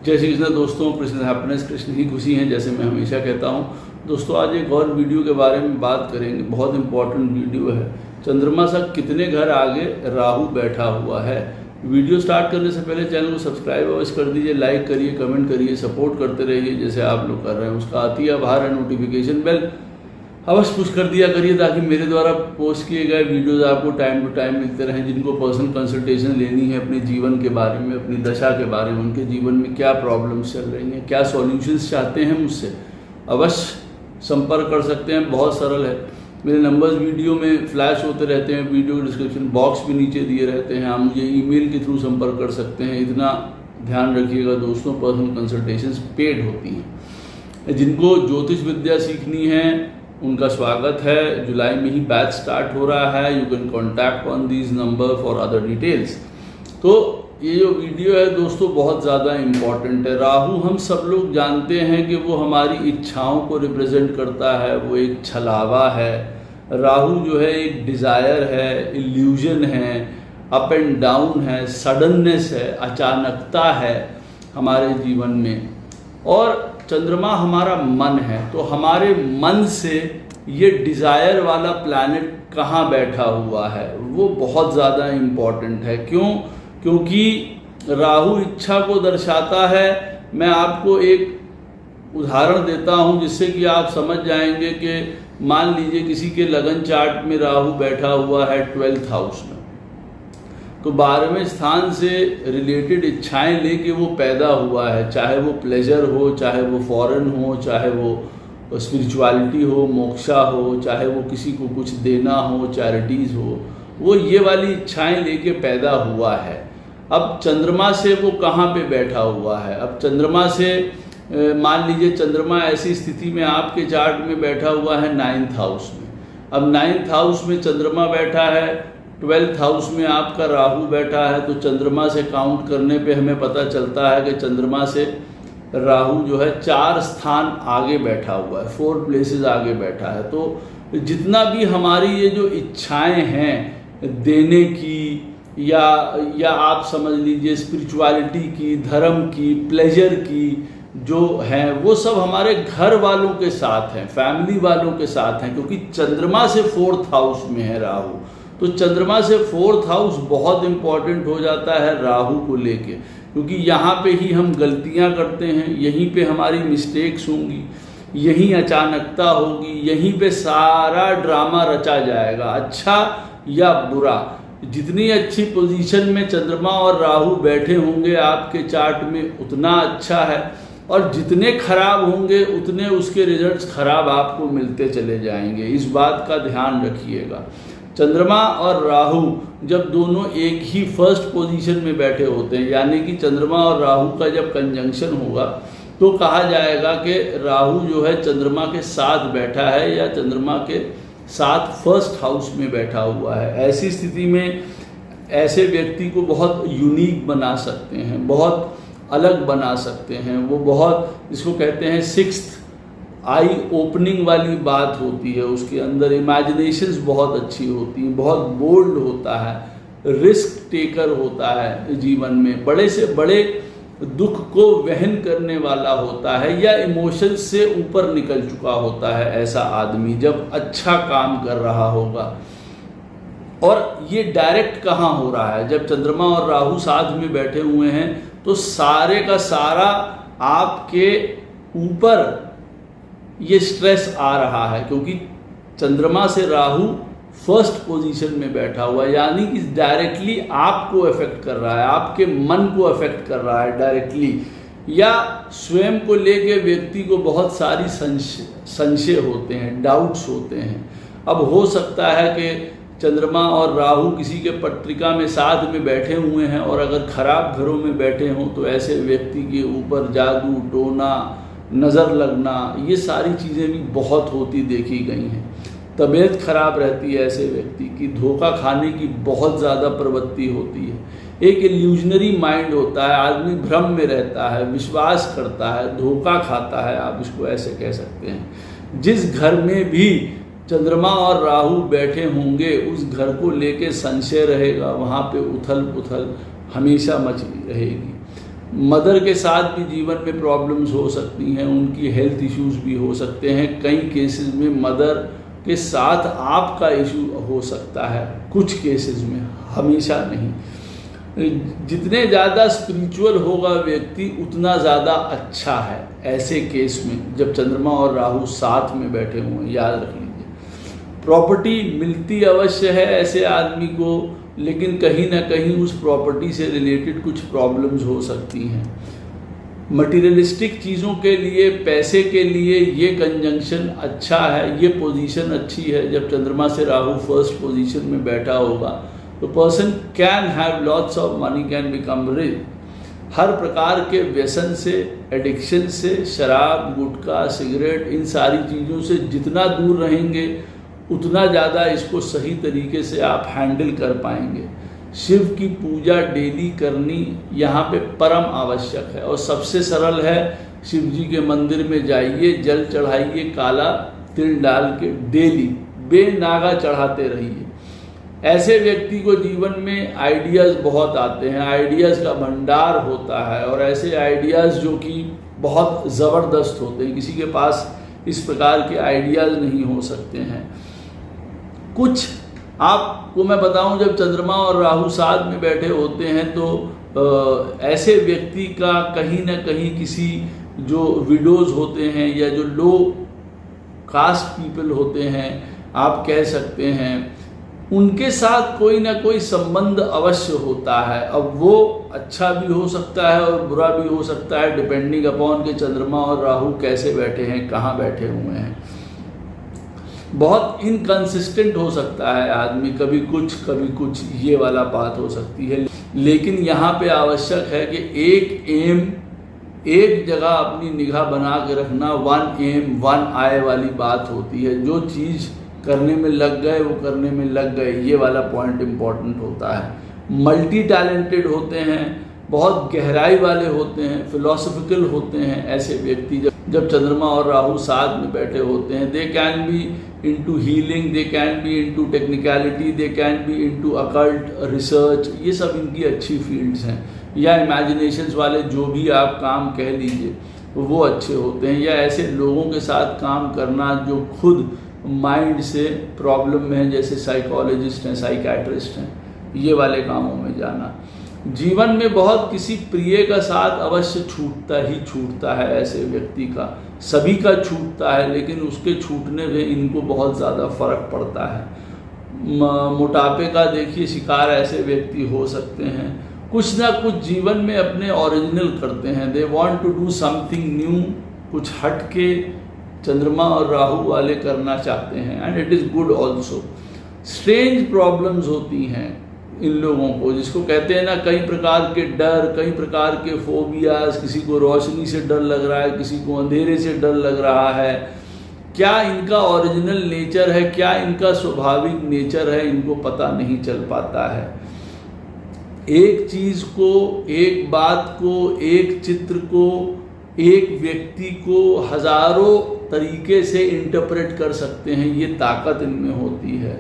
जय श्री कृष्ण दोस्तों, कृष्ण हैप्पीनेस, कृष्ण ही खुशी हैं, जैसे मैं हमेशा कहता हूं। दोस्तों आज एक और वीडियो के बारे में बात करेंगे। बहुत इंपॉर्टेंट वीडियो है। चंद्रमा से कितने घर आगे राहु बैठा हुआ है। वीडियो स्टार्ट करने से पहले चैनल को सब्सक्राइब अवश्य कर दीजिए, लाइक करिए, कमेंट करिए, सपोर्ट करते रहिए जैसे आप लोग कर रहे हैं। उसका अति आभार है। नोटिफिकेशन बेल अवश्य पुश कर दिया करिए ताकि मेरे द्वारा पोस्ट किए गए वीडियोज़ आपको टाइम टू टाइम मिलते रहें। जिनको पर्सनल कंसल्टेशन लेनी है अपने जीवन के बारे में, अपनी दशा के बारे में, उनके जीवन में क्या प्रॉब्लम्स चल रही हैं, क्या सॉल्यूशंस चाहते हैं, मुझसे अवश्य संपर्क कर सकते हैं। बहुत सरल है। मेरे नंबर्स वीडियो में फ्लैश होते रहते हैं, वीडियो के डिस्क्रिप्शन बॉक्स भी नीचे दिए रहते हैं। आप मुझे ईमेल के थ्रू संपर्क कर सकते हैं। इतना ध्यान रखिएगा दोस्तों, पर्सनल कंसल्टेशंस पेड होती हैं। जिनको ज्योतिष विद्या सीखनी है उनका स्वागत है। जुलाई में ही बैच स्टार्ट हो रहा है। You can contact on these number for other details. तो ये जो वीडियो है दोस्तों बहुत ज़्यादा इम्पॉर्टेंट है। राहु हम सब लोग जानते हैं कि वो हमारी इच्छाओं को रिप्रेजेंट करता है। वो एक छलावा है। राहु जो है एक डिज़ायर है, इल्यूजन है, अप एंड डाउन है, सडननेस है, अचानकता है हमारे जीवन में। और चंद्रमा हमारा मन है, तो हमारे मन से ये डिज़ायर वाला प्लैनेट कहाँ बैठा हुआ है वो बहुत ज़्यादा इम्पॉर्टेंट है। क्योंकि राहु इच्छा को दर्शाता है। मैं आपको एक उदाहरण देता हूँ जिससे कि आप समझ जाएंगे कि मान लीजिए किसी के लगन चार्ट में राहु बैठा हुआ है 12th हाउस में, तो 12वें स्थान से रिलेटेड इच्छाएं लेके वो पैदा हुआ है। चाहे वो प्लेजर हो, चाहे वो फॉरेन हो, चाहे वो स्पिरिचुअलिटी हो, मोक्षा हो, चाहे वो किसी को कुछ देना हो, चैरिटीज़ हो, वो ये वाली इच्छाएं लेके पैदा हुआ है। अब चंद्रमा से वो कहाँ पे बैठा हुआ है। अब चंद्रमा से मान लीजिए चंद्रमा ऐसी स्थिति में आपके चार्ट में बैठा हुआ है 9th हाउस में। अब 9th हाउस में चंद्रमा बैठा है, 12th हाउस में आपका राहु बैठा है, तो चंद्रमा से काउंट करने पे हमें पता चलता है कि चंद्रमा से राहु जो है 4 स्थान आगे बैठा हुआ है, 4 प्लेसेस आगे बैठा है। तो जितना भी हमारी ये जो इच्छाएं हैं देने की या आप समझ लीजिए स्पिरिचुअलिटी की, धर्म की, प्लेजर की जो हैं, वो सब हमारे घर वालों के साथ हैं, फैमिली वालों के साथ हैं। क्योंकि चंद्रमा से 4th हाउस में है राहु, तो चंद्रमा से 4th हाउस बहुत इंपॉर्टेंट हो जाता है राहु को लेके। क्योंकि यहाँ पे ही हम गलतियाँ करते हैं, यहीं पे हमारी मिस्टेक्स होंगी, यहीं अचानकता होगी, यहीं पे सारा ड्रामा रचा जाएगा, अच्छा या बुरा। जितनी अच्छी पोजीशन में चंद्रमा और राहु बैठे होंगे आपके चार्ट में उतना अच्छा है, और जितने खराब होंगे उतने उसके रिजल्ट्स खराब आपको मिलते चले जाएंगे। इस बात का ध्यान रखिएगा। चंद्रमा और राहु जब दोनों एक ही फर्स्ट पोजीशन में बैठे होते हैं, यानी कि चंद्रमा और राहु का जब कंजंक्शन होगा तो कहा जाएगा कि राहु जो है चंद्रमा के साथ बैठा है या चंद्रमा के साथ 1st हाउस में बैठा हुआ है। ऐसी स्थिति में ऐसे व्यक्ति को बहुत यूनिक बना सकते हैं, बहुत अलग बना सकते हैं। वो बहुत, इसको कहते हैं 6th आई ओपनिंग वाली बात होती है। उसके अंदर इमेजिनेशंस बहुत अच्छी होती हैं, बहुत बोल्ड होता है, रिस्क टेकर होता है, जीवन में बड़े से बड़े दुख को वहन करने वाला होता है, या इमोशंस से ऊपर निकल चुका होता है ऐसा आदमी जब अच्छा काम कर रहा होगा। और ये डायरेक्ट कहाँ हो रहा है, जब चंद्रमा और राहु साथ में बैठे हुए हैं तो सारे का सारा आपके ऊपर ये स्ट्रेस आ रहा है। क्योंकि चंद्रमा से राहु 1st पोजीशन में बैठा हुआ है, यानी कि डायरेक्टली आपको अफेक्ट कर रहा है, आपके मन को अफेक्ट कर रहा है डायरेक्टली, या स्वयं को लेके व्यक्ति को बहुत सारी संशय होते हैं, डाउट्स होते हैं। अब हो सकता है कि चंद्रमा और राहु किसी के पत्रिका में साथ में बैठे हुए हैं, और अगर खराब घरों में बैठे हों तो ऐसे व्यक्ति के ऊपर जादू टोना, नज़र लगना, ये सारी चीज़ें भी बहुत होती देखी गई हैं। तबीयत खराब रहती है ऐसे व्यक्ति की, धोखा खाने की बहुत ज़्यादा प्रवृत्ति होती है। एक इल्यूजनरी माइंड होता है, आदमी भ्रम में रहता है, विश्वास करता है, धोखा खाता है, आप इसको ऐसे कह सकते हैं। जिस घर में भी चंद्रमा और राहु बैठे होंगे उस घर को लेके संशय रहेगा, वहाँ पे उथल पुथल हमेशा मची रहेगी। मदर के साथ भी जीवन में प्रॉब्लम्स हो सकती हैं, उनकी हेल्थ इश्यूज भी हो सकते हैं। कई केसेस में मदर के साथ आपका इशू हो सकता है, कुछ केसेस में, हमेशा नहीं। जितने ज़्यादा स्पिरिचुअल होगा व्यक्ति उतना ज़्यादा अच्छा है ऐसे केस में, जब चंद्रमा और राहु साथ में बैठे हुए, याद रख लीजिए। प्रॉपर्टी मिलती अवश्य है ऐसे आदमी को, लेकिन कहीं ना कहीं उस प्रॉपर्टी से रिलेटेड कुछ प्रॉब्लम्स हो सकती हैं। मटीरियलिस्टिक चीज़ों के लिए, पैसे के लिए ये कंजंक्शन अच्छा है, ये पोजीशन अच्छी है। जब चंद्रमा से राहु फर्स्ट पोजीशन में बैठा होगा तो person can have lots of money, can become rich. हर प्रकार के व्यसन से, एडिक्शन से, शराब, गुटखा, सिगरेट, इन सारी चीज़ों से जितना दूर रहेंगे उतना ज़्यादा इसको सही तरीके से आप हैंडल कर पाएंगे। शिव की पूजा डेली करनी यहाँ पे परम आवश्यक है, और सबसे सरल है, शिव जी के मंदिर में जाइए, जल चढ़ाइए, काला तिल डाल के डेली बेनागा चढ़ाते रहिए। ऐसे व्यक्ति को जीवन में आइडियाज़ बहुत आते हैं, आइडियाज़ का भंडार होता है, और ऐसे आइडियाज़ जो कि बहुत ज़बरदस्त होते हैं, किसी के पास इस प्रकार के आइडियाज़ नहीं हो सकते हैं। कुछ आपको मैं बताऊं, जब चंद्रमा और राहु साथ में बैठे होते हैं तो ऐसे व्यक्ति का कहीं ना कहीं किसी जो विडोज होते हैं या जो लो कास्ट पीपल होते हैं, आप कह सकते हैं, उनके साथ कोई ना कोई संबंध अवश्य होता है। अब वो अच्छा भी हो सकता है और बुरा भी हो सकता है, डिपेंडिंग अपॉन के चंद्रमा और राहु कैसे बैठे हैं, कहाँ बैठे हुए हैं। बहुत इनकंसिस्टेंट हो सकता है आदमी, कभी कुछ, ये वाला बात हो सकती है। लेकिन यहाँ पे आवश्यक है कि एक जगह अपनी निगाह बना के रखना, वन एम वन आई वाली बात होती है। जो चीज़ करने में लग गए वो करने में लग गए, ये वाला पॉइंट इम्पॉर्टेंट होता है। मल्टी टैलेंटेड होते हैं, बहुत गहराई वाले होते हैं, फिलोसफिकल होते हैं ऐसे व्यक्ति। जब चंद्रमा और राहु साथ में बैठे होते हैं, they can B into healing, they can B into technicality, they can B into occult research, ये सब इनकी अच्छी फील्ड्स हैं। या इमेजिनेशंस वाले जो भी आप काम कह लीजिए वो अच्छे होते हैं। या ऐसे लोगों के साथ काम करना जो खुद माइंड से प्रॉब्लम में है, जैसे साइकोलॉजिस्ट हैं, साइकियाट्रिस्ट हैं, ये वाले कामों में जाना। जीवन में बहुत किसी प्रिय का साथ अवश्य छूटता है ऐसे व्यक्ति का, सभी का छूटता है, लेकिन उसके छूटने में इनको बहुत ज़्यादा फर्क पड़ता है। मोटापे का देखिए शिकार ऐसे व्यक्ति हो सकते हैं। कुछ ना कुछ जीवन में अपने ओरिजिनल करते हैं, they want to do something new, कुछ हट के चंद्रमा और राहु वाले करना चाहते हैं, and it is good also. Strange problems होती हैं इन लोगों को, जिसको कहते हैं ना, कई प्रकार के डर, कई प्रकार के फोबियाज, किसी को रोशनी से डर लग रहा है, किसी को अंधेरे से डर लग रहा है। क्या इनका ओरिजिनल नेचर है, क्या इनका स्वाभाविक नेचर है, इनको पता नहीं चल पाता है। एक चीज़ को, एक बात को, एक चित्र को, एक व्यक्ति को हजारों तरीके से इंटरप्रेट कर सकते हैं, ये ताकत इनमें होती है।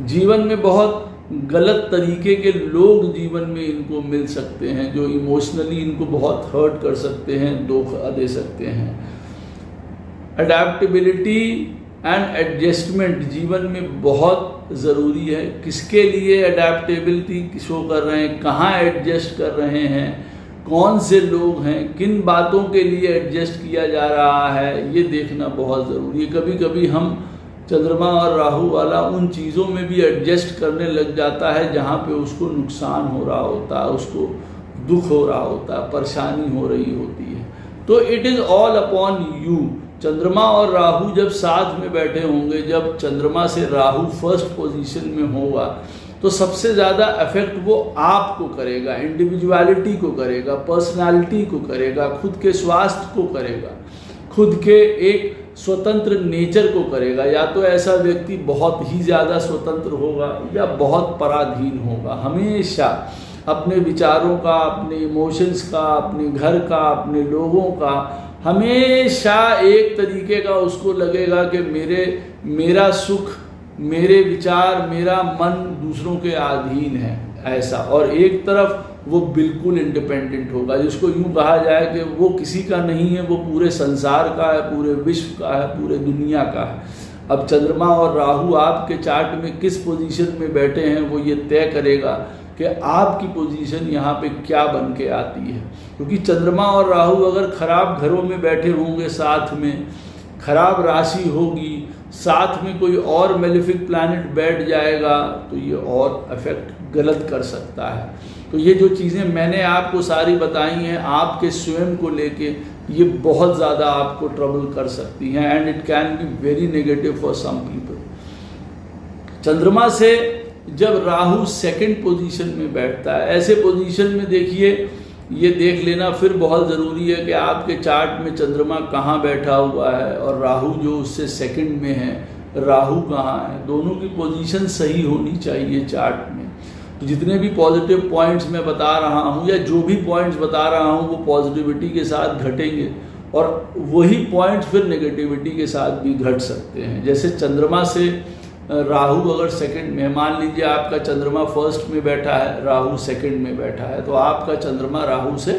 जीवन में बहुत गलत तरीके के लोग जीवन में इनको मिल सकते हैं, जो इमोशनली इनको बहुत हर्ट कर सकते हैं, धोखा दे सकते हैं। अडेप्टेबिलिटी एंड एडजस्टमेंट जीवन में बहुत ज़रूरी है। किसके लिए अडेप्टेबिलिटी शो कर रहे हैं, कहाँ एडजस्ट कर रहे हैं, कौन से लोग हैं, किन बातों के लिए एडजस्ट किया जा रहा है, ये देखना बहुत ज़रूरी है। कभी कभी हम चंद्रमा और राहु वाला उन चीज़ों में भी एडजस्ट करने लग जाता है जहाँ पे उसको नुकसान हो रहा होता है, उसको दुख हो रहा होता है, परेशानी हो रही होती है। तो it is all upon you. चंद्रमा और राहु जब साथ में बैठे होंगे, जब चंद्रमा से राहु फर्स्ट पोजीशन में होगा, तो सबसे ज़्यादा इफेक्ट वो आपको करेगा, इंडिविजुअलिटी को करेगा, पर्सनालिटी को करेगा, खुद के स्वास्थ्य को करेगा, खुद के एक स्वतंत्र नेचर को करेगा। या तो ऐसा व्यक्ति बहुत ही ज़्यादा स्वतंत्र होगा या बहुत पराधीन होगा। हमेशा अपने विचारों का, अपने इमोशंस का, अपने घर का, अपने लोगों का, हमेशा एक तरीके का उसको लगेगा कि मेरा सुख, मेरे विचार, मेरा मन दूसरों के अधीन है, ऐसा। और एक तरफ वो बिल्कुल इंडिपेंडेंट होगा, जिसको यूँ कहा जाए कि वो किसी का नहीं है, वो पूरे संसार का है, पूरे विश्व का है, पूरे दुनिया का है। अब चंद्रमा और राहु आपके चार्ट में किस पोजीशन में बैठे हैं वो ये तय करेगा कि आपकी पोजीशन यहाँ पे क्या बन के आती है। क्योंकि चंद्रमा और राहु अगर खराब घरों में बैठे होंगे, साथ में खराब राशि होगी, साथ में कोई और मेलेफिक प्लैनेट बैठ जाएगा, तो ये और इफेक्ट गलत कर सकता है। तो ये जो चीज़ें मैंने आपको सारी बताई हैं आपके स्वयं को लेके, ये बहुत ज़्यादा आपको ट्रबल कर सकती हैं and it can be very negative for some people. चंद्रमा से जब राहु सेकंड पोजीशन में बैठता है, ऐसे पोजीशन में देखिए, ये देख लेना फिर बहुत ज़रूरी है कि आपके चार्ट में चंद्रमा कहाँ बैठा हुआ है और राहु जो उससे सेकंड में है, राहु कहाँ है, दोनों की पोजीशन सही होनी चाहिए चार्ट में। तो जितने भी पॉजिटिव पॉइंट्स मैं बता रहा हूँ या जो भी पॉइंट्स बता रहा हूँ वो पॉजिटिविटी के साथ घटेंगे और वही पॉइंट्स फिर नेगेटिविटी के साथ भी घट सकते हैं। जैसे चंद्रमा से राहु अगर सेकंड में, मान लीजिए आपका चंद्रमा फर्स्ट में बैठा है, राहु सेकंड में बैठा है, तो आपका चंद्रमा राहु से,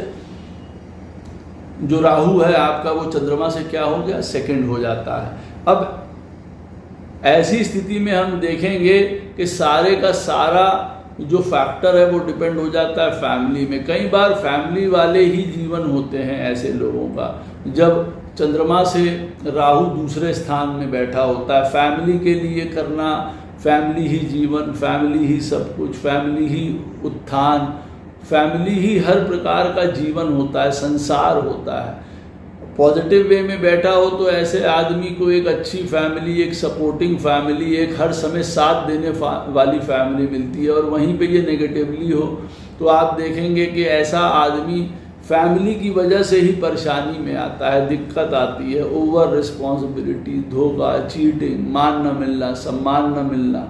जो राहु है आपका वो चंद्रमा से क्या हो गया, सेकंड हो जाता है। अब ऐसी स्थिति में हम देखेंगे कि सारे का सारा जो फैक्टर है वो डिपेंड हो जाता है फैमिली में। कई बार फैमिली वाले ही जीवन होते हैं ऐसे लोगों का, जब चंद्रमा से राहु दूसरे स्थान में बैठा होता है। फैमिली के लिए करना, फैमिली ही जीवन, फैमिली ही सब कुछ, फैमिली ही उत्थान, फैमिली ही हर प्रकार का जीवन होता है, संसार होता है। पॉजिटिव वे में बैठा हो तो ऐसे आदमी को एक अच्छी फैमिली, एक सपोर्टिंग फैमिली, एक हर समय साथ देने वाली फैमिली मिलती है। और वहीं पे ये नेगेटिवली हो तो आप देखेंगे कि ऐसा आदमी फैमिली की वजह से ही परेशानी में आता है, दिक्कत आती है, ओवर रिस्पॉन्सिबिलिटी, धोखा, चीटिंग, मान न मिलना, सम्मान न मिलना,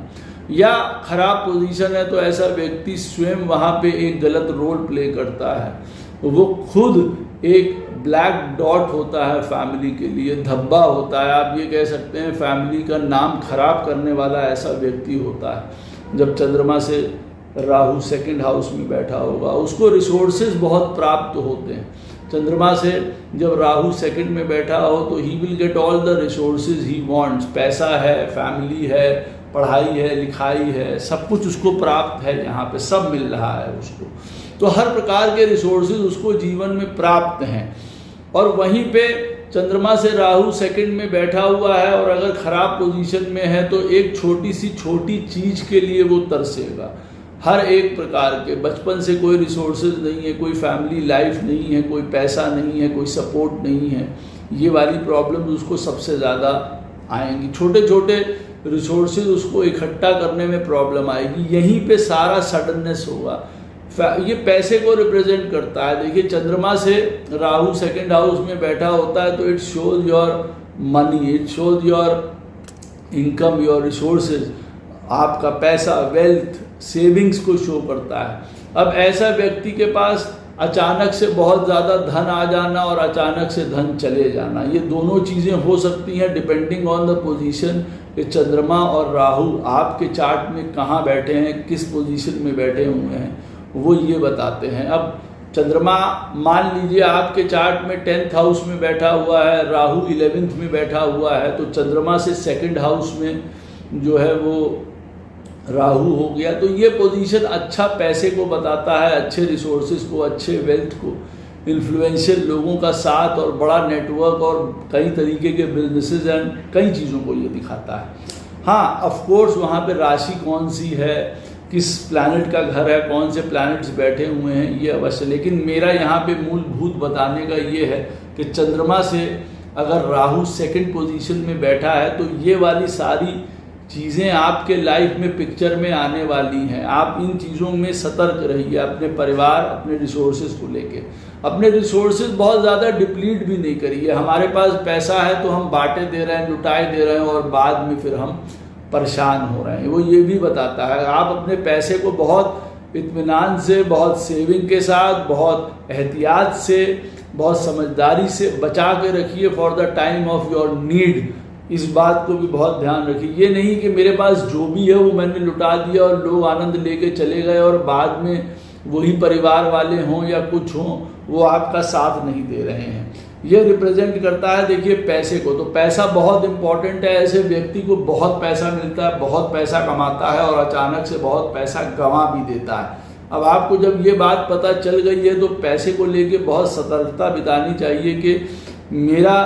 या खराब पोजीशन है तो ऐसा व्यक्ति स्वयं वहाँ पे एक गलत रोल प्ले करता है। वो खुद एक ब्लैक डॉट होता है फैमिली के लिए, धब्बा होता है, आप ये कह सकते हैं फैमिली का नाम खराब करने वाला ऐसा व्यक्ति होता है। जब चंद्रमा से राहु सेकंड हाउस में बैठा होगा, उसको रिसोर्सेज बहुत प्राप्त होते हैं। चंद्रमा से जब राहु सेकंड में बैठा हो तो he will get all the resources he wants. पैसा है, फैमिली है, पढ़ाई है, लिखाई है, सब कुछ उसको प्राप्त है, यहाँ पे सब मिल रहा है उसको। तो हर प्रकार के रिसोर्सेज उसको जीवन में प्राप्त हैं। और वहीं पे चंद्रमा से राहु सेकंड में बैठा हुआ है और अगर खराब पोजीशन में है तो एक छोटी सी छोटी चीज के लिए वो तरसेगा। हर एक प्रकार के, बचपन से कोई रिसोर्सेज नहीं है, कोई फैमिली लाइफ नहीं है, कोई पैसा नहीं है, कोई सपोर्ट नहीं है, ये वाली प्रॉब्लम उसको सबसे ज़्यादा आएंगी। छोटे छोटे रिसोर्सेज उसको इकट्ठा करने में प्रॉब्लम आएगी। यहीं पे सारा सडननेस होगा। ये पैसे को रिप्रेजेंट करता है। देखिए चंद्रमा से राहु सेकंड हाउस में बैठा होता है तो it shows your money, it shows your income, your resources, आपका पैसा, वेल्थ, सेविंग्स को शो करता है। अब ऐसा व्यक्ति के पास अचानक से बहुत ज़्यादा धन आ जाना और अचानक से धन चले जाना, ये दोनों चीज़ें हो सकती हैं डिपेंडिंग ऑन द पोजीशन कि चंद्रमा और राहु आपके चार्ट में कहाँ बैठे हैं, किस पोजीशन में बैठे हुए हैं, वो ये बताते हैं। अब चंद्रमा मान लीजिए आपके चार्ट में 10th हाउस में बैठा हुआ है, राहु 11th में बैठा हुआ है, तो चंद्रमा से सेकंड हाउस में जो है वो राहु हो गया। तो ये पोजीशन अच्छा पैसे को बताता है, अच्छे रिसोर्सेज को, अच्छे वेल्थ को, इन्फ्लुएंशियल लोगों का साथ और बड़ा नेटवर्क और कई तरीके के बिजनेसेस एंड कई चीज़ों को ये दिखाता है। हाँ, ऑफ कोर्स वहाँ पे राशि कौन सी है, किस प्लैनेट का घर है, कौन से प्लैनेट्स बैठे हुए हैं, ये अवश्य। लेकिन मेरा यहाँ पे मूलभूत बताने का ये है कि चंद्रमा से अगर राहु सेकंड पोजीशन में बैठा है तो ये वाली सारी चीज़ें आपके लाइफ में पिक्चर में आने वाली हैं। आप इन चीज़ों में सतर्क रहिए, अपने परिवार, अपने रिसोर्सेज को लेके। अपने रिसोर्सेज बहुत ज़्यादा डिप्लीट भी नहीं करिए। हमारे पास पैसा है तो हम बांटे दे रहे हैं, लुटाए दे रहे हैं और बाद में फिर हम परेशान हो रहे हैं। वो ये भी बताता है आप अपने पैसे को बहुत इत्मीनान से, बहुत सेविंग के साथ, बहुत एहतियात से, बहुत समझदारी से बचा के रखिए for the time of your need. इस बात को भी बहुत ध्यान रखिए। ये नहीं कि मेरे पास जो भी है वो मैंने लुटा दिया और लोग आनंद लेके चले गए और बाद में वही परिवार वाले हों या कुछ हों, वो आपका साथ नहीं दे रहे हैं। ये रिप्रेजेंट करता है देखिए पैसे को। तो पैसा बहुत इंपॉर्टेंट है। ऐसे व्यक्ति को बहुत पैसा मिलता है, बहुत पैसा कमाता है और अचानक से बहुत पैसा गंवा भी देता है। अब आपको जब ये बात पता चल गई है तो पैसे को लेके बहुत सतर्कता बितानी चाहिए कि मेरा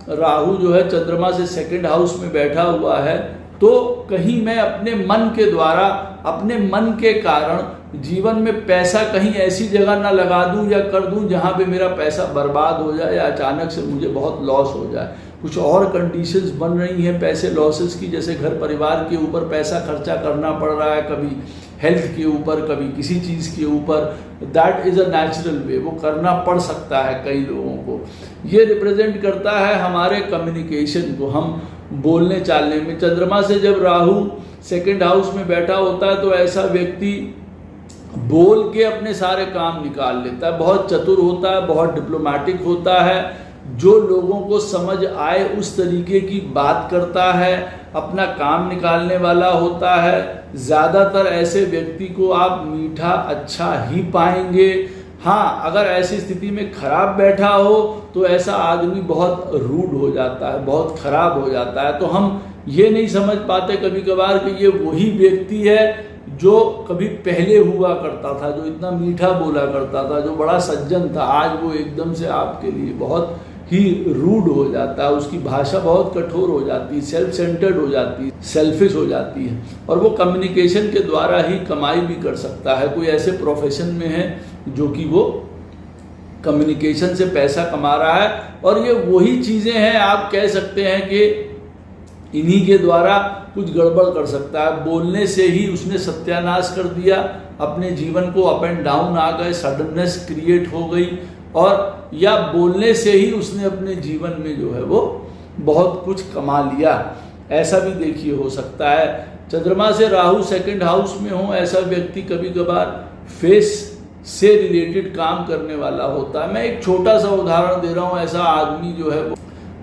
राहु जो है चंद्रमा से सेकंड हाउस में बैठा हुआ है, तो कहीं मैं अपने मन के द्वारा, अपने मन के कारण जीवन में पैसा कहीं ऐसी जगह ना लगा दूं या कर दूं जहां पे मेरा पैसा बर्बाद हो जाए या अचानक से मुझे बहुत लॉस हो जाए। कुछ और कंडीशंस बन रही हैं पैसे लॉसेस की, जैसे घर परिवार के ऊपर पैसा खर्चा करना पड़ रहा है, कभी हेल्थ के ऊपर, कभी किसी चीज़ के ऊपर। That is a natural way, वो करना पड़ सकता है कई लोगों को। ये रिप्रेजेंट करता है हमारे कम्युनिकेशन को, हम बोलने चालने में। चंद्रमा से जब राहु सेकंड हाउस में बैठा होता है तो ऐसा व्यक्ति बोल के अपने सारे काम निकाल लेता है, बहुत चतुर होता है, बहुत डिप्लोमेटिक होता है, जो लोगों को समझ आए उस तरीके की बात करता है, अपना काम निकालने वाला होता है। ज़्यादातर ऐसे व्यक्ति को आप मीठा अच्छा ही पाएंगे। हाँ, अगर ऐसी स्थिति में खराब बैठा हो तो ऐसा आदमी बहुत रूड हो जाता है, बहुत खराब हो जाता है। तो हम ये नहीं समझ पाते कभी कभार कि ये वही व्यक्ति है जो कभी पहले हुआ करता था, जो इतना मीठा बोला करता था, जो बड़ा सज्जन था, आज वो एकदम से आपके लिए बहुत ही रूड हो जाता है। उसकी भाषा बहुत कठोर हो जाती है, सेल्फ सेंटर्ड हो जाती है, सेल्फिश हो जाती है, और वो कम्युनिकेशन के द्वारा ही कमाई भी कर सकता है। कोई ऐसे प्रोफेशन में है जो कि वो कम्युनिकेशन से पैसा कमा रहा है, और ये वही चीज़ें हैं, आप कह सकते हैं कि इन्हीं के द्वारा कुछ गड़बड़ कर सकता है। बोलने से ही उसने सत्यानाश कर दिया अपने जीवन को, अप एंड डाउन आ गए, सडननेस क्रिएट हो गई, और या बोलने से ही उसने अपने जीवन में जो है वो बहुत कुछ कमा लिया, ऐसा भी देखिए हो सकता है। चंद्रमा से राहु सेकंड हाउस में हो, ऐसा व्यक्ति कभी कभार फेस से रिलेटेड काम करने वाला होता है। मैं एक छोटा सा उदाहरण दे रहा हूँ। ऐसा आदमी जो है वो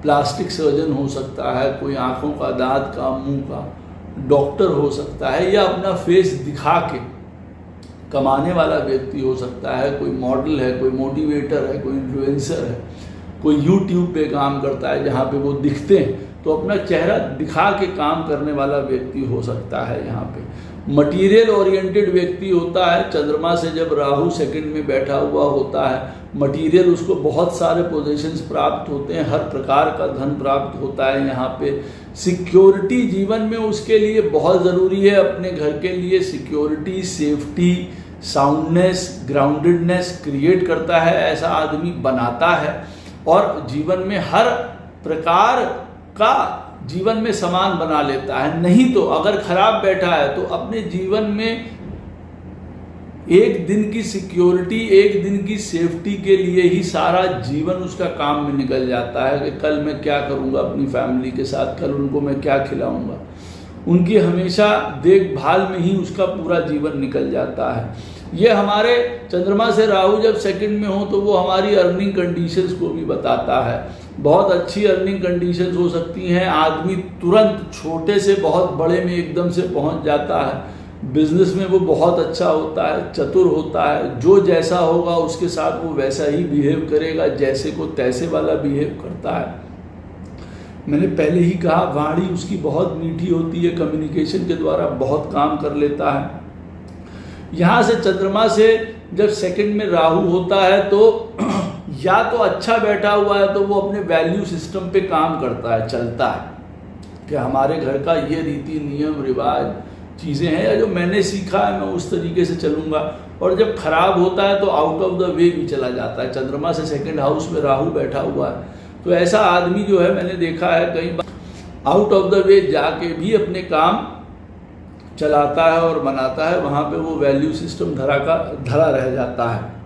प्लास्टिक सर्जन हो सकता है, कोई आँखों का, दांत का, मुंह का डॉक्टर हो सकता है, या अपना फेस दिखा के कमाने वाला व्यक्ति हो सकता है। कोई मॉडल है, कोई मोटिवेटर है, कोई इन्फ्लुएंसर है, कोई यूट्यूब पे काम करता है जहाँ पे वो दिखते हैं, तो अपना चेहरा दिखा के काम करने वाला व्यक्ति हो सकता है। यहाँ पे मटीरियल ओरिएंटेड व्यक्ति होता है। चंद्रमा से जब राहु सेकंड में बैठा हुआ होता है, मटीरियल उसको बहुत सारे पोजीशंस प्राप्त होते हैं, हर प्रकार का धन प्राप्त होता है। यहाँ पे सिक्योरिटी जीवन में उसके लिए बहुत ज़रूरी है। अपने घर के लिए security, safety, soundness, groundedness create करता है, ऐसा आदमी बनाता है, और जीवन में हर प्रकार का जीवन में सामान बना लेता है। नहीं तो अगर खराब बैठा है तो अपने जीवन में एक दिन की सिक्योरिटी, एक दिन की सेफ्टी के लिए ही सारा जीवन उसका काम में निकल जाता है कि कल मैं क्या करूँगा अपनी फैमिली के साथ, कल उनको मैं क्या खिलाऊंगा। उनकी हमेशा देखभाल में ही उसका पूरा जीवन निकल जाता है। ये हमारे चंद्रमा से राहु जब सेकंड में हो तो वो हमारी अर्निंग कंडीशंस को भी बताता है। बहुत अच्छी अर्निंग कंडीशंस हो सकती हैं, आदमी तुरंत छोटे से बहुत बड़े में एकदम से पहुंच जाता है। बिजनेस में वो बहुत अच्छा होता है, चतुर होता है, जो जैसा होगा उसके साथ वो वैसा ही बिहेव करेगा, जैसे को तैसे वाला बिहेव करता है। मैंने पहले ही कहा, वाणी उसकी बहुत मीठी होती है, कम्युनिकेशन के द्वारा बहुत काम कर लेता है। यहाँ से चंद्रमा से जब सेकंड में राहु होता है तो या तो अच्छा बैठा हुआ है तो वो अपने वैल्यू सिस्टम पे काम करता है, चलता है कि हमारे घर का ये रीति नियम रिवाज चीज़ें हैं, या जो मैंने सीखा है मैं उस तरीके से चलूँगा। और जब खराब होता है तो आउट ऑफ द वे भी चला जाता है। चंद्रमा से सेकंड हाउस में राहु बैठा हुआ है तो ऐसा आदमी जो है, मैंने देखा है कई बार आउट ऑफ द वे जाके भी अपने काम चलाता है और बनाता है, वहाँ पे वो वैल्यू सिस्टम धरा रह जाता है।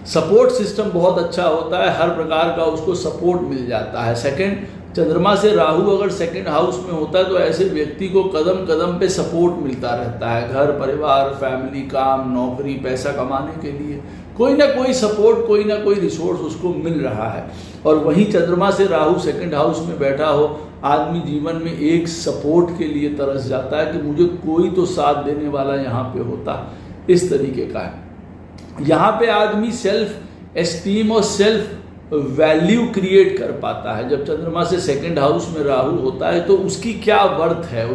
सपोर्ट सिस्टम बहुत अच्छा होता है, हर प्रकार का उसको सपोर्ट मिल जाता है। सेकंड चंद्रमा से राहु अगर सेकंड हाउस में होता है तो ऐसे व्यक्ति को कदम कदम पे सपोर्ट मिलता रहता है। घर परिवार, फैमिली, काम, नौकरी, पैसा कमाने के लिए कोई ना कोई सपोर्ट, कोई ना कोई रिसोर्स उसको मिल रहा है। और वहीं चंद्रमा से राहु सेकंड हाउस में बैठा हो, आदमी जीवन में एक सपोर्ट के लिए तरस जाता है कि मुझे कोई तो साथ देने वाला यहाँ पे होता। इस तरीके का है। यहाँ पे आदमी सेल्फ एस्टीम और सेल्फ वैल्यू क्रिएट कर पाता है। जब चंद्रमा से सेकंड हाउस में राहु होता है तो उसकी क्या वर्थ है,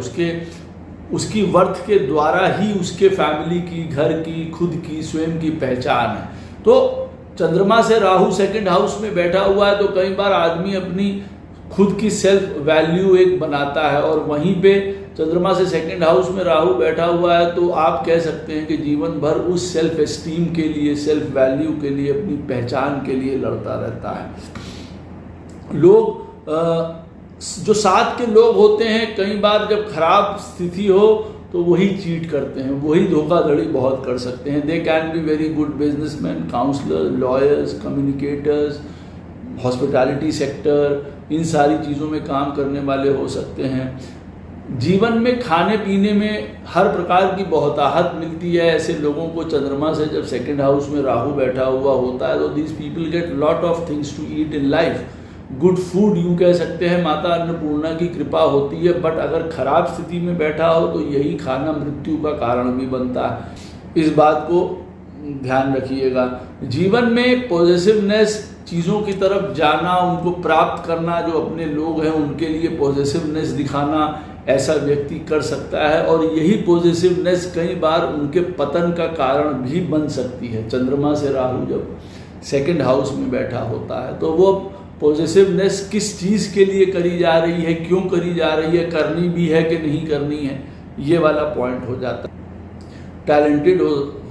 उसकी वर्थ के द्वारा ही उसके फैमिली की, घर की, खुद की, स्वयं की पहचान है। तो चंद्रमा से राहु सेकंड हाउस में बैठा हुआ है तो कई बार आदमी अपनी खुद की सेल्फ वैल्यू एक बनाता है, और वहीं पे चंद्रमा से सेकंड हाउस में राहु बैठा हुआ है तो आप कह सकते हैं कि जीवन भर उस सेल्फ एस्टीम के लिए, सेल्फ वैल्यू के लिए, अपनी पहचान के लिए लड़ता रहता है। लोग जो साथ के लोग होते हैं, कई बार जब खराब स्थिति हो तो वही चीट करते हैं, वही धोखाधड़ी बहुत कर सकते हैं। They can be very good businessman, counsellor, lawyers, communicators, hospitality sector, इन सारी चीज़ों में काम करने वाले हो सकते हैं। जीवन में खाने पीने में हर प्रकार की बहुतायत मिलती है ऐसे लोगों को। चंद्रमा से जब सेकंड हाउस में राहु बैठा हुआ होता है तो these people get lot of things to eat in life. Good food यूँ कह सकते हैं, माता अन्नपूर्णा की कृपा होती है, बट अगर खराब स्थिति में बैठा हो तो यही खाना मृत्यु का कारण भी बनता है। इस बात को ध्यान रखिएगा। जीवन में पॉजिटिवनेस, चीज़ों की तरफ जाना, उनको प्राप्त करना, जो अपने लोग हैं उनके लिए पॉजिटिवनेस दिखाना, ऐसा व्यक्ति कर सकता है, और यही पॉजिटिवनेस कई बार उनके पतन का कारण भी बन सकती है। चंद्रमा से राहु जब सेकंड हाउस में बैठा होता है तो वो पॉजिटिवनेस किस चीज़ के लिए करी जा रही है, क्यों करी जा रही है, करनी भी है कि नहीं करनी है, ये वाला पॉइंट हो जाता है। टैलेंटेड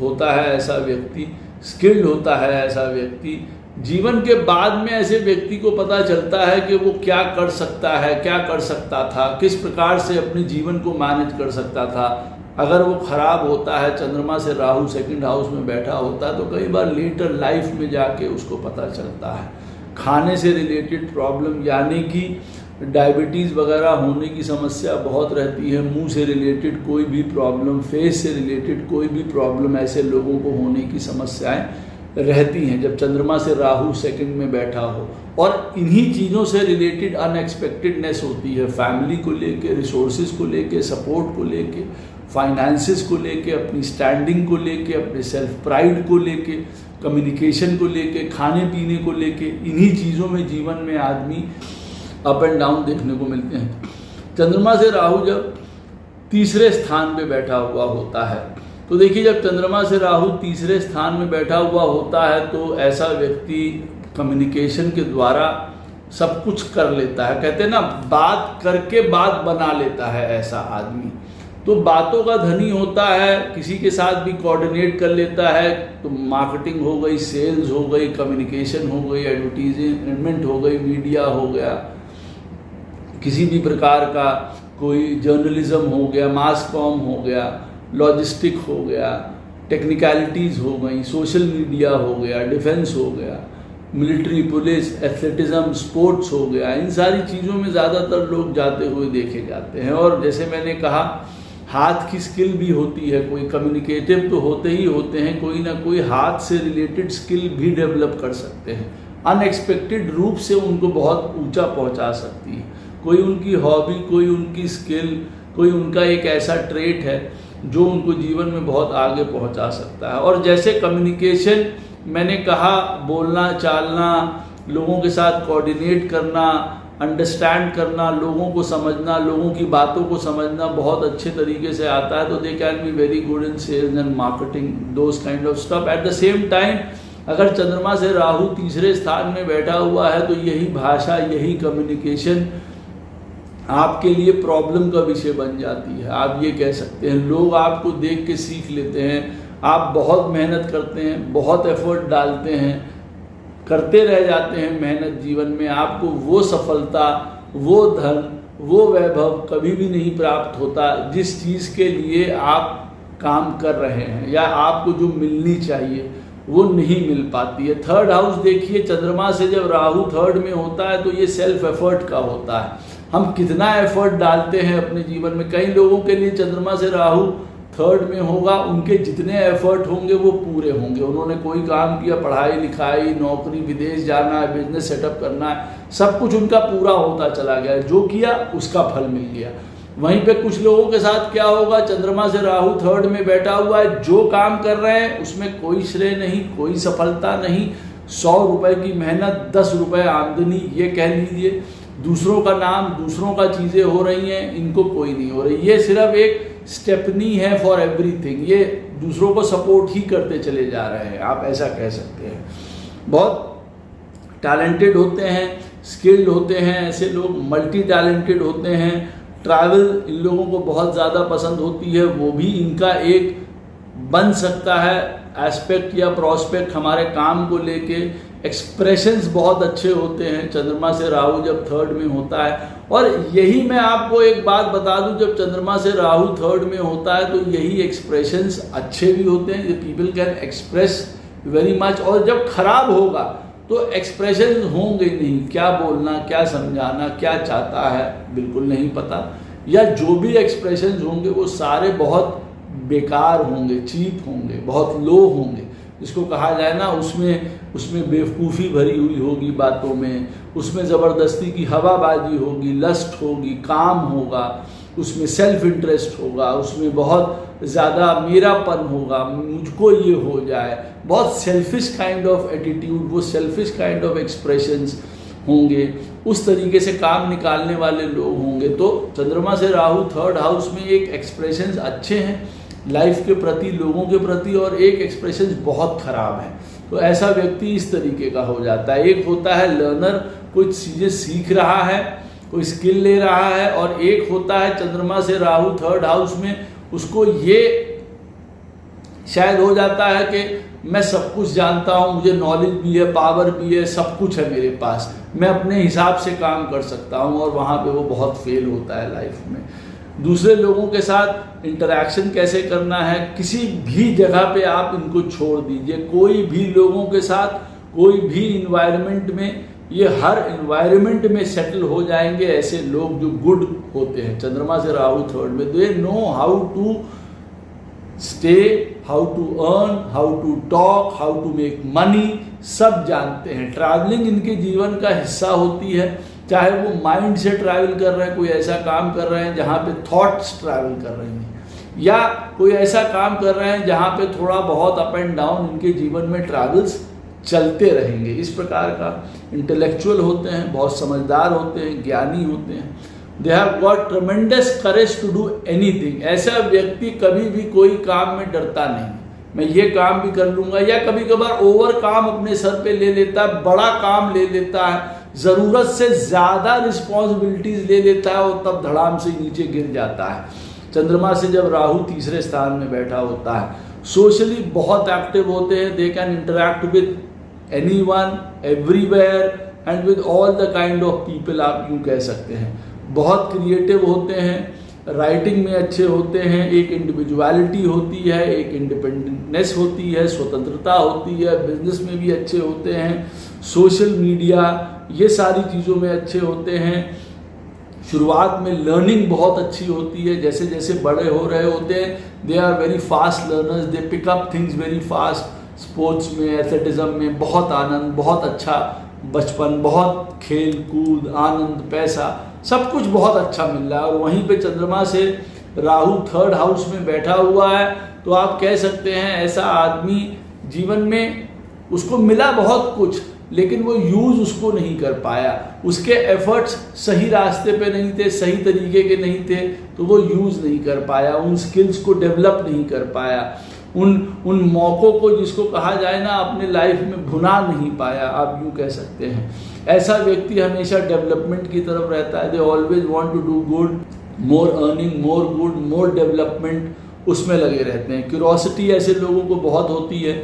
होता है ऐसा व्यक्ति, स्किल्ड होता है ऐसा व्यक्ति। जीवन के बाद में ऐसे व्यक्ति को पता चलता है कि वो क्या कर सकता है, क्या कर सकता था, किस प्रकार से अपने जीवन को मैनेज कर सकता था। अगर वो खराब होता है, चंद्रमा से राहु सेकंड हाउस में बैठा होता है, तो कई बार लेटर लाइफ में जाके उसको पता चलता है। खाने से रिलेटेड प्रॉब्लम, यानी कि डायबिटीज़ वगैरह होने की समस्या बहुत रहती है। मुंह से रिलेटेड कोई भी प्रॉब्लम, फेस से रिलेटेड कोई भी प्रॉब्लम, ऐसे लोगों को होने की समस्याएं रहती हैं जब चंद्रमा से राहु सेकंड में बैठा हो। और इन्हीं चीज़ों से रिलेटेड अनएक्सपेक्टेडनेस होती है, फैमिली को लेके, रिसोर्सेज को लेके, सपोर्ट को लेके, फाइनेंसेस को लेके, अपनी स्टैंडिंग को लेके, अपने सेल्फ प्राइड को लेके, कम्युनिकेशन को लेके, खाने पीने को लेके। इन्हीं चीज़ों में जीवन में आदमी अप एंड डाउन देखने को मिलते हैं। चंद्रमा से राहु जब तीसरे स्थान पे बैठा हुआ होता है तो देखिए, जब चंद्रमा से राहु तीसरे स्थान में बैठा हुआ होता है तो ऐसा व्यक्ति कम्युनिकेशन के द्वारा सब कुछ कर लेता है। कहते हैं ना, बात करके बात बना लेता है ऐसा आदमी। तो बातों का धनी होता है, किसी के साथ भी कोऑर्डिनेट कर लेता है। तो मार्केटिंग हो गई, सेल्स हो गई, कम्युनिकेशन हो गई, एडवर्टीजमेंट हो गई, मीडिया हो गया, किसी भी प्रकार का कोई जर्नलिज्म हो गया, मास कॉम हो गया, लॉजिस्टिक हो गया, टेक्निकलिटीज़ हो गई, सोशल मीडिया हो गया, डिफेंस हो गया, मिलिट्री, पुलिस, एथलेटिज्म, स्पोर्ट्स हो गया। इन सारी चीज़ों में ज़्यादातर लोग जाते हुए देखे जाते हैं। और जैसे मैंने कहा, हाथ की स्किल भी होती है। कोई कम्युनिकेटिव तो होते ही होते हैं, कोई ना कोई हाथ से रिलेटेड स्किल भी डेवलप कर सकते हैं, अनएक्सपेक्टेड रूप से उनको बहुत ऊंचा पहुंचा सकती है। कोई उनकी हॉबी, कोई उनकी स्किल, कोई उनका एक ऐसा ट्रेट है जो उनको जीवन में बहुत आगे पहुंचा सकता है। और जैसे कम्युनिकेशन मैंने कहा, बोलना, चालना, लोगों के साथ कोऑर्डिनेट करना, अंडरस्टैंड करना, लोगों को समझना, लोगों की बातों को समझना बहुत अच्छे तरीके से आता है। तो they can be very good in sales and marketing, those kind of stuff. At the same time अगर चंद्रमा से राहु तीसरे स्थान में बैठा हुआ है तो यही भाषा, यही कम्युनिकेशन आपके लिए प्रॉब्लम का विषय बन जाती है। आप ये कह सकते हैं, लोग आपको देख के सीख लेते हैं। आप बहुत मेहनत करते हैं, बहुत एफर्ट डालते हैं, करते रह जाते हैं मेहनत जीवन में, आपको वो सफलता, वो धन, वो वैभव कभी भी नहीं प्राप्त होता जिस चीज़ के लिए आप काम कर रहे हैं, या आपको जो मिलनी चाहिए वो नहीं मिल पाती है। थर्ड हाउस देखिए, चंद्रमा से जब राहु थर्ड में होता है तो ये सेल्फ एफर्ट का होता है। हम कितना एफर्ट डालते हैं अपने जीवन में। कई लोगों के लिए चंद्रमा से राहु थर्ड में होगा, उनके जितने एफर्ट होंगे वो पूरे होंगे। उन्होंने कोई काम किया, पढ़ाई लिखाई, नौकरी, विदेश जाना है, बिजनेस सेटअप करना है, सब कुछ उनका पूरा होता चला गया, जो किया उसका फल मिल गया। वहीं पे कुछ लोगों के साथ क्या होगा, चंद्रमा से राहु थर्ड में बैठा हुआ है, जो काम कर रहे हैं उसमें कोई श्रेय नहीं, कोई सफलता नहीं, 100 रुपए की मेहनत 10 रुपए आमदनी, ये कह लीजिए। दूसरों का नाम, दूसरों का चीज़ें हो रही हैं, इनको कोई नहीं हो रही। ये सिर्फ एक स्टेपनी है फॉर एवरीथिंग, ये दूसरों को सपोर्ट ही करते चले जा रहे हैं, आप ऐसा कह सकते हैं। बहुत टैलेंटेड होते हैं, स्किल्ड होते हैं, ऐसे लोग मल्टी टैलेंटेड होते हैं। ट्रैवल इन लोगों को बहुत ज़्यादा पसंद होती है, वो भी इनका एक बन सकता है एस्पेक्ट या प्रॉस्पेक्ट हमारे काम को लेके। एक्सप्रेशंस बहुत अच्छे होते हैं चंद्रमा से राहु जब थर्ड में होता है। और यही मैं आपको एक बात बता दूं, जब चंद्रमा से राहु थर्ड में होता है तो यही एक्सप्रेशंस अच्छे भी होते हैं, people can express very much. और जब खराब होगा तो एक्सप्रेशन होंगे नहीं, क्या बोलना, क्या समझाना, क्या चाहता है बिल्कुल नहीं पता, या जो भी एक्सप्रेशन होंगे वो सारे बहुत बेकार होंगे, चीप होंगे, बहुत लो होंगे, जिसको कहा जाए ना, उसमें बेवकूफ़ी भरी हुई होगी बातों में, उसमें ज़बरदस्ती की हवाबाजी होगी, लस्ट होगी, काम होगा, उसमें सेल्फ इंटरेस्ट होगा, उसमें बहुत ज़्यादा मेरापन होगा, मुझको ये हो जाए, बहुत सेल्फिश काइंड ऑफ एटीट्यूड, वो सेल्फिश काइंड ऑफ एक्सप्रेशंस होंगे, उस तरीके से काम निकालने वाले लोग होंगे। तो चंद्रमा से राहु थर्ड हाउस में एक एक्सप्रेशंस अच्छे हैं लाइफ के प्रति, लोगों के प्रति, और एक एक्सप्रेशंस बहुत ख़राब है। तो ऐसा व्यक्ति इस तरीके का हो जाता है। एक होता है लर्नर, कुछ चीज़ें सीख रहा है, कोई स्किल ले रहा है, और एक होता है चंद्रमा से राहु थर्ड हाउस में, उसको ये शायद हो जाता है कि मैं सब कुछ जानता हूँ, मुझे नॉलेज भी है, पावर भी है, सब कुछ है मेरे पास, मैं अपने हिसाब से काम कर सकता हूँ, और वहाँ पे वो बहुत फेल होता है लाइफ में। दूसरे लोगों के साथ इंटरेक्शन कैसे करना है, किसी भी जगह पे आप इनको छोड़ दीजिए, कोई भी लोगों के साथ, कोई भी इन्वायरमेंट में, ये हर इन्वायरमेंट में सेटल हो जाएंगे। ऐसे लोग जो गुड होते हैं चंद्रमा से राहु थर्ड में, they know how to stay, how to earn, how to talk, how to make money, सब जानते हैं। ट्रैवलिंग इनके जीवन का हिस्सा होती है, चाहे वो माइंड से ट्रैवल कर रहे हैं, कोई ऐसा काम कर रहे हैं जहाँ पे थॉट्स ट्रैवल कर रही हैं, या कोई ऐसा काम कर रहे हैं जहाँ पे थोड़ा बहुत अप एंड डाउन इनके जीवन में ट्रैवल्स चलते रहेंगे। इस प्रकार का इंटेलेक्चुअल होते हैं, बहुत समझदार होते हैं, ज्ञानी होते हैं। They have got tremendous courage to do anything. ऐसा व्यक्ति कभी भी कोई काम में डरता नहीं, मैं ये काम भी कर लूँगा, या कभी कभार ओवर काम अपने सर पे ले लेता है, बड़ा काम ले लेता है, ज़रूरत से ज़्यादा रिस्पॉन्सिबिलिटीज़ ले लेता है, और तब धड़ाम से नीचे गिर जाता है। चंद्रमा से जब राहु तीसरे स्थान में बैठा होता है, सोशली बहुत एक्टिव होते हैं, they can interact with anyone, everywhere, and with all the kind of people, आप यूँ कह सकते हैं। बहुत क्रिएटिव होते हैं, राइटिंग में अच्छे होते हैं, एक इंडिविजुअलिटी होती है, एक इंडिपेंडेंटनेस होती है, स्वतंत्रता होती है, बिजनेस में भी अच्छे होते हैं, सोशल मीडिया, ये सारी चीज़ों में अच्छे होते हैं। शुरुआत में लर्निंग बहुत अच्छी होती है, जैसे जैसे बड़े हो रहे होते हैं, they are very fast learners, they pick up things very fast. Sports में, एथलेटिज्म में बहुत आनंद, बहुत अच्छा बचपन, बहुत खेल कूद, आनंद, पैसा, सब कुछ बहुत अच्छा मिल रहा है। और वहीं पे चंद्रमा से राहु थर्ड हाउस में बैठा हुआ है, तो आप कह सकते हैं ऐसा आदमी जीवन में उसको मिला बहुत कुछ, लेकिन वो यूज़ उसको नहीं कर पाया, उसके एफर्ट्स सही रास्ते पे नहीं थे, सही तरीके के नहीं थे, तो वो यूज़ नहीं कर पाया, उन स्किल्स को डेवलप नहीं कर पाया, उन मौक़ों को, जिसको कहा जाए ना, अपने लाइफ में भुना नहीं पाया, आप यूँ कह सकते हैं। ऐसा व्यक्ति हमेशा डेवलपमेंट की तरफ रहता है, they always want to do good, more earning, more good, more development, उसमें लगे रहते हैं। क्यूरोसिटी ऐसे लोगों को बहुत होती है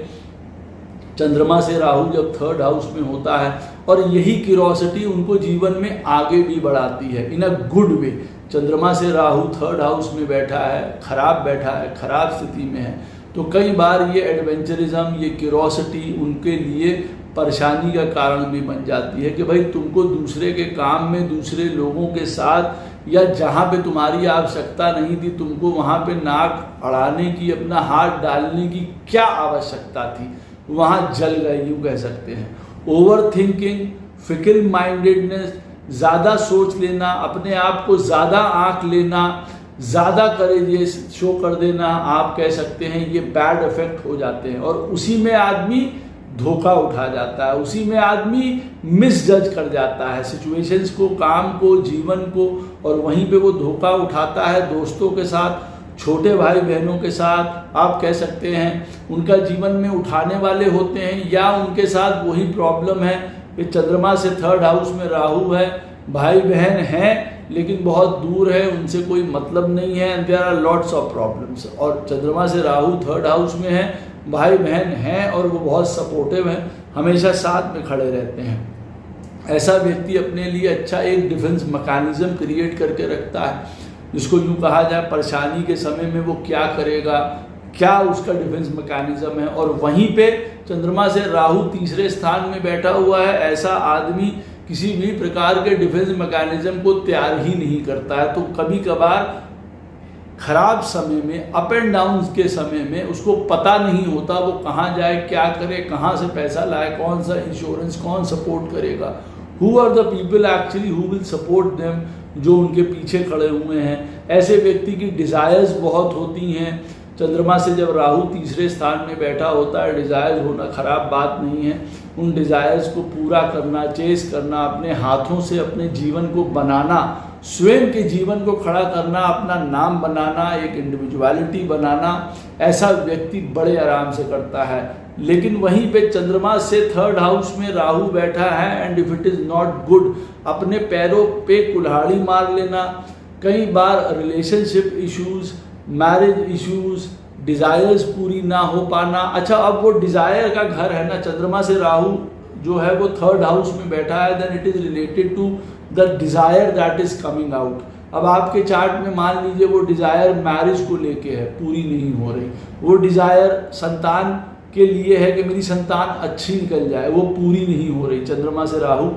चंद्रमा से राहु जब थर्ड हाउस में होता है, और यही क्यूरोसिटी उनको जीवन में आगे भी बढ़ाती है इन अ गुड वे। चंद्रमा से राहु थर्ड हाउस में बैठा है, खराब बैठा है, खराब स्थिति में है, तो कई बार ये एडवेंचरिज्म, ये क्यूरोसिटी उनके लिए परेशानी का कारण भी बन जाती है कि भाई तुमको दूसरे के काम में, दूसरे लोगों के साथ, या जहाँ पे तुम्हारी आवश्यकता नहीं थी, तुमको वहाँ पे नाक अड़ाने की, अपना हाथ डालने की क्या आवश्यकता थी, वहाँ जल गए, यूँ कह सकते हैं। ओवर थिंकिंग, फिकल माइंडेडनेस, ज़्यादा सोच लेना, अपने आप को ज़्यादा आंक लेना, ज़्यादा करेजियस शो कर देना, आप कह सकते हैं ये बैड इफेक्ट हो जाते हैं। और उसी में आदमी धोखा उठा जाता है, उसी में आदमी मिसजज कर जाता है सिचुएशंस को, काम को, जीवन को, और वहीं पे वो धोखा उठाता है दोस्तों के साथ, छोटे भाई बहनों के साथ, आप कह सकते हैं उनका जीवन में उठाने वाले होते हैं, या उनके साथ वही प्रॉब्लम है कि चंद्रमा से 3rd हाउस में राहु है, भाई बहन हैं लेकिन बहुत दूर है, उनसे कोई मतलब नहीं है, and there are lots of problems. और चंद्रमा से राहु 3rd हाउस में है, भाई बहन हैं और वो बहुत सपोर्टिव हैं, हमेशा साथ में खड़े रहते हैं। ऐसा व्यक्ति अपने लिए अच्छा एक डिफेंस मैकेनिज्म क्रिएट करके रखता है, जिसको यूँ कहा जाए परेशानी के समय में वो क्या करेगा, क्या उसका डिफेंस मैकेनिज्म है। और वहीं पे चंद्रमा से राहु 3रे स्थान में बैठा हुआ है, ऐसा आदमी किसी भी प्रकार के डिफेंस मैकेनिज्म को तैयार ही नहीं करता है। तो कभी कभार खराब समय में, अप एंड डाउन के समय में उसको पता नहीं होता वो कहाँ जाए, क्या करे, कहाँ से पैसा लाए, कौन सा इंश्योरेंस, कौन सपोर्ट करेगा, who are the people actually who will support them, जो उनके पीछे खड़े हुए हैं। ऐसे व्यक्ति की डिज़ायर्स बहुत होती हैं। चंद्रमा से जब राहु 3रे स्थान में बैठा होता है, डिज़ायर्स होना खराब बात नहीं है। उन डिज़ायर्स को पूरा करना, चेस करना, अपने हाथों से अपने जीवन को बनाना, स्वयं के जीवन को खड़ा करना, अपना नाम बनाना, एक इंडिविजुअलिटी बनाना, ऐसा व्यक्ति बड़े आराम से करता है। लेकिन वहीं पे चंद्रमा से 3rd हाउस में राहु बैठा है, and if it is not good, अपने पैरों पे कुल्हाड़ी मार लेना, कई बार relationship issues, marriage issues, desires पूरी ना हो पाना। अच्छा, अब वो डिज़ायर का घर है ना, चंद्रमा से राहु जो है वो 3rd हाउस में बैठा है, then it is related to the desire that is coming out. अब आपके चार्ट में मान लीजिए वो डिज़ायर मैरिज को लेके है, पूरी नहीं हो रही, वो डिज़ायर संतान के लिए है कि मेरी संतान अच्छी निकल जाए, वो पूरी नहीं हो रही, चंद्रमा से राहु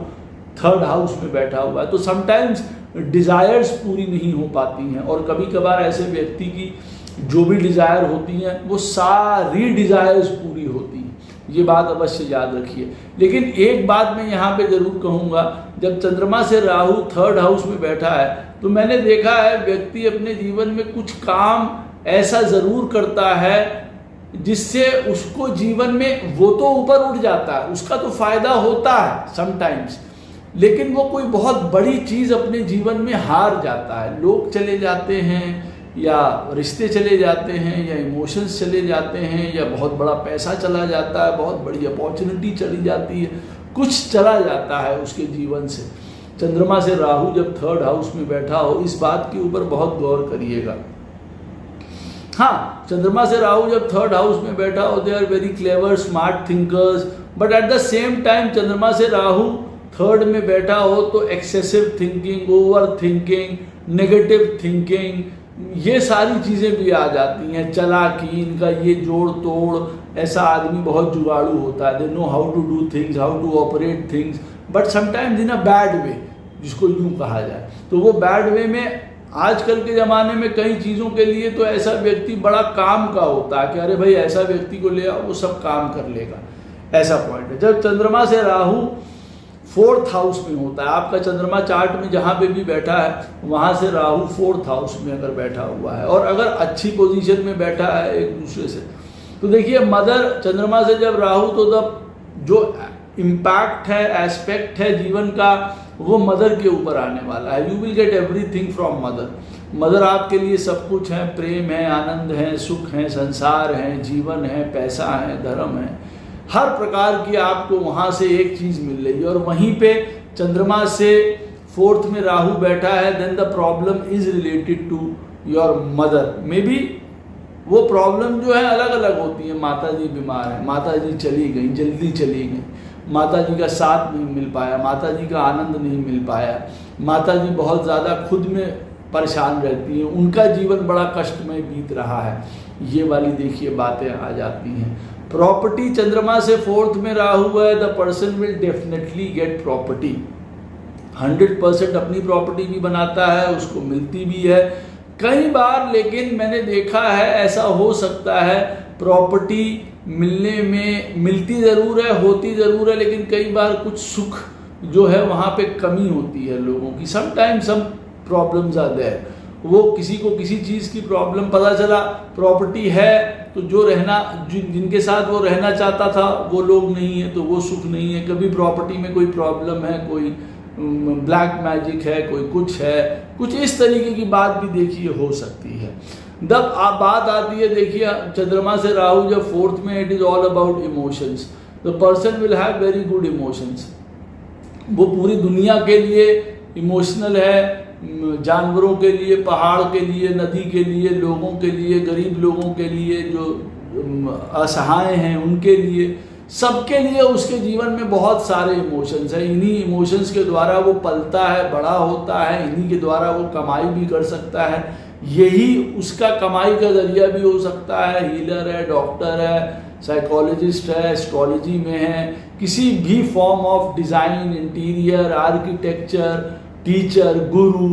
3rd हाउस में बैठा हुआ है। तो समटाइम्स डिज़ायर्स पूरी नहीं हो पाती हैं, और कभी कभार ऐसे व्यक्ति की जो भी डिज़ायर होती हैं वो सारी डिज़ायर्स पूरी होती हैं, ये बात अवश्य याद रखिए। लेकिन एक बात मैं यहाँ पे ज़रूर कहूँगा, जब चंद्रमा से राहु 3rd हाउस में बैठा है तो मैंने देखा है व्यक्ति अपने जीवन में कुछ काम ऐसा ज़रूर करता है जिससे उसको जीवन में, वो तो ऊपर उठ जाता है, उसका तो फायदा होता है समटाइम्स, लेकिन वो कोई बहुत बड़ी चीज़ अपने जीवन में हार जाता है। लोग चले जाते हैं, या रिश्ते चले जाते हैं, या इमोशंस चले जाते हैं, या बहुत बड़ा पैसा चला जाता है, बहुत बड़ी अपॉर्चुनिटी चली जाती है, कुछ चला जाता है उसके जीवन से। चंद्रमा से राहु जब 3rd हाउस में बैठा हो, इस बात के ऊपर बहुत गौर करिएगा। हाँ, चंद्रमा से राहु जब 3rd हाउस में बैठा हो, they are very clever, smart thinkers, but at the same time चंद्रमा से राहु 3rd में बैठा हो तो excessive thinking, over thinking, negative thinking, ये सारी चीज़ें भी आ जाती हैं। चालाकी, इनका ये जोड़ तोड़, ऐसा आदमी बहुत जुगाड़ू होता है, they know how to do things, how to operate things, but sometimes in a bad way, जिसको यूँ कहा जाए। तो वो बैड वे में आजकल के ज़माने में कई चीज़ों के लिए तो ऐसा व्यक्ति बड़ा काम का होता है कि अरे भाई ऐसा व्यक्ति को ले आओ, वो सब काम कर लेगा, ऐसा पॉइंट है। जब चंद्रमा से राहु 4th हाउस में होता है, आपका चंद्रमा चार्ट में जहाँ पे भी बैठा है वहाँ से राहु 4th हाउस में अगर बैठा हुआ है, और अगर अच्छी पोजीशन में बैठा है एक दूसरे से, तो देखिए मदर, चंद्रमा से जब राहु, तो तब जो इम्पैक्ट है, एस्पेक्ट है जीवन का, वो मदर के ऊपर आने वाला है। You will get everything from mother. Mother आपके लिए सब कुछ है, प्रेम है, आनंद है, सुख है, संसार है, जीवन है, पैसा है, धर्म है, हर प्रकार की आपको वहाँ से एक चीज़ मिल रही है। और वहीं पे चंद्रमा से 4th में राहु बैठा है, then the problem is related to your mother. Maybe वो प्रॉब्लम जो है अलग अलग होती है। माता जी बीमार है, माता जी चली गई, जल्दी चली गई, माता जी का साथ नहीं मिल पाया, माता जी का आनंद नहीं मिल पाया, माता जी बहुत ज़्यादा खुद में परेशान रहती हैं, उनका जीवन बड़ा कष्टमय बीत रहा है, ये वाली देखिए बातें आ जाती हैं। प्रॉपर्टी, चंद्रमा से 4th में राहु है, the person will definitely get property, 100% अपनी प्रॉपर्टी भी बनाता है, उसको मिलती भी है कई बार। लेकिन मैंने देखा है ऐसा हो सकता है प्रॉपर्टी मिलने में, मिलती ज़रूर है, होती ज़रूर है, लेकिन कई बार कुछ सुख जो है वहाँ पे कमी होती है लोगों की। Sometimes some problems are there. वो किसी को किसी चीज़ की प्रॉब्लम पता चला, प्रॉपर्टी है तो जो रहना जिनके साथ वो रहना चाहता था वो लोग नहीं है तो वो सुख नहीं है। कभी प्रॉपर्टी में कोई प्रॉब्लम है, कोई ब्लैक मैजिक है, कोई कुछ है, कुछ इस तरीके की बात भी देखिए हो सकती है। जब आप बात आती है देखिए चंद्रमा से राहु जब 4th में, it is all about emotions. The person will have very good emotions. वो पूरी दुनिया के लिए इमोशनल है, जानवरों के लिए, पहाड़ के लिए, नदी के लिए, लोगों के लिए, गरीब लोगों के लिए, जो असहाय हैं उनके लिए, सबके लिए उसके जीवन में बहुत सारे इमोशंस हैं। इन्हीं इमोशंस के द्वारा वो पलता है, बड़ा होता है, इन्हीं के द्वारा वो कमाई भी कर सकता है। यही उसका कमाई का जरिया भी हो सकता है। हीलर है, डॉक्टर है, साइकोलॉजिस्ट है, एस्ट्रोलॉजी में है, किसी भी form of design, interior, architecture, teacher, Guru,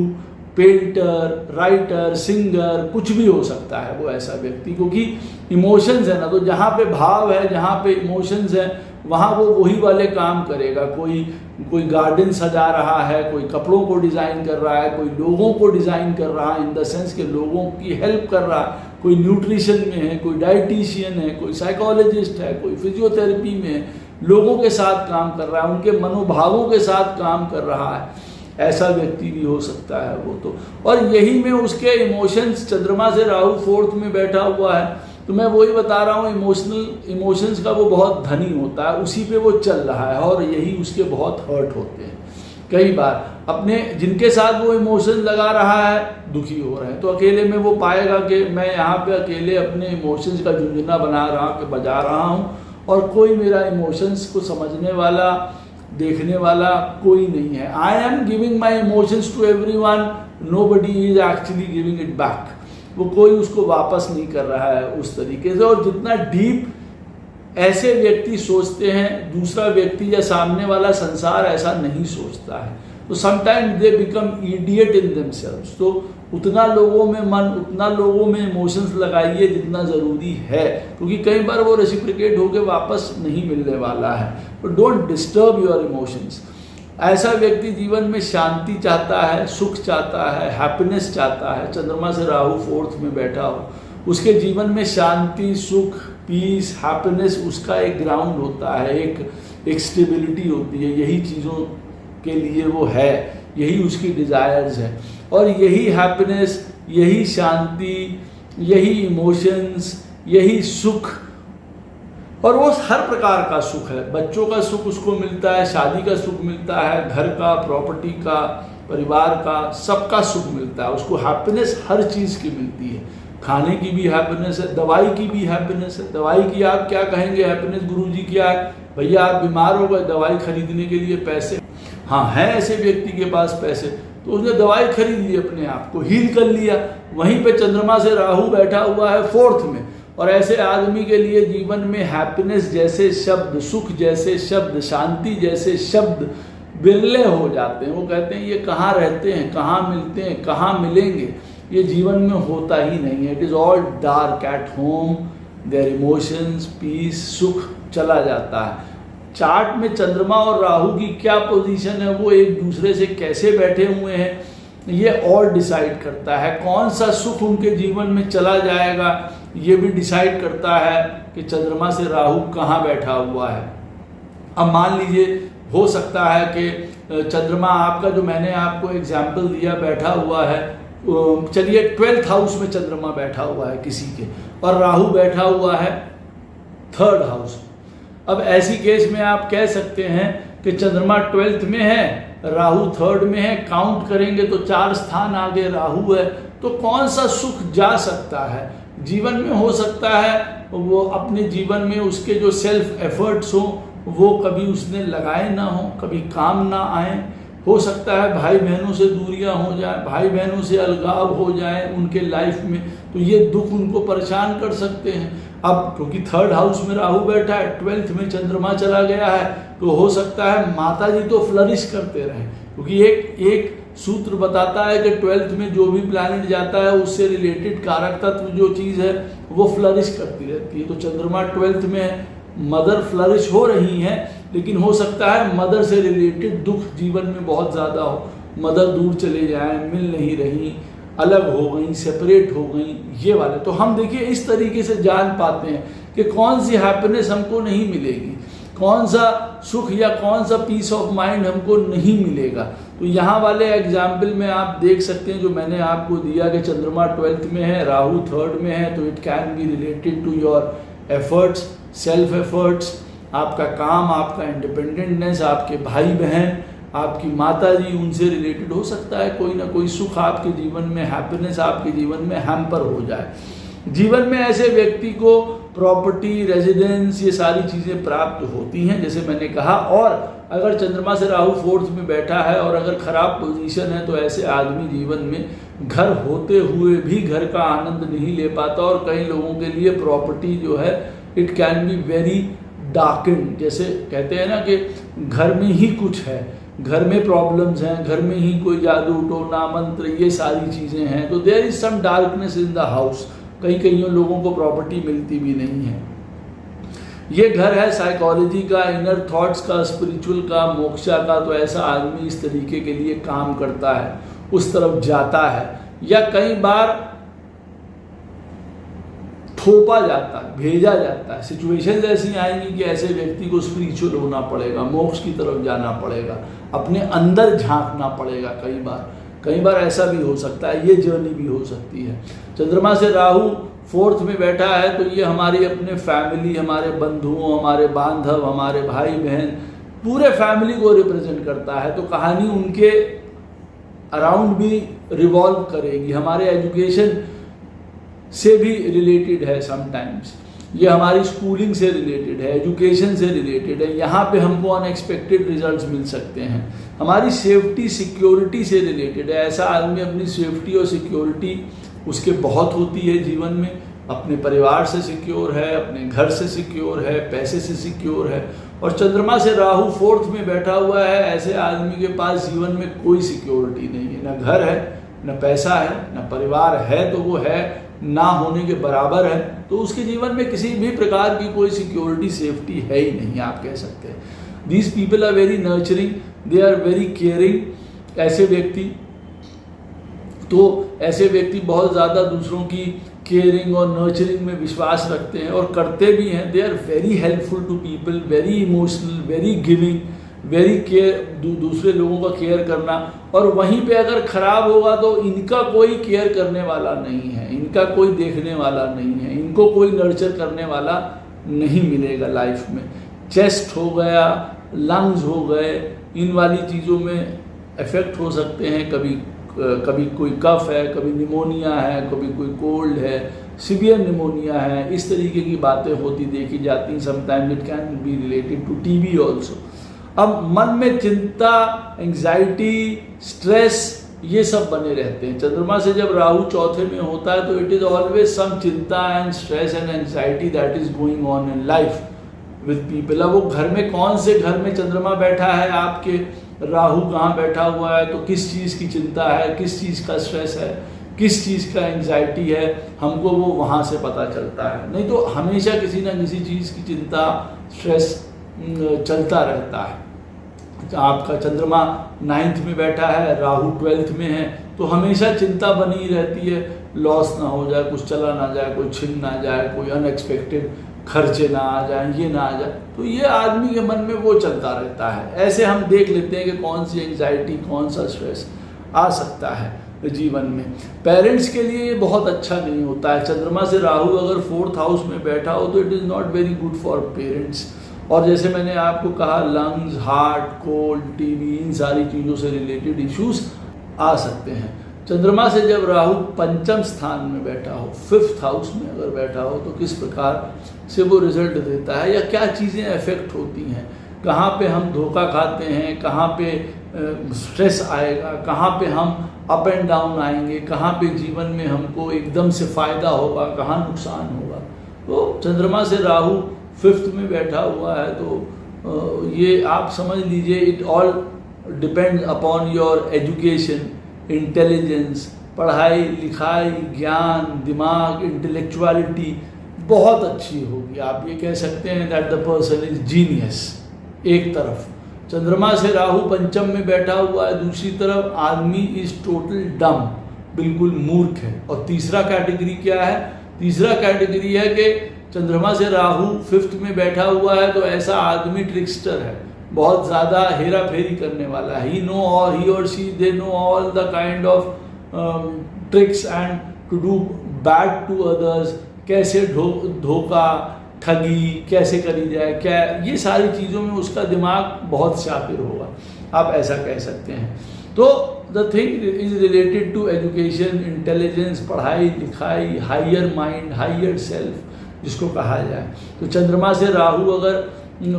painter, writer, singer, कुछ भी हो सकता है वो ऐसा व्यक्ति, क्योंकि इमोशंस है ना। तो जहाँ पे भाव है, जहाँ पे इमोशंस है, वहाँ वो वही वाले काम करेगा। कोई गार्डन सजा रहा है, कोई कपड़ों को डिज़ाइन कर रहा है, कोई लोगों को डिज़ाइन कर रहा है इन द सेंस के लोगों की हेल्प कर रहा है, कोई न्यूट्रिशन में है, कोई डाइटिशियन है, कोई साइकोलॉजिस्ट है, कोई फिजियोथेरेपी में है, लोगों के साथ काम कर रहा है, उनके मनोभावों के साथ काम कर रहा है। ऐसा व्यक्ति भी हो सकता है वो तो। और यही में उसके इमोशंस, चंद्रमा से राहु 4th में बैठा हुआ है, तो मैं वही बता रहा हूँ इमोशंस का वो बहुत धनी होता है, उसी पे वो चल रहा है और यही उसके बहुत हर्ट होते हैं। कई बार अपने जिनके साथ वो इमोशन लगा रहा है दुखी हो रहे हैं, तो अकेले में वो पाएगा कि मैं यहाँ पे अकेले अपने इमोशंस का झुंझुना बजा रहा हूँ और कोई मेरा इमोशंस को समझने वाला, देखने वाला कोई नहीं है। I am giving my emotions to everyone, nobody is actually giving it back. वो कोई उसको वापस नहीं कर रहा है उस तरीके से। और जितना डीप ऐसे व्यक्ति सोचते हैं, दूसरा व्यक्ति या सामने वाला संसार ऐसा नहीं सोचता है, तो sometimes they become idiot in themselves. तो उतना लोगों में मन, उतना लोगों में इमोशंस लगाइए जितना ज़रूरी है, क्योंकि कई बार वो रेसिप्रिकेट होकर वापस नहीं मिलने वाला है। तो डोंट डिस्टर्ब योर इमोशंस। ऐसा व्यक्ति जीवन में शांति चाहता है, सुख चाहता है, हैप्पीनेस चाहता है। चंद्रमा से राहु 4th में बैठा हो, उसके जीवन में शांति, सुख, पीस, हैप्पीनेस उसका एक ग्राउंड होता है, एक स्टेबिलिटी होती है। यही चीज़ों के लिए वो है, यही उसकी डिज़ायर्स है। और यही हैप्पीनेस, यही शांति, यही इमोशंस, यही सुख, और वो हर प्रकार का सुख है। बच्चों का सुख उसको मिलता है, शादी का सुख मिलता है, घर का, प्रॉपर्टी का, परिवार का, सबका सुख मिलता है उसको। हैप्पीनेस हर चीज़ की मिलती है, खाने की भी हैप्पीनेस है, दवाई की भी हैप्पीनेस है। दवाई की आप क्या कहेंगे हैप्पीनेस, गुरुजी क्या है, भैया आप बीमार हो गए, दवाई खरीदने के लिए पैसे, हाँ है ऐसे व्यक्ति के पास पैसे, तो उसने दवाई खरीद ली, अपने आप को हील कर लिया। वहीं पे चंद्रमा से राहु बैठा हुआ है 4th में, और ऐसे आदमी के लिए जीवन में हैप्पीनेस जैसे शब्द, सुख जैसे शब्द, शांति जैसे शब्द बिरले हो जाते हैं। वो कहते हैं ये कहाँ रहते हैं, कहाँ मिलते हैं, कहाँ मिलेंगे, ये जीवन में होता ही नहीं है। It is all dark at home, their emotions, peace, सुख चला जाता है। चार्ट में चंद्रमा और राहु की क्या पोजीशन है, वो एक दूसरे से कैसे बैठे हुए हैं, ये और डिसाइड करता है। कौन सा सुख उनके जीवन में चला जाएगा, ये भी डिसाइड करता है कि चंद्रमा से राहु कहाँ बैठा हुआ है। अब मान लीजिए हो सकता है कि चंद्रमा आपका, जो मैंने आपको एग्जाम्पल दिया, बैठा हुआ है, चलिए 12th हाउस में चंद्रमा बैठा हुआ है किसी के, और राहु बैठा हुआ है 3rd हाउस। अब ऐसी केस में आप कह सकते हैं कि चंद्रमा 12th में है, राहु 3rd में है, काउंट करेंगे तो 4 स्थान आगे राहु है, तो कौन सा सुख जा सकता है जीवन में। हो सकता है वो अपने जीवन में उसके जो सेल्फ एफर्ट्स हो वो कभी उसने लगाए ना हो, कभी काम ना आए। हो सकता है भाई बहनों से दूरियां हो जाए, भाई बहनों से अलगाव हो जाए उनके लाइफ में, तो ये दुख उनको परेशान कर सकते हैं। अब क्योंकि 3rd हाउस में राहु बैठा है, 12th में चंद्रमा चला गया है, तो हो सकता है माता जी तो फ्लरिश करते रहें, क्योंकि एक सूत्र बताता है कि 12th में जो भी प्लैनेट जाता है उससे रिलेटेड कारक तत्व जो चीज़ है वो फ्लरिश करती रहती है। तो चंद्रमा 12th में मदर फ्लरिश हो रही हैं, लेकिन हो सकता है मदर से रिलेटेड दुख जीवन में बहुत ज़्यादा हो, मदर दूर चले जाएं, मिल नहीं रही, अलग हो गई, सेपरेट हो गई, ये वाले। तो हम देखिए इस तरीके से जान पाते हैं कि कौन सी हैप्पीनेस हमको नहीं मिलेगी, कौन सा सुख या कौन सा पीस ऑफ माइंड हमको नहीं मिलेगा। तो यहाँ वाले एग्जाम्पल में आप देख सकते हैं जो मैंने आपको दिया कि चंद्रमा 12th में है, राहु 3rd में है, तो it can be related to your efforts, self efforts, आपका काम, आपका इंडिपेंडेंटनेस, आपके भाई बहन, आपकी माता जी, उनसे रिलेटेड हो सकता है कोई ना कोई सुख आपके जीवन में, हैप्पीनेस आपके जीवन में हैम्पर हो जाए। जीवन में ऐसे व्यक्ति को प्रॉपर्टी, रेजिडेंस, ये सारी चीज़ें प्राप्त होती हैं जैसे मैंने कहा। और अगर चंद्रमा से राहु 4th में बैठा है और अगर खराब पोजीशन है तो ऐसे आदमी जीवन में घर होते हुए भी घर का आनंद नहीं ले पाता। और कई लोगों के लिए प्रॉपर्टी जो है it can be very darken, जैसे कहते हैं ना कि घर में ही कुछ है, घर में प्रॉब्लम्स हैं, घर में ही कोई जादू टोना मंत्र, ये सारी चीज़ें हैं, तो there is some darkness in the house. कई लोगों को प्रॉपर्टी मिलती भी नहीं है। ये घर है साइकोलॉजी का, इनर थॉट्स का, स्पिरिचुअल का, मोक्षा का। तो ऐसा आदमी इस तरीके के लिए काम करता है, उस तरफ जाता है, या कई बार थोपा जाता है, भेजा जाता है। सिचुएशंस ऐसी आएंगी कि ऐसे व्यक्ति को स्पिरिचुअल होना पड़ेगा, मोक्ष की तरफ जाना पड़ेगा, अपने अंदर झांकना पड़ेगा। कई बार ऐसा भी हो सकता है, ये जर्नी भी हो सकती है। चंद्रमा से राहु 4th में बैठा है तो ये हमारी अपने फैमिली, हमारे बंधुओं, हमारे बांधव, हमारे भाई बहन, पूरे फैमिली को रिप्रेजेंट करता है। तो कहानी उनके अराउंड भी रिवॉल्व करेगी। हमारे एजुकेशन से भी रिलेटेड है, समटाइम्स ये हमारी स्कूलिंग से रिलेटेड है, एजुकेशन से रिलेटेड है। यहाँ पे हमको अनएक्सपेक्टेड रिजल्ट्स मिल सकते हैं। हमारी सेफ्टी सिक्योरिटी से रिलेटेड है। ऐसा आदमी अपनी सेफ्टी और सिक्योरिटी उसके बहुत होती है जीवन में, अपने परिवार से सिक्योर है, अपने घर से सिक्योर है, पैसे से सिक्योर है। और चंद्रमा से राहु 4th में बैठा हुआ है, ऐसे आदमी के पास जीवन में कोई सिक्योरिटी नहीं है, ना घर है, ना पैसा है, ना परिवार है तो वो है, ना होने के बराबर है। तो उसके जीवन में किसी भी प्रकार की कोई सिक्योरिटी, सेफ्टी है ही नहीं, आप कह सकते हैं। These people are very nurturing, they are very caring. ऐसे व्यक्ति बहुत ज़्यादा दूसरों की केयरिंग और नर्चरिंग में विश्वास रखते हैं और करते भी हैं। They are very helpful to people, very emotional, very giving, very care, दूसरे लोगों का केयर करना। और वहीं पे अगर खराब होगा तो इनका कोई केयर करने वाला नहीं है, इनका कोई देखने वाला नहीं है, इनको कोई नर्चर करने वाला नहीं मिलेगा लाइफ में। चेस्ट हो गया, लंग्स हो गए, इन वाली चीज़ों में इफेक्ट हो सकते हैं। कभी कोई कफ है, कभी निमोनिया है, कभी कोई कोल्ड है, सीवियर निमोनिया है, इस तरीके की बातें होती देखी जाती हैं। Sometimes it can be related to TB also. अब मन में चिंता, एंग्जाइटी, स्ट्रेस, ये सब बने रहते हैं। चंद्रमा से जब राहु 4th में होता है तो इट इज ऑलवेज सम चिंता and stress and anxiety that is going on in life with people. अब वो घर में, कौन से घर में चंद्रमा बैठा है आपके, राहु कहाँ बैठा हुआ है, तो किस चीज़ की चिंता है, किस चीज़ का स्ट्रेस है, किस चीज़ का एंग्जाइटी है, हमको वो वहाँ से पता चलता है। नहीं तो हमेशा किसी ना किसी चीज़ की चिंता, स्ट्रेस चलता रहता है। आपका चंद्रमा 9th में बैठा है, राहु 12th में है, तो हमेशा चिंता बनी रहती है, लॉस ना हो जाए, कुछ चला ना जाए, कोई छिन ना जाए, कोई अनएक्सपेक्टेड खर्चे ना आ जाए, ये ना आ जाए। तो ये आदमी के मन में वो चलता रहता है। ऐसे हम देख लेते हैं कि कौन सी एंग्जाइटी, कौन सा स्ट्रेस आ सकता है जीवन में। पेरेंट्स के लिए ये बहुत अच्छा नहीं होता है। चंद्रमा से राहु अगर 4th हाउस में बैठा हो तो it is not very good for parents. और जैसे मैंने आपको कहा, लंग्स, हार्ट, कोल्ड, टीबी, इन सारी चीज़ों से रिलेटेड इश्यूज आ सकते हैं। चंद्रमा से जब राहु 5th स्थान में बैठा हो, 5th हाउस में अगर बैठा हो, तो किस प्रकार से वो रिजल्ट देता है या क्या चीज़ें इफेक्ट होती हैं, कहाँ पे हम धोखा खाते हैं, कहाँ पे स्ट्रेस आएगा, कहाँ पे हम अप एंड डाउन आएंगे, कहाँ पे जीवन में हमको एकदम से फ़ायदा होगा, कहाँ नुकसान होगा। तो चंद्रमा से राहु 5th में बैठा हुआ है तो ये आप समझ लीजिए, it all depends upon your education, intelligence, पढ़ाई लिखाई, ज्ञान, दिमाग, इंटेलेक्चुअलिटी बहुत अच्छी होगी। आप ये कह सकते हैं that the person is genius. एक तरफ, चंद्रमा से राहु पंचम में बैठा हुआ है, दूसरी तरफ आदमी इज टोटल डम, बिल्कुल मूर्ख है। और तीसरा कैटेगरी क्या है? तीसरा कैटेगरी है कि चंद्रमा से राहु 5th में बैठा हुआ है, तो ऐसा आदमी ट्रिक्स्टर है, बहुत ज़्यादा हेरा फेरी करने वाला है। ही और she they know all the kind of tricks and to do bad to others, कैसे धोखा ठगी कैसे करी जाए, क्या ये सारी चीज़ों में उसका दिमाग बहुत शातिर होगा, आप ऐसा कह सकते हैं। तो the thing is related to education, intelligence, पढ़ाई लिखाई, हायर माइंड, हायर सेल्फ जिसको कहा जाए। तो चंद्रमा से राहु अगर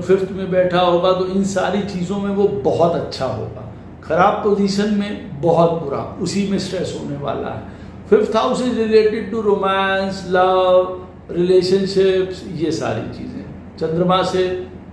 5th में बैठा होगा तो इन सारी चीज़ों में वो बहुत अच्छा होगा, खराब पोजीशन में बहुत बुरा, उसी में स्ट्रेस होने वाला है। 5th house is related to romance, love, relationships, ये सारी चीज़ें। चंद्रमा से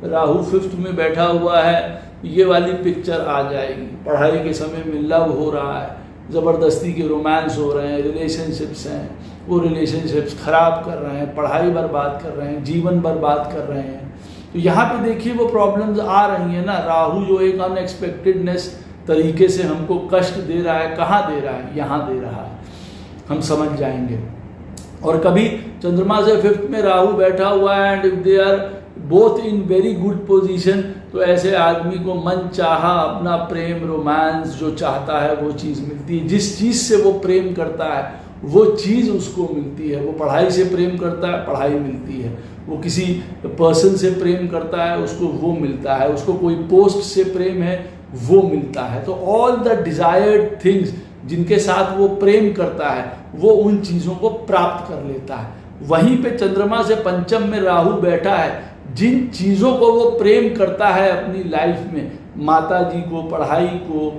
राहु 5th में बैठा हुआ है, ये वाली पिक्चर आ जाएगी। पढ़ाई के समय में लव हो रहा है, ज़बरदस्ती के रोमांस हो रहे हैं, रिलेशनशिप्स हैं, वो रिलेशनशिप्स ख़राब कर रहे हैं, पढ़ाई बर्बाद कर रहे हैं, जीवन बर्बाद कर रहे हैं। तो यहाँ पे देखिए वो प्रॉब्लम्स आ रही हैं ना। राहु जो एक अनएक्सपेक्टेडनेस तरीके से हमको कष्ट दे रहा है, कहाँ दे रहा है? यहाँ दे रहा है, हम समझ जाएंगे। और कभी चंद्रमा से 5th में राहु बैठा हुआ है and if they are both in very good position, तो ऐसे आदमी को मन चाहा अपना प्रेम, रोमांस जो चाहता है वो चीज़ मिलती है। जिस चीज़ से वो प्रेम करता है वो चीज़ उसको मिलती है। वो पढ़ाई से प्रेम करता है, पढ़ाई मिलती है। वो किसी पर्सन से प्रेम करता है, उसको वो मिलता है। उसको कोई पोस्ट से प्रेम है, वो मिलता है। तो ऑल द डिजायर्ड थिंग्स जिनके साथ वो प्रेम करता है वो उन चीज़ों को प्राप्त कर लेता है। वहीं पे चंद्रमा से पंचम में राहु बैठा है, जिन चीज़ों को वो प्रेम करता है अपनी लाइफ में, माता जी को, पढ़ाई को,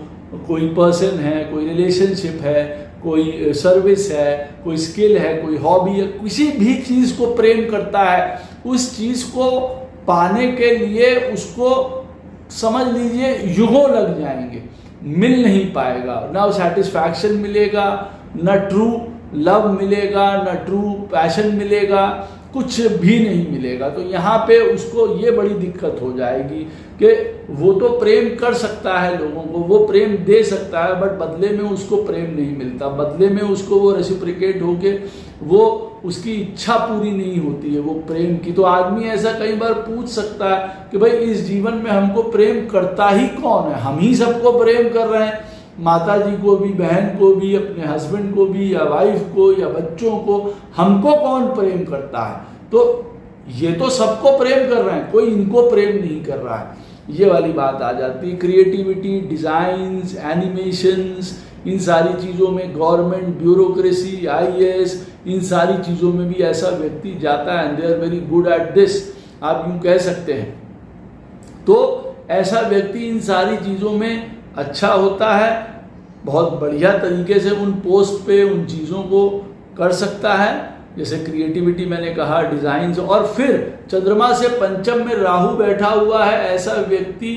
कोई पर्सन है, कोई रिलेशनशिप है, कोई सर्विस है, कोई स्किल है, कोई हॉबी है, किसी भी चीज़ को प्रेम करता है, उस चीज़ को पाने के लिए उसको समझ लीजिए युगों लग जाएंगे, मिल नहीं पाएगा। ना सेटिस्फैक्शन मिलेगा, ना ट्रू लव मिलेगा, ना ट्रू पैशन मिलेगा, कुछ भी नहीं मिलेगा। तो यहाँ पे उसको ये बड़ी दिक्कत हो जाएगी कि वो तो प्रेम कर सकता है लोगों को, वो प्रेम दे सकता है, बट बदले में उसको प्रेम नहीं मिलता, बदले में उसको वो रेसिप्रोकेट होके वो उसकी इच्छा पूरी नहीं होती है वो प्रेम की। तो आदमी ऐसा कई बार पूछ सकता है कि भाई इस जीवन में हमको प्रेम करता ही कौन है? हम ही सबको प्रेम कर रहे हैं, माता जी को भी, बहन को भी, अपने हस्बैंड को भी, या वाइफ को, या बच्चों को, हमको कौन प्रेम करता है? तो ये तो सबको प्रेम कर रहे हैं, कोई इनको प्रेम नहीं कर रहा है। ये वाली बात आ जाती है। क्रिएटिविटी, डिज़ाइंस, एनिमेशंस, इन सारी चीज़ों में, गवर्नमेंट, ब्यूरोक्रेसी, IAS, इन सारी चीज़ों में भी ऐसा व्यक्ति जाता है, and they are very good at this, आप यूँ कह सकते हैं। तो ऐसा व्यक्ति इन सारी चीज़ों में अच्छा होता है, बहुत बढ़िया तरीके से उन पोस्ट पे उन चीज़ों को कर सकता है, जैसे क्रिएटिविटी मैंने कहा, डिज़ाइंस। और फिर चंद्रमा से पंचम में राहु बैठा हुआ है, ऐसा व्यक्ति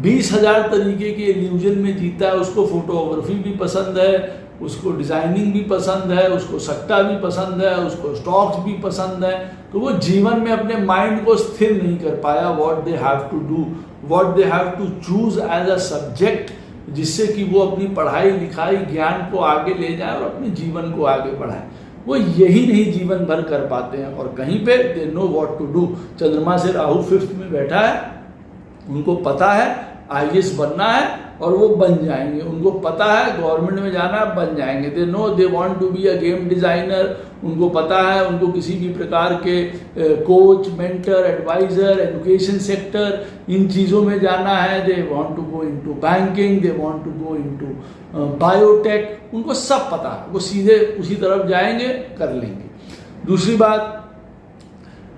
20,000 तरीके के इल्यूजन में जीता है। उसको फोटोग्राफी भी पसंद है, उसको डिज़ाइनिंग भी पसंद है, उसको सट्टा भी पसंद है, उसको स्टॉक्स भी पसंद है। तो वो जीवन में अपने माइंड को स्थिर नहीं कर पाया, what they have to do, what they have to choose as a subject, जिससे कि वो अपनी पढ़ाई लिखाई ज्ञान को आगे ले जाए और अपने जीवन को आगे बढ़ाए। वो यही नहीं जीवन भर कर पाते हैं, और कहीं पे they know what to do. चंद्रमा से राहु 5th में बैठा है, उनको पता है IAS बनना है और वो बन जाएंगे, उनको पता है गवर्नमेंट में जाना है, बन जाएंगे। They know they want to be a game designer, उनको पता है उनको किसी भी प्रकार के coach, mentor, adviser, education sector, इन चीज़ों में जाना है। They want to go into banking, they want to go into biotech, उनको सब पता है, वो सीधे उसी तरफ जाएंगे, कर लेंगे। दूसरी बात,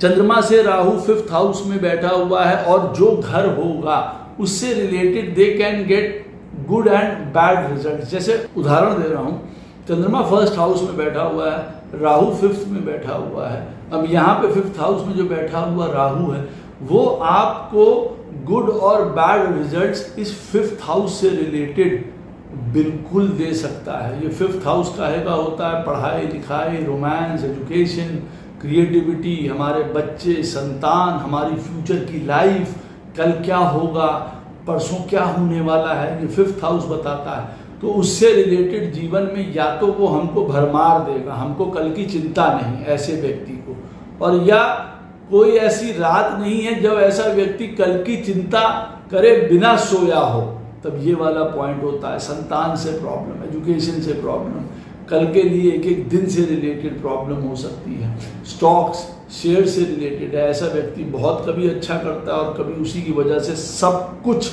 चंद्रमा से राहु 5th हाउस में बैठा हुआ है, और जो घर होगा उससे related they can get good and bad result. जैसे उदाहरण दे रहा हूँ, चंद्रमा 1st हाउस में बैठा हुआ है, राहु 5th में बैठा हुआ है। अब यहाँ पे 5th हाउस में जो बैठा हुआ राहु है वो आपको गुड और बैड रिजल्ट्स इस 5th हाउस से रिलेटेड बिल्कुल दे सकता है। ये 5th हाउस का होता है पढ़ाई लिखाई, रोमांस, एजुकेशन, क्रिएटिविटी, हमारे बच्चे, संतान, हमारी फ्यूचर की लाइफ, कल क्या होगा, परसों क्या होने वाला है, ये 5th हाउस बताता है। तो उससे रिलेटेड जीवन में या तो वो हमको भरमार देगा, हमको कल की चिंता नहीं ऐसे व्यक्ति को, और या कोई ऐसी रात नहीं है जब ऐसा व्यक्ति कल की चिंता करे बिना सोया हो, तब ये वाला पॉइंट होता है। संतान से प्रॉब्लम, एजुकेशन से प्रॉब्लम, कल के लिए एक एक दिन से रिलेटेड प्रॉब्लम हो सकती है। स्टॉक्स शेयर से रिलेटेड है, ऐसा व्यक्ति बहुत कभी अच्छा करता है और कभी उसी की वजह से सब कुछ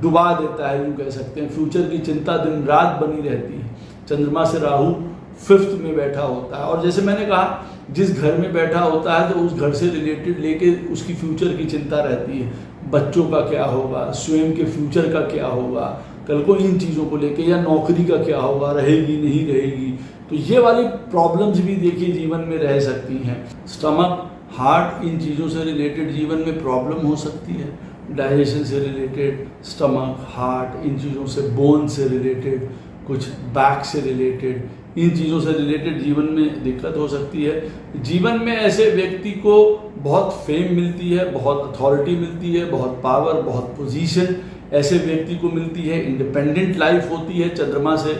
डुबा देता है, यूँ कह सकते हैं। फ्यूचर की चिंता दिन रात बनी रहती है। चंद्रमा से राहु 5th में बैठा होता है, और जैसे मैंने कहा जिस घर में बैठा होता है तो उस घर से रिलेटेड लेके उसकी फ्यूचर की चिंता रहती है। बच्चों का क्या होगा, स्वयं के फ्यूचर का क्या होगा, कल को इन चीज़ों को लेके, या नौकरी का क्या होगा, रहेगी नहीं रहेगी। तो ये वाली प्रॉब्लम्स भी देखिए जीवन में रह सकती हैं। स्टमक, हार्ट, इन चीज़ों से रिलेटेड जीवन में प्रॉब्लम हो सकती है। डाइजेशन से रिलेटेड, स्टमक, हार्ट, इन चीज़ों से, बोन से रिलेटेड, कुछ बैक से रिलेटेड, इन चीज़ों से रिलेटेड जीवन में दिक्कत हो सकती है। जीवन में ऐसे व्यक्ति को बहुत फेम मिलती है, बहुत अथॉरिटी मिलती है, बहुत पावर, बहुत पोजीशन ऐसे व्यक्ति को मिलती है। इंडिपेंडेंट लाइफ होती है। चंद्रमा से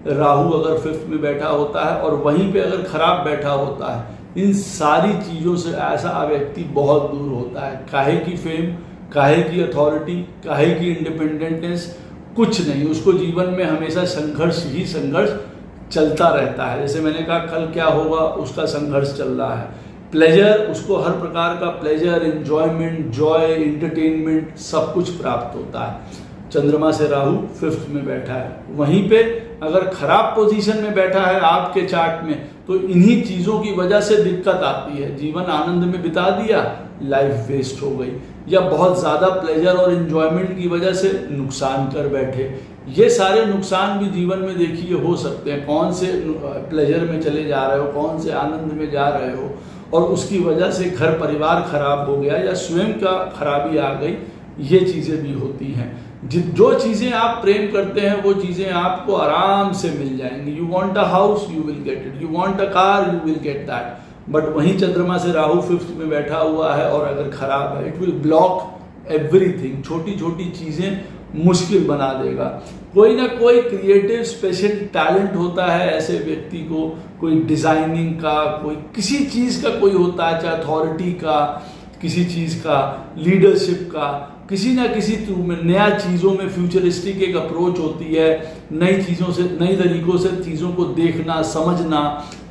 राहु अगर 5th में बैठा होता है और वहीं पे अगर खराब बैठा होता है, इन सारी चीज़ों से ऐसा व्यक्ति बहुत दूर होता है। काहे की फेम, काहे की अथॉरिटी, काहे की इंडिपेंडेंटनेस, कुछ नहीं। उसको जीवन में हमेशा संघर्ष ही संघर्ष चलता रहता है। जैसे मैंने कहा कल क्या होगा उसका संघर्ष चल रहा है। प्लेजर, उसको हर प्रकार का प्लेजर, एंजॉयमेंट, जॉय, एंटरटेनमेंट सब कुछ प्राप्त होता है। चंद्रमा से राहु 5th में बैठा है। वहीं पे अगर खराब पोजीशन में बैठा है आपके चार्ट में तो इन्हीं चीज़ों की वजह से दिक्कत आती है। जीवन आनंद में बिता दिया, लाइफ वेस्ट हो गई, या बहुत ज़्यादा प्लेजर और एंजॉयमेंट की वजह से नुकसान कर बैठे। ये सारे नुकसान भी जीवन में देखिए हो सकते हैं। कौन से प्लेजर में चले जा रहे हो, कौन से आनंद में जा रहे हो, और उसकी वजह से घर परिवार खराब हो गया या स्वयं का खराबी आ गई, ये चीज़ें भी होती हैं। जो चीज़ें आप प्रेम करते हैं वो चीज़ें आपको आराम से मिल जाएंगी। You want a house, you will get it. You want a car, you will get that. But वहीं चंद्रमा से राहु 5th में बैठा हुआ है और अगर खराब है, इट विल ब्लॉक एवरीथिंग। छोटी छोटी चीज़ें मुश्किल बना देगा। कोई ना कोई क्रिएटिव स्पेशल टैलेंट होता है ऐसे व्यक्ति को, कोई डिज़ाइनिंग का, कोई किसी चीज़ का कोई होता है, चाहे अथॉरिटी का, किसी चीज़ का, लीडरशिप का, किसी ना किसी थ्रू में नया चीज़ों में फ्यूचरिस्टिक एक अप्रोच होती है। नई चीज़ों से, नई तरीक़ों से चीज़ों को देखना, समझना,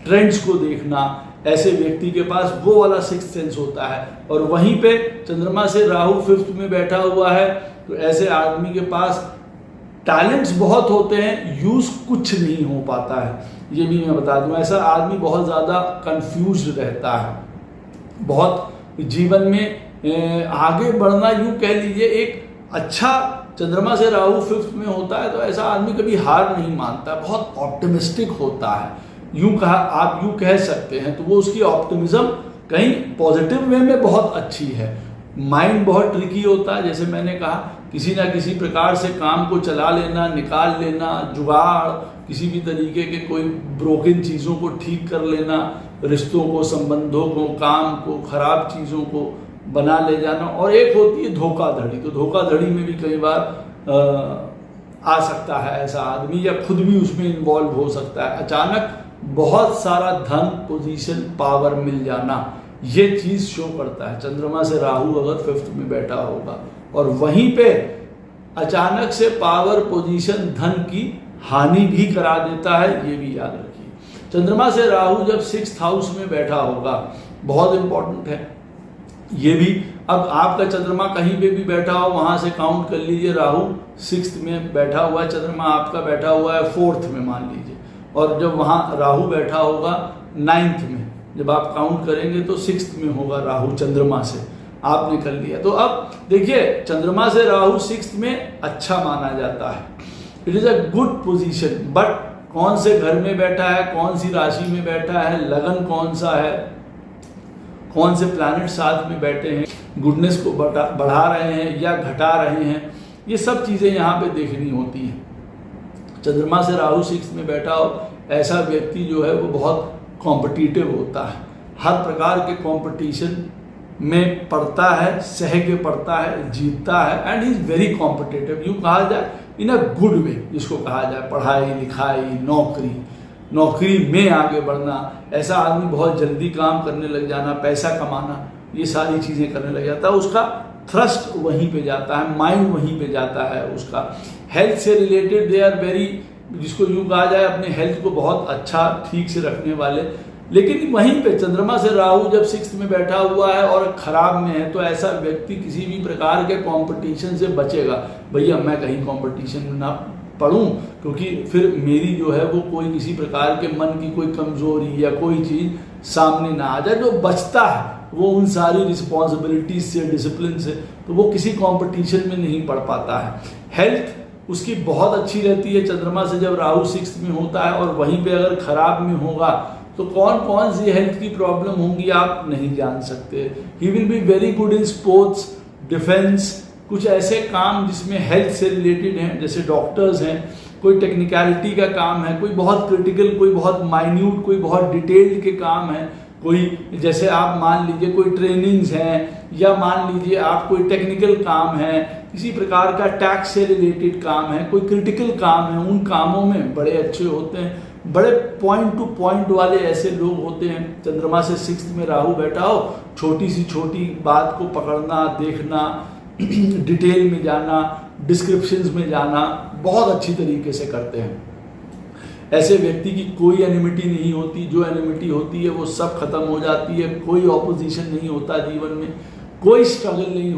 ट्रेंड्स को देखना, ऐसे व्यक्ति के पास वो वाला 6th सेंस होता है। और वहीं पे चंद्रमा से राहु 5th में बैठा हुआ है तो ऐसे आदमी के पास टैलेंट्स बहुत होते हैं, यूज़ कुछ नहीं हो पाता है। ये भी मैं बता दूं, ऐसा आदमी बहुत ज़्यादा कंफ्यूज्ड रहता है। बहुत जीवन में आगे बढ़ना, यूँ कह लीजिए, एक अच्छा चंद्रमा से राहु 5th में होता है तो ऐसा आदमी कभी हार नहीं मानता, बहुत ऑप्टिमिस्टिक होता है। आप यूँ कह सकते हैं। तो वो उसकी ऑप्टिमिज्म कहीं पॉजिटिव वे में बहुत अच्छी है। माइंड बहुत ट्रिकी होता है। जैसे मैंने कहा, किसी ना किसी प्रकार से काम को चला लेना, निकाल लेना, जुगाड़, किसी भी तरीके के कोई ब्रोकन चीज़ों को ठीक कर लेना, रिश्तों को, संबंधों को, काम को, खराब चीज़ों को बना ले जाना। और एक होती है धोखाधड़ी। तो धोखाधड़ी में भी कई बार आ सकता है ऐसा आदमी, या खुद भी उसमें इन्वॉल्व हो सकता है। अचानक बहुत सारा धन, पोजीशन, पावर मिल जाना, ये चीज़ शो करता है। चंद्रमा से राहु अगर 5th में बैठा होगा और वहीं पे अचानक से पावर, पोजीशन, धन की हानि भी करा देता है, ये भी याद रखिए। चंद्रमा से राहु जब 6th हाउस में बैठा होगा, बहुत इंपॉर्टेंट है ये भी। अब आपका चंद्रमा कहीं पे भी बैठा हो, वहां से काउंट कर लीजिए। राहु 6th में बैठा हुआ है, चंद्रमा आपका बैठा हुआ है 4th में मान लीजिए, और जब वहाँ राहु बैठा होगा 9th में, जब आप काउंट करेंगे तो 6th में होगा राहु चंद्रमा से। आपने कर लिया। तो अब देखिए, चंद्रमा से राहु 6th में अच्छा माना जाता है। It is a good position. But कौन से घर में बैठा है, कौन सी राशि में बैठा है, लगन कौन सा है, कौन से प्लैनेट साथ में बैठे हैं, गुडनेस को बढ़ा रहे हैं या घटा रहे हैं, ये सब चीज़ें यहाँ पे देखनी होती हैं। चंद्रमा से राहु 6th में बैठा हो, ऐसा व्यक्ति जो है वो बहुत कॉम्पिटिटिव होता है। हर प्रकार के कंपटीशन में पढ़ता है, सह के पढ़ता है, जीतता है एंड इज वेरी कॉम्पिटिटिव। यूँ कहा जाए इन अ गुड वे, जिसको कहा जाए पढ़ाई लिखाई नौकरी में आगे बढ़ना, ऐसा आदमी बहुत जल्दी काम करने लग जाना, पैसा कमाना, ये सारी चीज़ें करने लग जाता है। उसका थ्रस्ट वहीं पे जाता है, माइंड वहीं पे जाता है उसका। हेल्थ से रिलेटेड दे आर वेरी, जिसको यूँ कहा जाए अपने हेल्थ को बहुत अच्छा ठीक से रखने वाले। लेकिन वहीं पे चंद्रमा से राहु जब 6th में बैठा हुआ है और खराब में है, तो ऐसा व्यक्ति किसी भी प्रकार के कंपटीशन से बचेगा। भैया मैं कहीं कंपटीशन में ना पढ़ूं, क्योंकि फिर मेरी जो है वो कोई किसी प्रकार के मन की कोई कमजोरी या कोई चीज़ सामने ना आ जाए। जो बचता है वो उन सारी रिस्पॉन्सिबिलिटीज से, डिसिप्लिन से, तो वो किसी कंपटीशन में नहीं पढ़ पाता है। हेल्थ उसकी बहुत अच्छी रहती है चंद्रमा से जब राहु 6th में होता है, और वहीं पे अगर खराब में होगा तो कौन कौन सी हेल्थ की प्रॉब्लम होंगी आप नहीं जान सकते। He will be very good in sports, defence, कुछ ऐसे काम जिसमें हेल्थ से रिलेटेड हैं, जैसे डॉक्टर्स हैं, कोई टेक्निकलिटी का काम है, कोई बहुत क्रिटिकल, कोई बहुत माइन्यूट, कोई बहुत डिटेल्ड के काम है, कोई जैसे आप मान लीजिए कोई ट्रेनिंग्स हैं, या मान लीजिए आप कोई टेक्निकल काम है, किसी प्रकार का टैक्स से रिलेटेड काम है, कोई क्रिटिकल काम है, उन कामों में बड़े अच्छे होते हैं। बड़े पॉइंट टू पॉइंट वाले ऐसे लोग होते हैं। चंद्रमा से 6th में राहु बैठा हो, छोटी सी छोटी बात को पकड़ना, देखना, डिटेल में जाना, डिस्क्रिप्शंस में जाना बहुत अच्छी तरीके से करते हैं। ऐसे व्यक्ति की कोई एनिमिटी नहीं होती, जो एनिमिटी होती है वो सब खत्म हो जाती है। कोई ऑपोजिशन नहीं होता जीवन में, कोई स्ट्रगल नहीं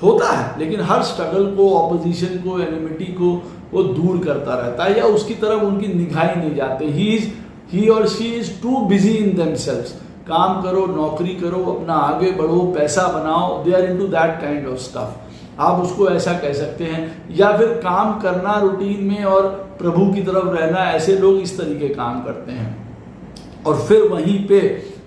होता है, लेकिन हर स्ट्रगल को, ऑपोजिशन को, एनिमिटी को वो दूर करता रहता है, या उसकी तरफ उनकी निगाह नहीं जाते। ही और she is too busy in themselves. काम करो, नौकरी करो, अपना आगे बढ़ो, पैसा बनाओ, they are into that kind of stuff. आप उसको ऐसा कह सकते हैं। या फिर काम करना रूटीन में और प्रभु की तरफ रहना, ऐसे लोग इस तरीके काम करते हैं। और फिर वहीं पे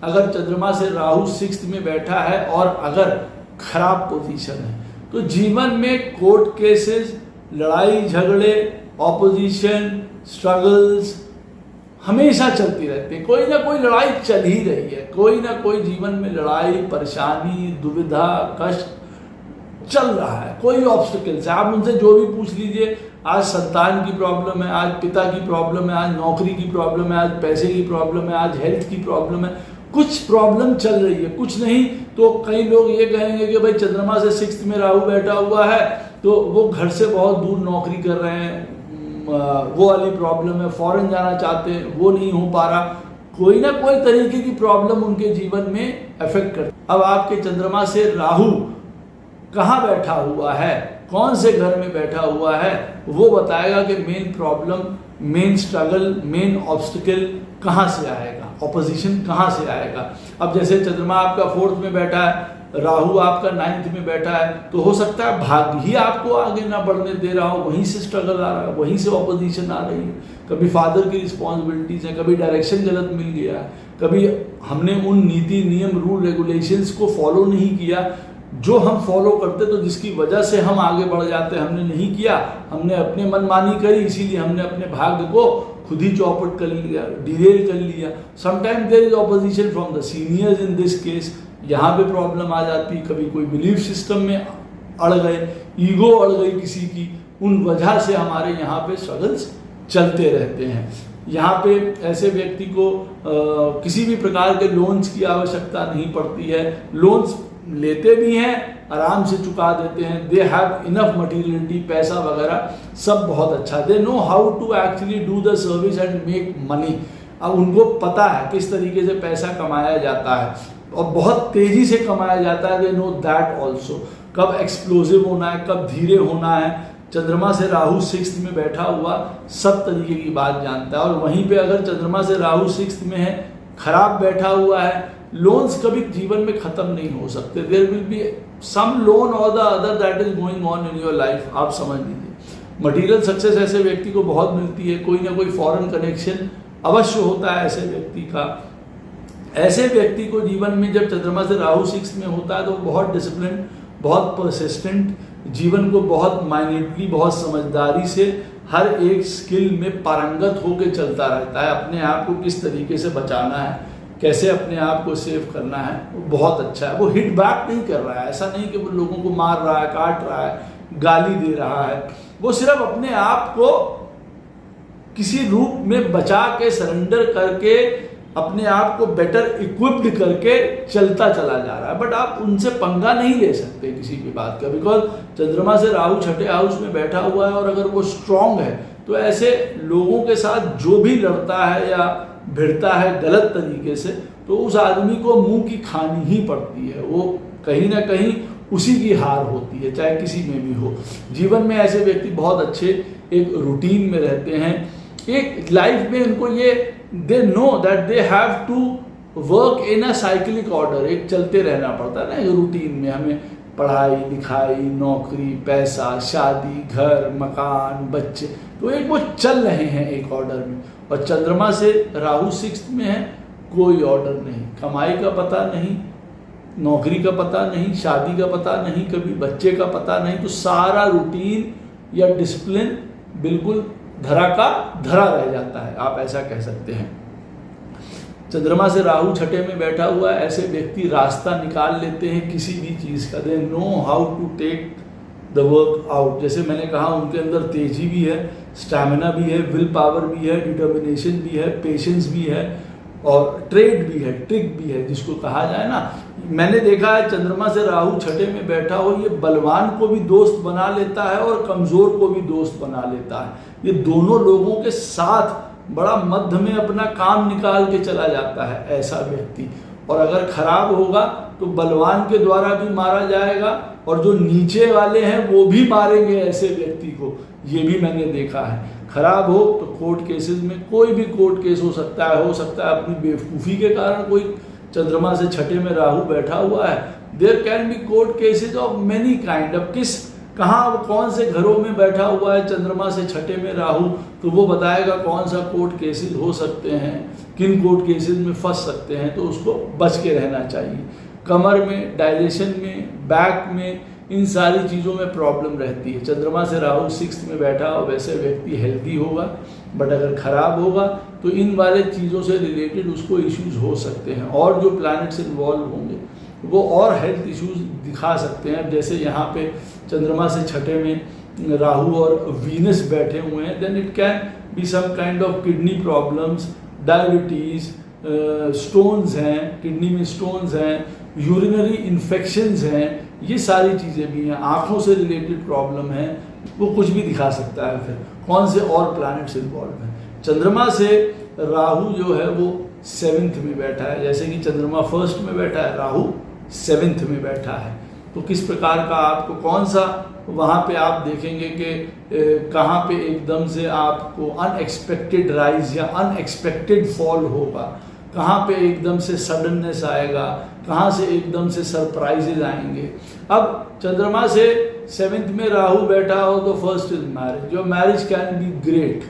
अगर चंद्रमा से राहु 6th में बैठा है और अगर खराब पोजीशन है, तो जीवन में कोर्ट केसेस, लड़ाई झगड़े, ऑपोजिशन, स्ट्रगल्स हमेशा चलती रहती है। कोई ना कोई लड़ाई चल ही रही है, कोई ना कोई जीवन में लड़ाई, परेशानी, दुविधा, कष्ट चल रहा है। कोई ऑब्स्टिकल्स है, आप उनसे जो भी पूछ लीजिए। आज संतान की प्रॉब्लम है, आज पिता की प्रॉब्लम है, आज नौकरी की प्रॉब्लम है, आज पैसे की प्रॉब्लम है, आज हेल्थ की प्रॉब्लम है। कुछ प्रॉब्लम चल रही है, कुछ नहीं तो कई लोग ये कहेंगे कि भाई चंद्रमा से 6th में राहु बैठा हुआ है तो वो घर से बहुत दूर नौकरी कर रहे हैं, वो वाली प्रॉब्लम है, फॉरेन जाना चाहते हैं, वो नहीं हो पा रहा। कोई ना कोई तरीके की प्रॉब्लम उनके जीवन में अफेक्ट करती है। अब आपके चंद्रमा से राहु कहाँ बैठा हुआ है, कौन से घर में बैठा हुआ है, वो बताएगा कि main problem, main struggle, main obstacle कहाँ से आएगा, ऑपोजिशन कहाँ से आएगा। अब जैसे चंद्रमा आपका 4th में बैठा है, राहु आपका 9th में बैठा है, तो हो सकता है भाग्य ही आपको आगे ना बढ़ने दे रहा हो, वहीं से स्ट्रगल आ रहा है, वहीं से ऑपोजिशन आ रही है। कभी फादर की रिस्पॉन्सिबिलिटीज है, कभी डायरेक्शन गलत मिल गया, कभी हमने उन नीति, नियम, रूल, रेगुलेशंस को फॉलो नहीं किया जो हम फॉलो करते, तो जिसकी वजह से हम आगे बढ़ जाते। हमने नहीं किया, हमने अपने मनमानी करी, इसीलिए हमने अपने भाग्य को खुद ही चौपट कर लिया, डिरेल कर लिया। Sometime there is opposition from the seniors in this case, यहाँ पे प्रॉब्लम आ जाती। कभी कोई बिलीफ सिस्टम में अड़ गए, ईगो अड़ गई किसी की, उन वजह से हमारे यहाँ पे स्ट्रगल्स चलते रहते हैं। यहाँ पे ऐसे व्यक्ति को किसी भी प्रकार के लोन्स की आवश्यकता नहीं पड़ती है। लोन्स लेते भी हैं, आराम से चुका देते हैं। दे हैव इनफ मटीरियलिटी, पैसा वगैरह सब बहुत अच्छा। They know how to actually do the service and make money. अब उनको पता है किस तरीके से पैसा कमाया जाता है और बहुत तेजी से कमाया जाता है। दे नो दैट ऑल्सो, कब एक्सप्लोजिव होना है, कब धीरे होना है। चंद्रमा से राहु 6th में बैठा हुआ सब तरीके की बात जानता है। और वहीं पे अगर चंद्रमा से राहु 6th में है, खराब बैठा हुआ है, लोन्स कभी जीवन में खत्म नहीं हो सकते। There will be some loan और the other that is going on in your life, आप समझ लीजिए। मटेरियल सक्सेस ऐसे व्यक्ति को बहुत मिलती है, कोई ना कोई फॉरेन कनेक्शन अवश्य होता है ऐसे व्यक्ति का। ऐसे व्यक्ति को जीवन में जब चंद्रमा से राहु 6th में होता है तो बहुत डिसिप्लिन, बहुत परसिस्टेंट, जीवन को बहुत माइन्यूटली, बहुत समझदारी से हर एक स्किल में पारंगत होकर चलता रहता है। अपने आप को किस तरीके से बचाना है, कैसे अपने आप को सेव करना है, वो बहुत अच्छा है। वो हिट बैक नहीं कर रहा है, ऐसा नहीं कि वो लोगों को मार रहा है, काट रहा है, गाली दे रहा है। वो सिर्फ अपने आप को किसी रूप में बचा के, सरेंडर करके, अपने आप को बेटर इक्विप्ड करके चलता चला जा रहा है। बट आप उनसे पंगा नहीं ले सकते किसी भी बात का, बिकॉज चंद्रमा से राहु छठे हाउस में बैठा हुआ है, और अगर वो स्ट्रांग है तो ऐसे लोगों के साथ जो भी लड़ता है या भिड़ता है गलत तरीके से, तो उस आदमी को मुंह की खानी ही पड़ती है। वो कहीं ना कहीं उसी की हार होती है, चाहे किसी में भी हो। जीवन में ऐसे व्यक्ति बहुत अच्छे एक रूटीन में रहते हैं, एक लाइफ में उनको ये they know that they have to work in a cyclic order. एक चलते रहना पड़ता है ना रूटीन में, हमें पढ़ाई लिखाई, नौकरी, पैसा, शादी, घर, मकान, बच्चे, तो एक वो चल रहे हैं एक ऑर्डर में। और चंद्रमा से राहु 6th में है, कोई ऑर्डर नहीं, कमाई का पता नहीं, नौकरी का पता नहीं, शादी का पता नहीं, कभी बच्चे का पता नहीं, तो सारा रूटीन या डिसिप्लिन बिल्कुल धरा का धरा रह जाता है, आप ऐसा कह सकते हैं। चंद्रमा से राहु छठे में बैठा हुआ है, ऐसे व्यक्ति रास्ता निकाल लेते हैं किसी भी चीज़ का। They know how to take the work out. जैसे मैंने कहा, उनके अंदर तेजी भी है, स्टैमिना भी है, विल पावर भी है, डिटर्मिनेशन भी है, पेशेंस भी है, और ट्रेड भी है, ट्रिक भी है, जिसको कहा जाए ना। मैंने देखा है चंद्रमा से राहु छठे में बैठा हो, ये बलवान को भी दोस्त बना लेता है और कमजोर को भी दोस्त बना लेता है। ये दोनों लोगों के साथ बड़ा मध्य में अपना काम निकाल के चला जाता है ऐसा व्यक्ति। और अगर खराब होगा तो बलवान के द्वारा भी मारा जाएगा, और जो नीचे वाले हैं वो भी मारेंगे ऐसे व्यक्ति को, ये भी मैंने देखा है। खराब हो तो कोर्ट केसेस में, कोई भी कोर्ट केस हो सकता है अपनी बेवकूफ़ी के कारण। कोई चंद्रमा से छठे में राहु बैठा हुआ है, there can be court cases of many kind. अब कहाँ कौन से घरों में बैठा हुआ है चंद्रमा से छठे में राहु, तो वो बताएगा कौन सा कोर्ट केसेस हो सकते हैं, किन कोर्ट केसेस में फंस सकते हैं, तो उसको बच के रहना चाहिए। कमर में, डाइजेशन में, बैक में, इन सारी चीज़ों में प्रॉब्लम रहती है। चंद्रमा से राहु 6th में बैठा हो, वैसे व्यक्ति हेल्दी होगा, बट अगर खराब होगा तो इन वाले चीज़ों से रिलेटेड उसको इश्यूज हो सकते हैं। और जो प्लैनेट्स इन्वॉल्व होंगे वो और हेल्थ इश्यूज दिखा सकते हैं। जैसे यहाँ पे चंद्रमा से छठे में राहु और वीनस बैठे हुए हैं, then it can be some kind of kidney problems, diabetes, stones हैं, किडनी में स्टोन्स हैं, यूरिनरी इन्फेक्शंस हैं, ये सारी चीज़ें भी हैं। आँखों से रिलेटेड प्रॉब्लम है, वो कुछ भी दिखा सकता है। फिर कौन से और प्लैनेट्स इन्वॉल्व हैं। चंद्रमा से राहु जो है वो 7th में बैठा है, जैसे कि चंद्रमा 1st में बैठा है, राहु 7th में बैठा है। तो किस प्रकार का आपको कौन सा वहाँ पे आप देखेंगे कि कहाँ पे एकदम से आपको अनएक्सपेक्टेड राइज या अनएक्सपेक्टेड फॉल होगा, कहाँ पे एकदम से सडननेस आएगा, कहाँ से एकदम से सरप्राइजेज आएंगे। अब चंद्रमा से 7th में राहु बैठा हो तो फर्स्ट इज मैरिज। जो marriage can be great,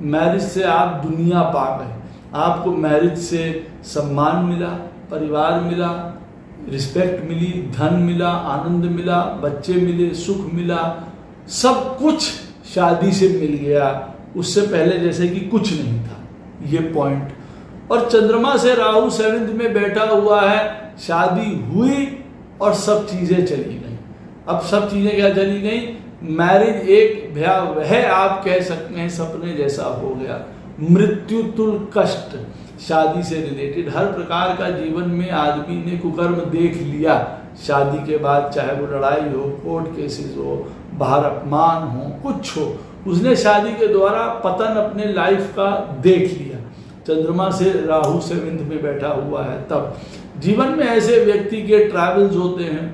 marriage से आप दुनिया पा गए, आपको मैरिज से सम्मान मिला, परिवार मिला, रिस्पेक्ट मिली, धन मिला, आनंद मिला, बच्चे मिले, सुख मिला, सब कुछ शादी से मिल गया। उससे पहले जैसे कि कुछ नहीं था, ये पॉइंट। और चंद्रमा से राहु 7th में बैठा हुआ है, शादी हुई और सब चीजें चली गई। अब सब चीजें क्या चली गई, मैरिज एक भयावह आप कह सकते हैं सपने जैसा हो गया। मृत्यु तुल कष्ट, शादी से रिलेटेड हर प्रकार का जीवन में आदमी ने कुकर्म देख लिया शादी के बाद, चाहे वो लड़ाई हो, कोर्ट केसेस हो, बाहर अपमान हो, कुछ हो, उसने शादी के द्वारा पतन अपने लाइफ का देख लिया। चंद्रमा से राहु 7th में बैठा हुआ है। तब जीवन में ऐसे व्यक्ति के ट्रैवल्स होते हैं,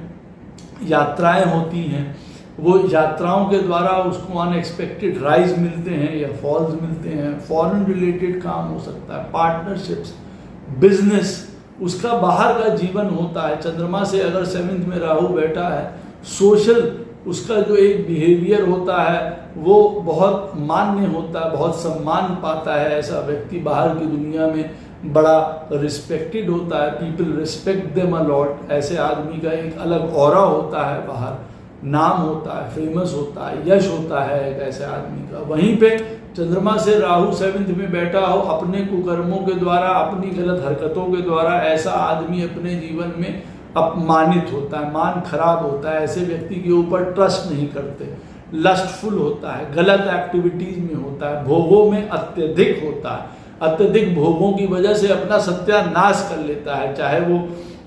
यात्राएं होती हैं, वो यात्राओं के द्वारा उसको अनएक्सपेक्टेड राइज मिलते हैं या फॉल्स मिलते हैं। फॉरेन रिलेटेड काम हो सकता है, पार्टनरशिप्स, बिजनेस, उसका बाहर का जीवन होता है। चंद्रमा से अगर 7th में राहु बैठा है, सोशल उसका जो एक बिहेवियर होता है वो बहुत मान्य होता है, बहुत सम्मान पाता है। ऐसा व्यक्ति बाहर की दुनिया में बड़ा रिस्पेक्टेड होता है, people respect them a lot. ऐसे आदमी का एक अलग ऑरा होता है, बाहर नाम होता है, फेमस होता है, यश होता है एक ऐसे आदमी का। वहीं पे चंद्रमा से राहु 7th में बैठा हो, अपने कुकर्मों के द्वारा, अपनी गलत हरकतों के द्वारा ऐसा आदमी अपने जीवन में अपमानित होता है, मान खराब होता है, ऐसे व्यक्ति के ऊपर ट्रस्ट नहीं करते, लस्टफुल होता है, गलत एक्टिविटीज में होता है, भोगों में अत्यधिक होता है, अत्यधिक भोगों की वजह से अपना सत्यानाश कर लेता है, चाहे वो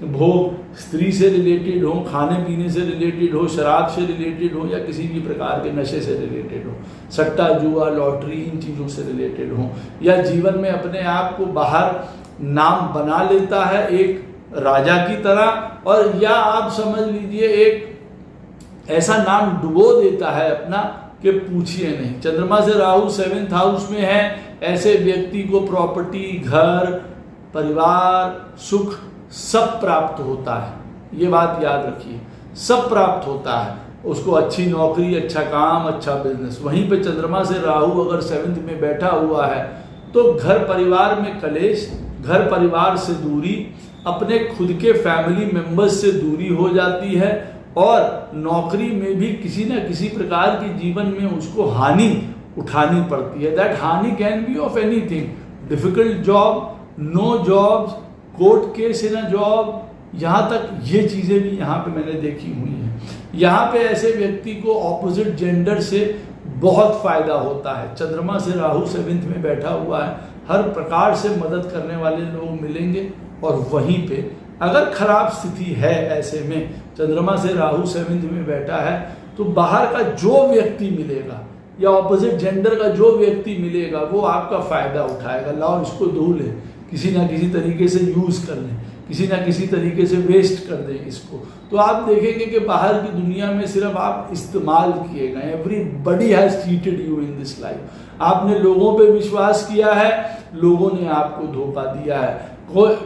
भोग स्त्री से रिलेटेड हो, खाने पीने से रिलेटेड हो, शराब से रिलेटेड हो, या किसी भी प्रकार के नशे से रिलेटेड हो, सट्टा जुआ लॉटरी इन चीज़ों से रिलेटेड हो, या जीवन में अपने आप को बाहर नाम बना लेता है एक राजा की तरह, और या आप समझ लीजिए एक ऐसा नाम डुबो देता है अपना कि पूछिए नहीं। चंद्रमा से राहु 7th हाउस में है, ऐसे व्यक्ति को प्रॉपर्टी, घर, परिवार, सुख सब प्राप्त होता है। ये बात याद रखिए, सब प्राप्त होता है उसको, अच्छी नौकरी, अच्छा काम, अच्छा बिजनेस। वहीं पे चंद्रमा से राहु अगर 7th में बैठा हुआ है तो घर परिवार में कलेश, घर परिवार से दूरी, अपने खुद के फैमिली मेंबर्स से दूरी हो जाती है, और नौकरी में भी किसी न किसी प्रकार की जीवन में उसको हानि उठानी पड़ती है। दैट हानि can be of anything, difficult job, no jobs, court case in a job, यहाँ तक ये चीज़ें भी यहाँ पे मैंने देखी हुई हैं। यहाँ पे ऐसे व्यक्ति को ऑपोजिट जेंडर से बहुत फायदा होता है। चंद्रमा से राहु 7th में बैठा हुआ है, हर प्रकार से मदद करने वाले लोग मिलेंगे। और वहीं पे अगर खराब स्थिति है, ऐसे में चंद्रमा से राहु 7th में बैठा है, तो बाहर का जो व्यक्ति मिलेगा या ऑपोजिट जेंडर का जो व्यक्ति मिलेगा वो आपका फायदा उठाएगा। लाओ इसको धो लें, किसी ना किसी तरीके से यूज कर लें, किसी ना किसी तरीके से वेस्ट कर दें इसको, तो आप देखेंगे कि बाहर की दुनिया में सिर्फ आप इस्तेमाल किए गए। Everybody has cheated you in this life. आपने लोगों पे विश्वास किया है, लोगों ने आपको धोखा दिया है।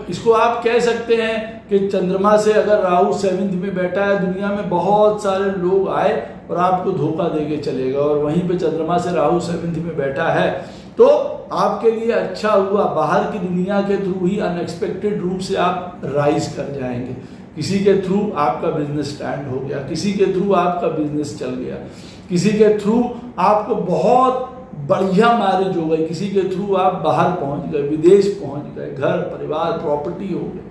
इसको आप कह सकते हैं कि चंद्रमा से अगर राहु 7th में बैठा है, दुनिया में बहुत सारे लोग आए और आपको धोखा देके चलेगा, और वहीं पे चंद्रमा से राहु 7th में बैठा है तो आपके लिए अच्छा हुआ, बाहर की दुनिया के थ्रू ही अनएक्सपेक्टेड रूप से आप राइज कर जाएंगे। किसी के थ्रू आपका बिजनेस स्टैंड हो गया, किसी के थ्रू आपका बिजनेस चल गया, किसी के थ्रू आपको बहुत बढ़िया मैरिज हो गई, किसी के थ्रू आप बाहर पहुंच गए, विदेश पहुंच गए, घर परिवार प्रॉपर्टी हो गए,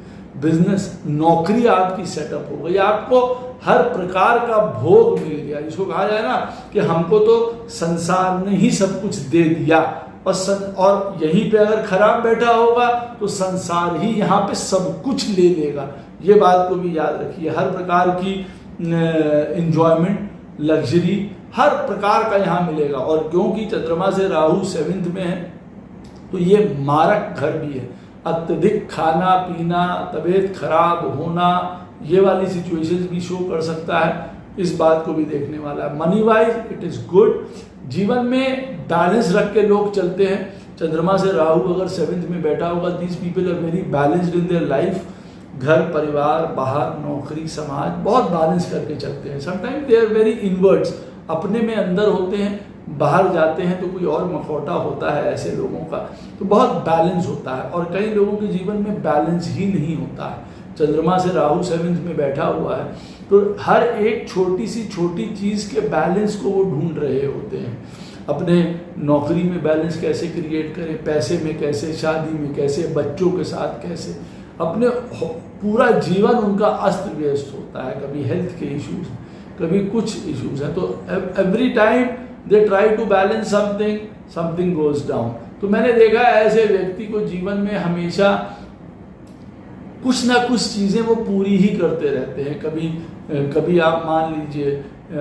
बिजनेस नौकरी आपकी सेटअप हो गई, आपको हर प्रकार का भोग मिल गया। जिसको कहा जाए ना कि हमको तो संसार ने ही सब कुछ दे दिया, और यहीं पे अगर खराब बैठा होगा तो संसार ही यहाँ पे सब कुछ ले लेगा। ये बात को भी याद रखिए। हर प्रकार की एंजॉयमेंट, लग्जरी, हर प्रकार का यहाँ मिलेगा। और क्योंकि चंद्रमा से राहु 7th में है तो ये मारक घर भी है। अत्यधिक खाना पीना, तबीयत खराब होना, ये वाली सिचुएशंस भी शो कर सकता है। इस बात को भी देखने वाला है। Money wise it is good. जीवन में बैलेंस रख के लोग चलते हैं। चंद्रमा से राहु अगर 7th में बैठा होगा, these people are very balanced in their life. घर परिवार, बाहर नौकरी, समाज, बहुत बैलेंस करके चलते हैं। Sometime they are very inwards, अपने में अंदर होते हैं, बाहर जाते हैं तो कोई और मखौटा होता है ऐसे लोगों का। तो बहुत बैलेंस होता है, और कई लोगों के जीवन में बैलेंस ही नहीं होता है। चंद्रमा से राहु 7th में बैठा हुआ है तो हर एक छोटी सी छोटी चीज़ के बैलेंस को वो ढूंढ रहे होते हैं। अपने नौकरी में बैलेंस कैसे क्रिएट करें, पैसे में कैसे, शादी में कैसे, बच्चों के साथ कैसे। अपने पूरा जीवन उनका अस्त व्यस्त होता है। कभी हेल्थ के इश्यूज, कभी कुछ इश्यूज हैं, तो every time they try to balance something, something goes down. तो मैंने देखा ऐसे व्यक्ति को जीवन में हमेशा कुछ ना कुछ चीज़ें वो पूरी ही करते रहते हैं। कभी आप मान लीजिए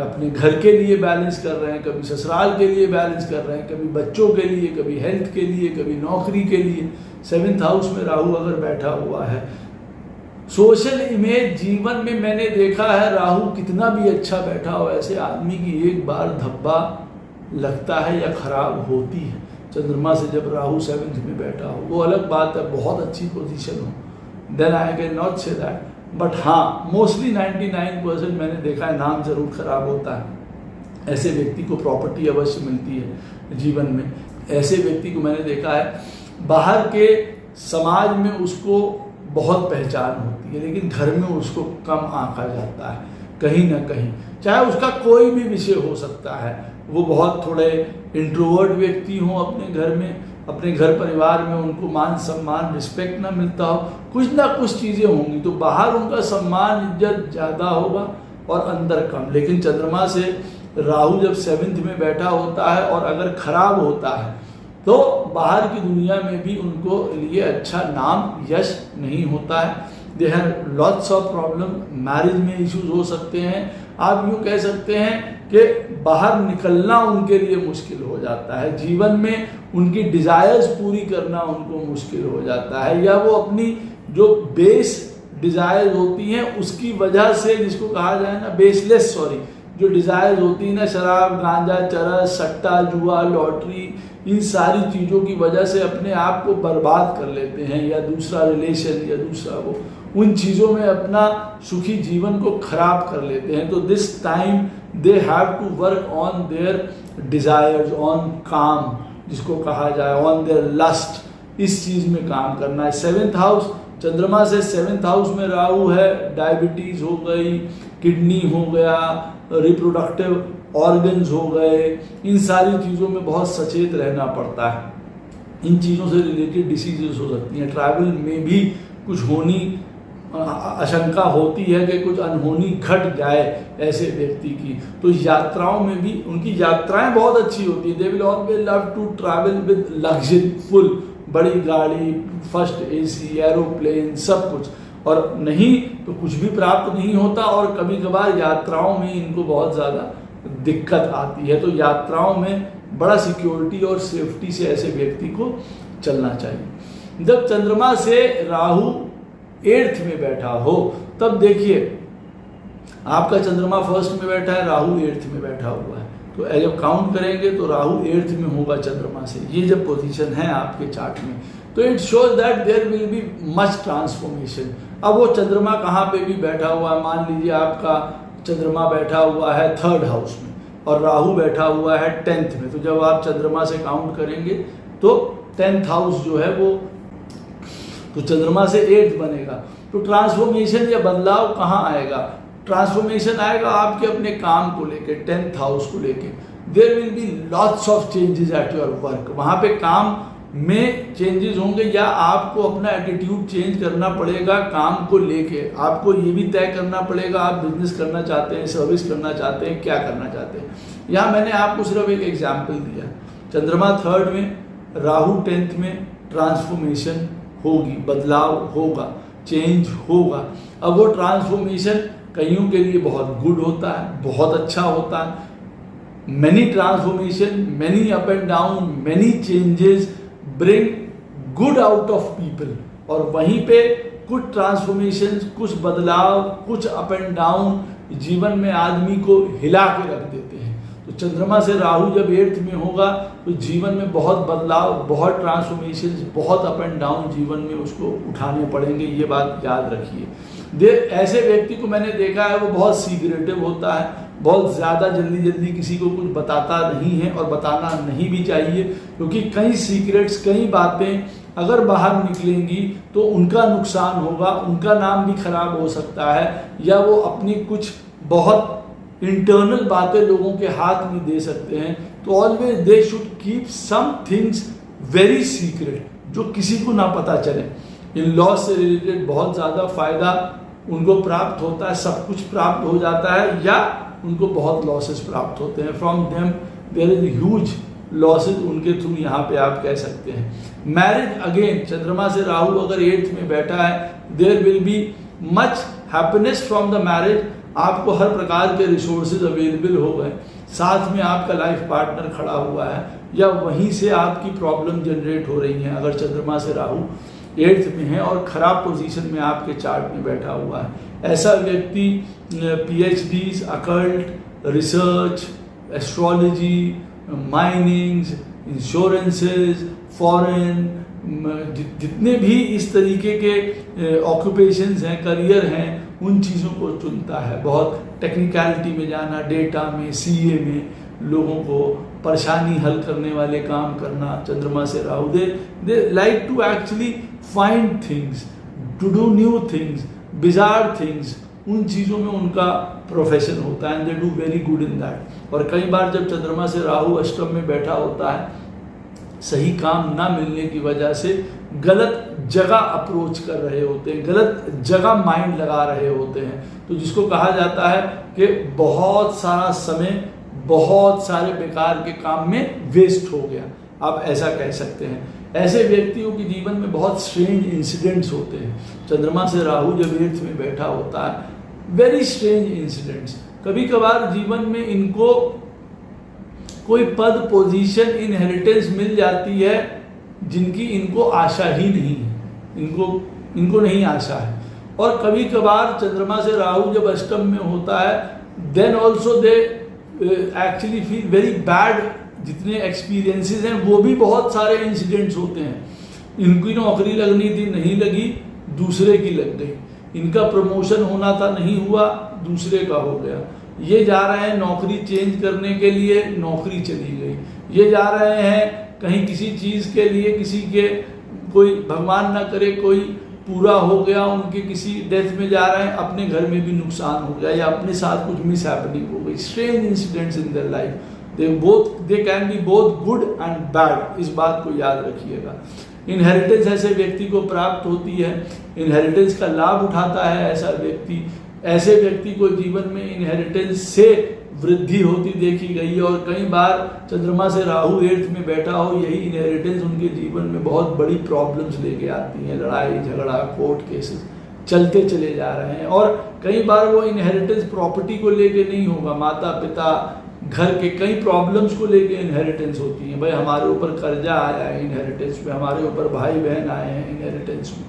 अपने घर के लिए बैलेंस कर रहे हैं, कभी ससुराल के लिए बैलेंस कर रहे हैं, कभी बच्चों के लिए, कभी हेल्थ के लिए, कभी नौकरी के लिए। 7th हाउस में राहु अगर बैठा हुआ है, सोशल इमेज जीवन में मैंने देखा है, राहु कितना भी अच्छा बैठा हो, ऐसे आदमी की एक बार धब्बा लगता है या खराब होती है। चंद्रमा से जब राहु 7th में बैठा हो, वो अलग बात है, बहुत अच्छी पोजीशन हो, then I can not say that. But हाँ, मोस्टली 99% मैंने देखा है नाम जरूर खराब होता है। ऐसे व्यक्ति को प्रॉपर्टी अवश्य मिलती है जीवन में। ऐसे व्यक्ति को मैंने देखा है बाहर के समाज में उसको बहुत पहचान होती है, लेकिन घर में उसको कम आंका जाता है कहीं ना कहीं। चाहे उसका कोई भी विषय हो सकता है, वो बहुत थोड़े इंट्रोवर्ट व्यक्ति हों अपने घर में, अपने घर परिवार में उनको मान सम्मान रिस्पेक्ट ना मिलता हो, कुछ ना कुछ चीज़ें होंगी। तो बाहर उनका सम्मान इज्जत ज़्यादा होगा और अंदर कम। लेकिन चंद्रमा से राहु जब 7th में बैठा होता है और अगर खराब होता है तो बाहर की दुनिया में भी उनको लिए अच्छा नाम यश नहीं होता है। They have lots of problem, marriage में इश्यूज हो सकते हैं। आप यूँ कह सकते हैं कि बाहर निकलना उनके लिए मुश्किल हो जाता है, जीवन में उनकी डिज़ायर्स पूरी करना उनको मुश्किल हो जाता है, या वो अपनी जो बेस डिज़ायर्स होती हैं उसकी वजह से, जिसको कहा जाए ना बेसलेस, जो डिज़ायर्स होती है ना, शराब, गांजा, चरस, सट्टा, जुआ, लॉटरी, इन सारी चीज़ों की वजह से अपने आप को बर्बाद कर लेते हैं, या दूसरा रिलेशन या दूसरा वो, उन चीज़ों में अपना सुखी जीवन को खराब कर लेते हैं। तो this time they have to work on their desires, on काम जिसको कहा जाए, ऑन देयर लस्ट, इस चीज़ में काम करना है। 7th हाउस, चंद्रमा से 7th हाउस में राहु है, डायबिटीज़ हो गई, किडनी हो गया, रिप्रोडक्टिव ऑर्गन्स हो गए, इन सारी चीज़ों में बहुत सचेत रहना पड़ता है। इन चीज़ों से रिलेटेड डिसीजेस हो सकती हैं। ट्रैवल में भी कुछ होनी आशंका होती है कि कुछ अनहोनी घट जाए ऐसे व्यक्ति की। तो यात्राओं में भी उनकी यात्राएं बहुत अच्छी होती है। They will always love to travel with luxury, full बड़ी गाड़ी, फर्स्ट AC, एरोप्लेन, सब कुछ, और नहीं तो कुछ भी प्राप्त नहीं होता। और कभी कभार यात्राओं में इनको बहुत ज़्यादा दिक्कत आती है। तो यात्राओं में बड़ा सिक्योरिटी और सेफ्टी से ऐसे व्यक्ति को चलना चाहिए। जब चंद्रमा से राहु 8th में बैठा हो तब देखिए, आपका चंद्रमा 1st में बैठा है, राहु 8th में बैठा हुआ है, तो जब काउंट करेंगे तो राहु 8th में होगा चंद्रमा से। ये जब पोजीशन है आपके चार्ट में, तो it shows that there will be much transformation. अब वो चंद्रमा कहाँ पे भी बैठा हुआ है, मान लीजिए आपका चंद्रमा बैठा हुआ है 3rd हाउस में और राहु बैठा हुआ है 10th में, तो जब आप चंद्रमा से काउंट करेंगे तो 10th हाउस जो है वो तो चंद्रमा से 8th बनेगा। तो ट्रांसफॉर्मेशन या बदलाव कहाँ आएगा? ट्रांसफॉर्मेशन आएगा आपके अपने काम को लेके, 10th हाउस को लेके। There will be lots of changes at your work, वहाँ पे काम में चेंजेस होंगे, या आपको अपना एटीट्यूड चेंज करना पड़ेगा काम को लेके। आपको ये भी तय करना पड़ेगा आप बिजनेस करना चाहते हैं, सर्विस करना चाहते हैं, क्या करना चाहते हैं। यहाँ मैंने आपको सिर्फ एक एग्जाम्पल दिया। चंद्रमा 3rd में, राहु 10th में, ट्रांसफॉर्मेशन होगी, बदलाव होगा, चेंज होगा। अब वो ट्रांसफॉर्मेशन कईयों के लिए बहुत गुड होता है, बहुत अच्छा होता है। Many transformation, many up and down, many changes bring good out of people. और वहीं पे कुछ ट्रांसफॉर्मेशन, कुछ बदलाव, कुछ अप एंड डाउन जीवन में आदमी को हिला के रख देते हैं। तो चंद्रमा से राहु जब 8th में होगा तो जीवन में बहुत बदलाव, बहुत ट्रांसफॉर्मेशन, बहुत अप एंड डाउन जीवन में उसको उठाने पड़ेंगे, ये बात याद रखिए। ऐसे व्यक्ति को मैंने देखा है वो बहुत सीक्रेटिव होता है, बहुत ज़्यादा जल्दी किसी को कुछ बताता नहीं है, और बताना नहीं भी चाहिए, क्योंकि कई सीक्रेट्स, कई बातें अगर बाहर निकलेंगी तो उनका नुकसान होगा, उनका नाम भी खराब हो सकता है, या वो अपनी कुछ बहुत इंटरनल बातें लोगों के हाथ में दे सकते हैं। तो always they should keep some things very secret, जो किसी को ना पता चले। इन लॉस से रिलेटेड बहुत ज़्यादा फायदा उनको प्राप्त होता है, सब कुछ प्राप्त हो जाता है, या उनको बहुत लॉसेस प्राप्त होते हैं। From them there is huge losses उनके थ्रू, यहाँ पे आप कह सकते हैं। मैरिज अगेन, चंद्रमा से राहु अगर 8th में बैठा है, there will be much happiness from the marriage. आपको हर प्रकार के रिसोर्सेज अवेलेबल हो गए, साथ में आपका लाइफ पार्टनर खड़ा हुआ है, या वहीं से आपकी प्रॉब्लम जनरेट हो रही है। अगर चंद्रमा से राहु 8th में है और खराब पोजीशन में आपके चार्ट में बैठा हुआ है, ऐसा व्यक्ति PhDs, occult, research, astrology, minings, insurances, foreign, जितने भी इस तरीके के ऑक्यूपेशंस हैं, करियर हैं, उन चीज़ों को चुनता है। बहुत टेक्निकलिटी में जाना, डेटा में, CA में, लोगों को परेशानी हल करने वाले काम करना। चंद्रमा से Rahu, they like to actually find things, to do new things, bizarre things, उन चीज़ों में उनका प्रोफेशन होता है, and they do very good in that. और कई बार जब चंद्रमा से राहु अष्टम में बैठा होता है, सही काम ना मिलने की वजह से गलत जगह अप्रोच कर रहे होते हैं, गलत जगह माइंड लगा रहे होते हैं, तो जिसको कहा जाता है कि बहुत सारा समय बहुत सारे बेकार के काम में वेस्ट हो गया, आप ऐसा कह सकते हैं। ऐसे व्यक्तियों के जीवन में बहुत स्ट्रेंज इंसिडेंट्स होते हैं। चंद्रमा से राहु जब 8th में बैठा होता है, वेरी स्ट्रेंज इंसिडेंट्स। कभी कभार जीवन में इनको कोई पद, पोजीशन, इनहेरिटेंस मिल जाती है जिनकी इनको आशा ही नहीं है, इनको नहीं आशा है। और कभी कभार चंद्रमा से राहु जब अष्टम में होता है, then also they actually feel very bad. जितने एक्सपीरियंसेस हैं वो भी बहुत सारे इंसिडेंट्स होते हैं। इनकी नौकरी लगनी थी, नहीं लगी, दूसरे की लग गई। इनका प्रमोशन होना था, नहीं हुआ, दूसरे का हो गया। ये जा रहे हैं नौकरी चेंज करने के लिए, नौकरी चली गई। ये जा रहे हैं कहीं किसी चीज़ के लिए, किसी के कोई भगवान ना करे कोई पूरा हो गया, उनके किसी डेथ में जा रहे हैं, अपने घर में भी नुकसान हो गया या अपने साथ कुछ मिस हैपनिंग हो गई। Strange incidents in their life, they can B both good and bad, इस बात को याद रखिएगा। इनहेरिटेंस ऐसे व्यक्ति को प्राप्त होती है, इनहेरिटेंस का लाभ उठाता है ऐसा व्यक्ति। ऐसे व्यक्ति को जीवन में इनहेरिटेंस से वृद्धि होती देखी गई है। और कई बार चंद्रमा से राहु 8th में बैठा हो, यही इनहेरिटेंस उनके जीवन में बहुत बड़ी प्रॉब्लम्स लेके आती हैं। लड़ाई झगड़ा, कोर्ट केसेस चलते चले जा रहे हैं। और कई बार वो इनहेरिटेंस प्रॉपर्टी को लेके नहीं होगा, माता पिता, घर के कई प्रॉब्लम्स को लेके इनहेरिटेंस होती है। भाई हमारे ऊपर कर्जा आया है इनहेरिटेंस में, हमारे ऊपर भाई बहन आए हैं इनहेरिटेंस में,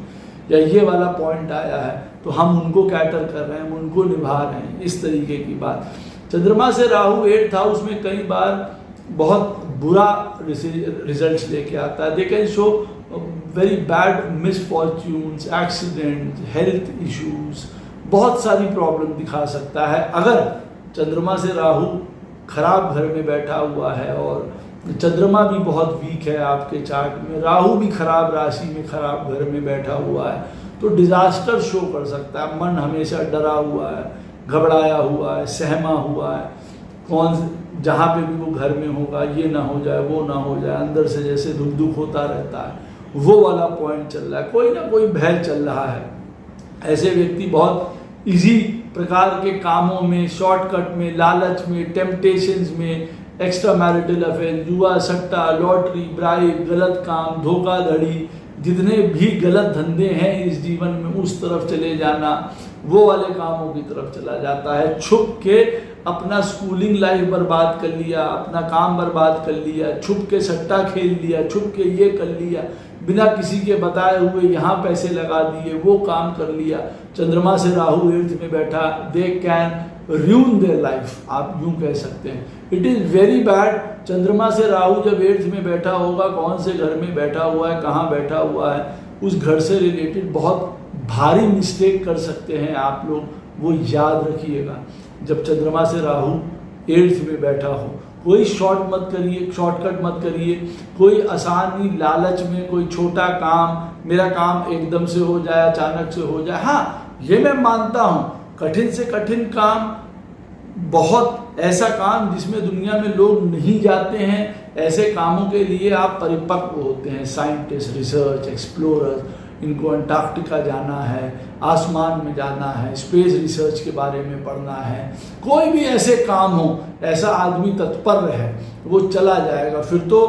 या ये वाला पॉइंट आया है तो हम उनको कैटर कर रहे हैं, हम उनको निभा रहे हैं, इस तरीके की बात। चंद्रमा से राहु 8th हाउस में कई बार बहुत बुरा रिजल्ट्स लेके आता है। They can show very bad misfortunes, accident, health issues, बहुत सारी प्रॉब्लम दिखा सकता है अगर चंद्रमा से राहु खराब घर में बैठा हुआ है। और चंद्रमा भी बहुत वीक है आपके चार्ट में, राहु भी खराब राशि में खराब घर में बैठा हुआ है, तो डिजास्टर शो कर सकता है। मन हमेशा डरा हुआ है, घबराया हुआ है, सहमा हुआ है, जहाँ पे भी वो घर में होगा, ये ना हो जाए, वो ना हो जाए, अंदर से जैसे दुख दुख होता रहता है, वो वाला पॉइंट चल रहा है, कोई ना कोई भय चल रहा है। ऐसे व्यक्ति बहुत इजी प्रकार के कामों में, शॉर्टकट में, लालच में, टेम्पटेशंस में, एक्स्ट्रा मैरिटल अफेयर, जुआ, सट्टा, लॉटरी, ब्राइब, गलत काम, धोखाधड़ी, जितने भी गलत धंधे हैं इस जीवन में, उस तरफ चले जाना, वो वाले कामों की तरफ चला जाता है। छुप के अपना स्कूलिंग लाइफ बर्बाद कर लिया, अपना काम बर्बाद कर लिया, छुप के सट्टा खेल लिया, छुप के ये कर लिया, बिना किसी के बताए हुए यहाँ पैसे लगा दिए, वो काम कर लिया। चंद्रमा से राहु 8th में बैठा, they can ruin their life, आप यूं कह सकते हैं। It is very bad. चंद्रमा से राहु जब 8th में बैठा होगा, कौन से घर में बैठा हुआ है, कहाँ बैठा हुआ है, उस घर से रिलेटेड बहुत भारी मिस्टेक कर सकते हैं आप लोग, वो याद रखिएगा। जब चंद्रमा से राहु 8th में बैठा हो, कोई शॉर्टकट मत करिए, कोई आसानी लालच में कोई छोटा काम, मेरा काम एकदम से हो जाए, अचानक से हो जाए। हाँ, ये मैं मानता हूँ, कठिन से कठिन काम, बहुत ऐसा काम जिसमें दुनिया में लोग नहीं जाते हैं, ऐसे कामों के लिए आप परिपक्व होते हैं। साइंटिस्ट, रिसर्च, एक्सप्लोरर, इनको अंटार्कटिका जाना है, आसमान में जाना है, स्पेस रिसर्च के बारे में पढ़ना है, कोई भी ऐसे काम हो, ऐसा आदमी तत्पर है, वो चला जाएगा, फिर तो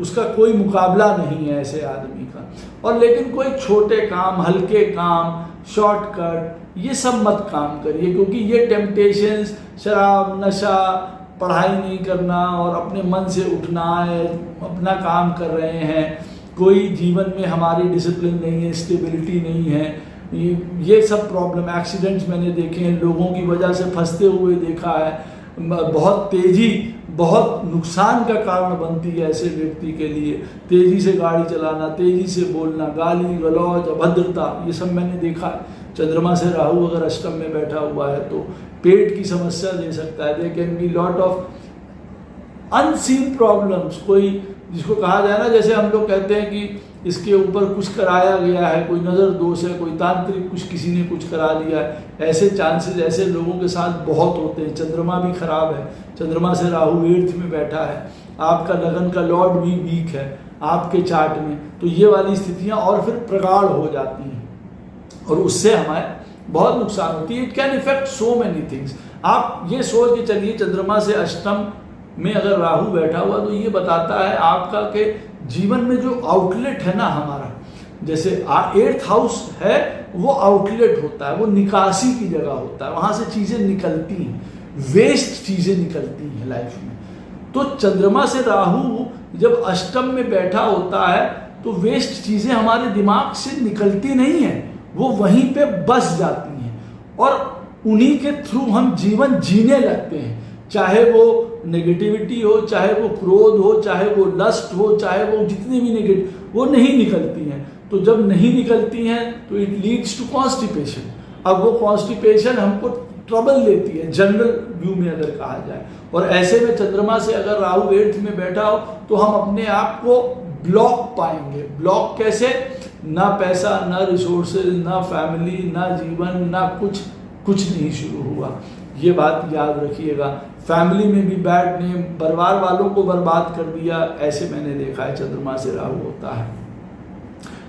उसका कोई मुकाबला नहीं है ऐसे आदमी का। और लेकिन कोई छोटे काम, हल्के काम, शॉर्टकट, ये सब मत काम करिए, क्योंकि ये टेम्पटेशंस, शराब, नशा, पढ़ाई नहीं करना और अपने मन से उठना है, अपना काम कर रहे हैं, कोई जीवन में हमारी डिसिप्लिन नहीं है, स्टेबिलिटी नहीं है, ये सब प्रॉब्लम, एक्सीडेंट्स मैंने देखे हैं, लोगों की वजह से फंसते हुए देखा है, बहुत तेज़ी बहुत नुकसान का कारण बनती है ऐसे व्यक्ति के लिए। तेज़ी से गाड़ी चलाना, तेज़ी से बोलना, गाली गलौज, अभद्रता, ये सब मैंने देखा है। चंद्रमा से राहु अगर अष्टम में बैठा हुआ है तो पेट की समस्या दे सकता है। They can be lot of unseen problems, कोई जिसको कहा जाए ना, जैसे हम लोग कहते हैं कि इसके ऊपर कुछ कराया गया है, कोई नज़र दोष है, कोई तांत्रिक कुछ किसी ने कुछ करा दिया है, ऐसे चांसेस ऐसे लोगों के साथ बहुत होते हैं। चंद्रमा भी खराब है, चंद्रमा से राहु 8th में बैठा है, आपका लगन का लॉर्ड भी वीक है आपके चार्ट में, तो ये वाली स्थितियाँ और फिर प्रगाढ़ हो जाती हैं और उससे हमारे बहुत नुकसान होती है। It can effect so many things. आप ये सोच के चलिए चंद्रमा से अष्टम में अगर राहु बैठा हुआ तो ये बताता है आपका के जीवन में जो आउटलेट है ना हमारा, जैसे 8th हाउस है वो आउटलेट होता है, वो निकासी की जगह होता है, वहाँ से चीज़ें निकलती हैं, वेस्ट चीज़ें निकलती हैं लाइफ में। तो चंद्रमा से राहु जब अष्टम में बैठा होता है तो वेस्ट चीज़ें हमारे दिमाग से निकलती नहीं हैं, वो वहीं पे बस जाती हैं और उन्हीं के थ्रू हम जीवन जीने लगते हैं, चाहे वो नेगेटिविटी हो, चाहे वो क्रोध हो, चाहे वो लस्ट हो, चाहे वो जितनी भी नेगेटिव, वो नहीं निकलती हैं। तो जब नहीं निकलती हैं तो इट लीड्स टू कॉन्स्टिपेशन। अब वो कॉन्स्टिपेशन हमको ट्रबल देती है जनरल व्यू में अगर कहा जाए, और ऐसे में चंद्रमा से अगर राहु 8th में बैठा हो तो हम अपने आप को ब्लॉक पाएंगे। ब्लॉक कैसे? ना पैसा, ना रिसोर्सेज, ना फैमिली, ना जीवन, ना कुछ नहीं शुरू हुआ। ये बात याद रखिएगा। फैमिली में भी बैड नेम, परिवार वालों को बर्बाद कर दिया, ऐसे मैंने देखा है चंद्रमा से राहु होता है।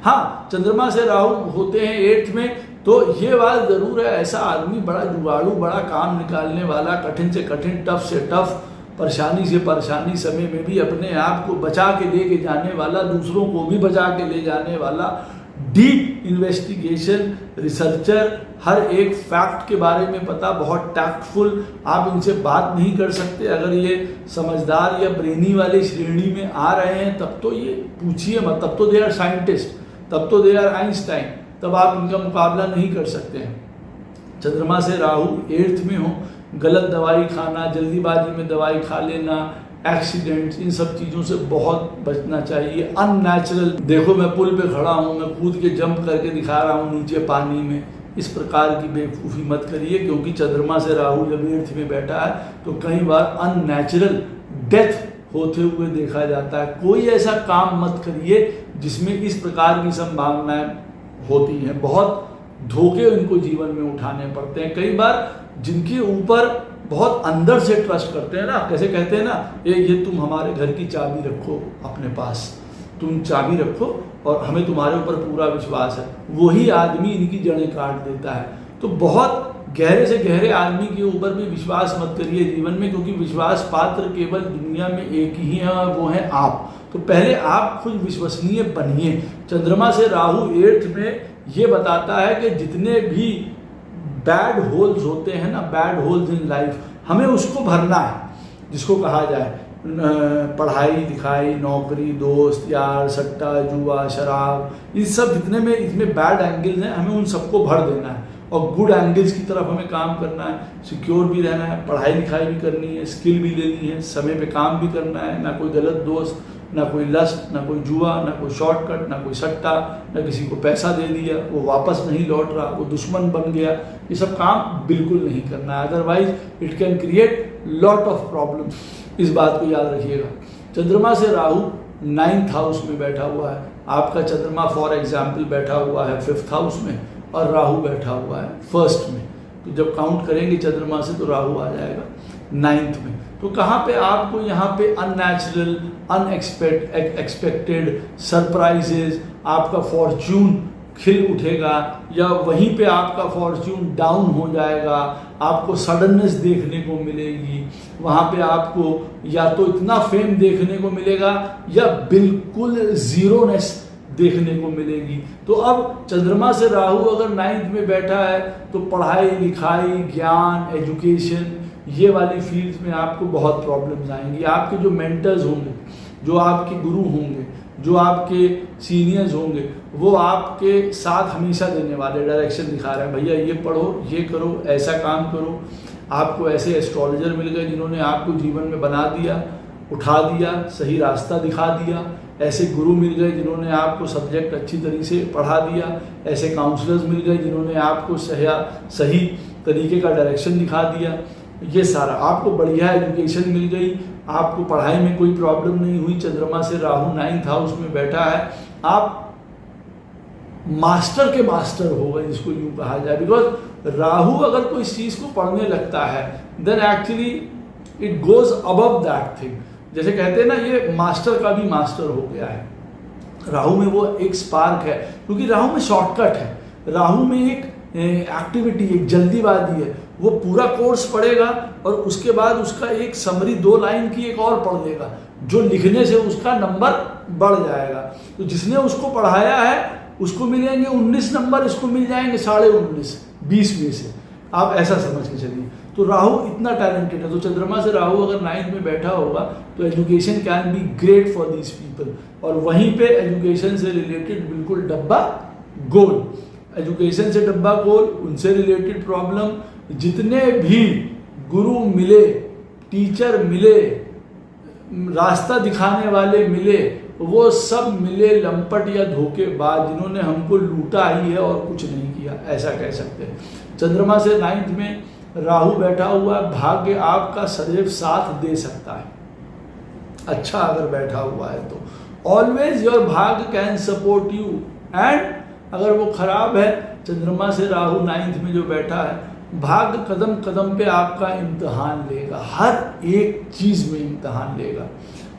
हाँ, चंद्रमा से राहु होते हैं 8th में, तो ये बात जरूर है, ऐसा आदमी बड़ा जुगाड़ू, बड़ा काम निकालने वाला, कठिन से कठिन, टफ से टफ, परेशानी से परेशानी समय में भी अपने आप को बचा के लेके जाने वाला, दूसरों को भी बचा के ले जाने वाला, डीप इन्वेस्टिगेशन रिसर्चर, हर एक फैक्ट के बारे में पता, बहुत टैक्टफुल। आप इनसे बात नहीं कर सकते अगर ये समझदार या ब्रेनी वाली श्रेणी में आ रहे हैं, तब तो ये पूछिए मत, तब तो दे आर साइंटिस्ट, तब तो दे आर आइंस्टाइन, तब आप इनका मुकाबला नहीं कर सकते हैं। चंद्रमा से राहु 8th में हो, गलत दवाई खाना, जल्दीबाजी में दवाई खा लेना, एक्सीडेंट्स, इन सब चीज़ों से बहुत बचना चाहिए। अननेचुरल, देखो मैं पुल पे खड़ा हूँ, मैं कूद के जंप करके दिखा रहा हूँ नीचे पानी में, इस प्रकार की बेवकूफ़ी मत करिए, क्योंकि चंद्रमा से राहु जब 8th में बैठा है तो कई बार अननेचुरल डेथ होते हुए देखा जाता है। कोई ऐसा काम मत करिए जिसमें इस प्रकार की संभावनाएं होती हैं। बहुत धोखे उनको जीवन में उठाने पड़ते हैं। कई बार जिनके ऊपर बहुत अंदर से ट्रस्ट करते हैं ना, कैसे कहते हैं ना, ये तुम हमारे घर की चाबी रखो अपने पास, तुम चाबी रखो और हमें तुम्हारे ऊपर पूरा विश्वास है, वही आदमी इनकी जड़ें काट देता है। तो बहुत गहरे से गहरे आदमी के ऊपर भी विश्वास मत करिए जीवन में, क्योंकि विश्वास पात्र केवल दुनिया में एक ही है और वो है आप। तो पहले आप खुद विश्वसनीय बनिए। चंद्रमा से राहु 8th में ये बताता है कि जितने भी बैड होल्स होते हैं ना, बैड होल्स इन लाइफ, हमें उसको भरना है, जिसको कहा जाए पढ़ाई लिखाई, नौकरी, दोस्त यार, सट्टा, जुआ, शराब, ये सब जितने में इसमें बैड एंगल्स हैं, हमें उन सबको भर देना है और गुड एंगल्स की तरफ हमें काम करना है। सिक्योर भी रहना है, पढ़ाई लिखाई भी करनी है, स्किल भी लेनी है, समय पे काम भी करना है, ना कोई गलत दोस्त, ना कोई लस्ट, ना कोई जुआ, ना कोई शॉर्टकट, ना कोई सट्टा, ना किसी को पैसा दे दिया वो वापस नहीं लौट रहा, वो दुश्मन बन गया, ये सब काम बिल्कुल नहीं करना है, otherwise it can create lot of problem. इस बात को याद रखिएगा। चंद्रमा से राहु 9th हाउस में बैठा हुआ है, आपका चंद्रमा फॉर एग्जाम्पल बैठा हुआ है 5th हाउस में और राहु बैठा हुआ है 1st में, तो जब काउंट करेंगे चंद्रमा से तो राहु आ जाएगा 9th में। तो कहाँ पे आपको यहाँ पे अननेचुरल, अनएक्सपेक्टेड सरप्राइजेज, आपका फॉर्च्यून खिल उठेगा या वहीं पे आपका फॉर्च्यून डाउन हो जाएगा, आपको सडननेस देखने को मिलेगी, वहाँ पे आपको या तो इतना फेम देखने को मिलेगा या बिल्कुल जीरोनेस देखने को मिलेगी। तो अब चंद्रमा से राहु अगर 9th में बैठा है तो पढ़ाई लिखाई, ज्ञान, एजुकेशन, ये वाली फील्ड्स में आपको बहुत प्रॉब्लम्स आएंगी। आपके जो मेंटर्स होंगे, जो आपके गुरु होंगे, जो आपके सीनियर्स होंगे, वो आपके साथ हमेशा देने वाले, डायरेक्शन दिखा रहे हैं, भैया ये पढ़ो, ये करो, ऐसा काम करो। आपको ऐसे एस्ट्रोलॉजर मिल गए जिन्होंने आपको जीवन में बना दिया, उठा दिया, सही रास्ता दिखा दिया। ऐसे गुरु मिल गए जिन्होंने आपको सब्जेक्ट अच्छी तरीके से पढ़ा दिया। ऐसे काउंसलर्स मिल गए जिन्होंने आपको सही तरीके का डायरेक्शन दिखा दिया। ये सारा आपको बढ़िया एजुकेशन मिल गई, आपको पढ़ाई में कोई प्रॉब्लम नहीं हुई। चंद्रमा से राहु 9th हाउस में बैठा है आप मास्टर के मास्टर हो गए, इसको यूँ कहा जाए। बिकॉज राहु अगर कोई चीज़ को पढ़ने लगता है then actually it goes above that thing. जैसे कहते हैं ना, ये मास्टर का भी मास्टर हो गया है। राहु में वो एक स्पार्क है, क्योंकि राहु में शॉर्टकट है, राहु में एक एक्टिविटी, एक जल्दीबाजी है। वो पूरा कोर्स पढ़ेगा और उसके बाद उसका एक समरी 2 लाइन की एक और पढ़ लेगा, जो लिखने से उसका नंबर बढ़ जाएगा। तो जिसने उसको पढ़ाया है उसको मिलेंगे 19 नंबर, इसको मिल जाएंगे 19.5, 20 में से। आप ऐसा समझ के चलिए। तो राहु इतना टैलेंटेड है। तो चंद्रमा से राहु अगर 9th में बैठा होगा तो education can be great for these people. और वहीं पे एजुकेशन से रिलेटेड बिल्कुल डब्बा गोल, एजुकेशन से डब्बा गोल, उनसे रिलेटेड प्रॉब्लम। जितने भी गुरु मिले, टीचर मिले, रास्ता दिखाने वाले मिले, वो सब मिले लंपट या धोखेबाज, जिन्होंने हमको लूटा ही है और कुछ नहीं किया, ऐसा कह सकते हैं। चंद्रमा से 9th में राहु बैठा हुआ है, भाग्य आपका सदैव साथ दे सकता है, अच्छा अगर बैठा हुआ है तो। ऑलवेज योर भाग्य कैन सपोर्ट यू। एंड अगर वो खराब है, चंद्रमा से राहु 9th में जो बैठा है, भाग्य कदम कदम पे आपका इम्तिहान लेगा, हर एक चीज में इम्तिहान लेगा।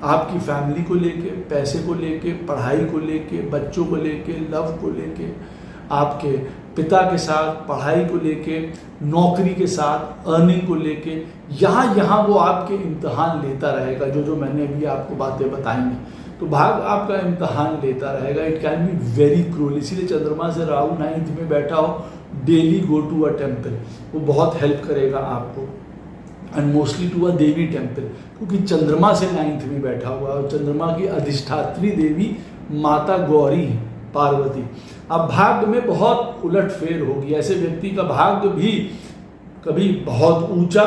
आपकी फैमिली को लेके, पैसे को लेके, पढ़ाई को लेके, बच्चों को लेके, लव को लेके, आपके पिता के साथ, पढ़ाई को लेके, नौकरी के साथ, अर्निंग को लेके, यहाँ वो आपके इम्तिहान लेता रहेगा, जो मैंने अभी आपको बातें बताई। तो भाग आपका इम्तिहान लेता रहेगा। It can be very cruel. इसीलिए चंद्रमा से राहु 9th में बैठा हो, daily go to a temple, वो बहुत हेल्प करेगा आपको। And mostly to a devi temple, क्योंकि चंद्रमा से 9th में बैठा हुआ है और चंद्रमा की अधिष्ठात्री देवी माता गौरी है, पार्वती। अब भाग्य में बहुत उलटफेर होगी। ऐसे व्यक्ति का भाग्य भी कभी बहुत ऊंचा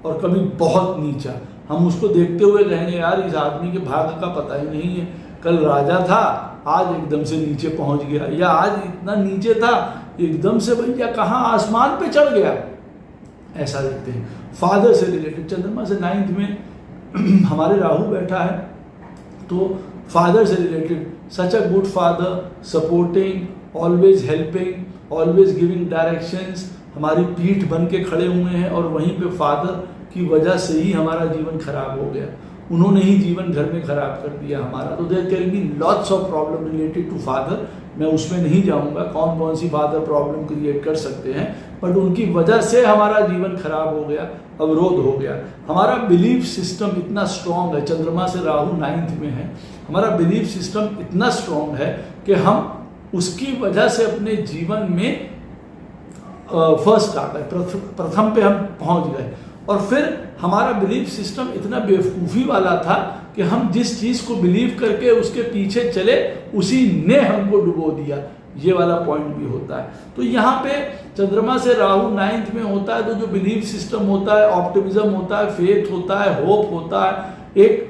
और कभी बहुत नीचा। हम उसको देखते हुए कहेंगे यार इस आदमी के भाग्य का पता ही नहीं है, कल राजा था आज एकदम से नीचे पहुंच गया, या आज इतना नीचे था एकदम से भैया कहाँ आसमान पे चढ़ गया, ऐसा देखते हैं। फादर से रिलेटेड चंद्रमा से 9th में हमारे राहु बैठा है, तो फादर से related such a good father, supporting, always helping, always giving directions, हमारी पीठ बन के खड़े हुए हैं। और वहीं पे फादर की वजह से ही हमारा जीवन खराब हो गया, उन्होंने ही जीवन घर में खराब कर दिया हमारा। तो there can be lots of problem related to father. मैं उसमें नहीं जाऊंगा कौन कौन सी फादर प्रॉब्लम क्रिएट कर सकते हैं, बट उनकी वजह से हमारा जीवन खराब हो गया, अवरोध हो गया। हमारा बिलीफ सिस्टम इतना स्ट्रांग है, चंद्रमा से राहु 9th में है, हमारा बिलीफ सिस्टम इतना स्ट्रांग है कि हम उसकी वजह से अपने जीवन में फर्स्ट आ गए, प्रथम पे हम पहुंच गए। और फिर हमारा बिलीफ सिस्टम इतना बेवकूफ़ी वाला था कि हम जिस चीज़ को बिलीव करके उसके पीछे चले उसी ने हमको डुबो दिया। ये वाला पॉइंट भी होता है। तो यहाँ पे चंद्रमा से राहु 9th में होता है, तो जो बिलीफ सिस्टम होता है, ऑप्टिमिज्म होता है, फेथ होता है, होप होता है, एक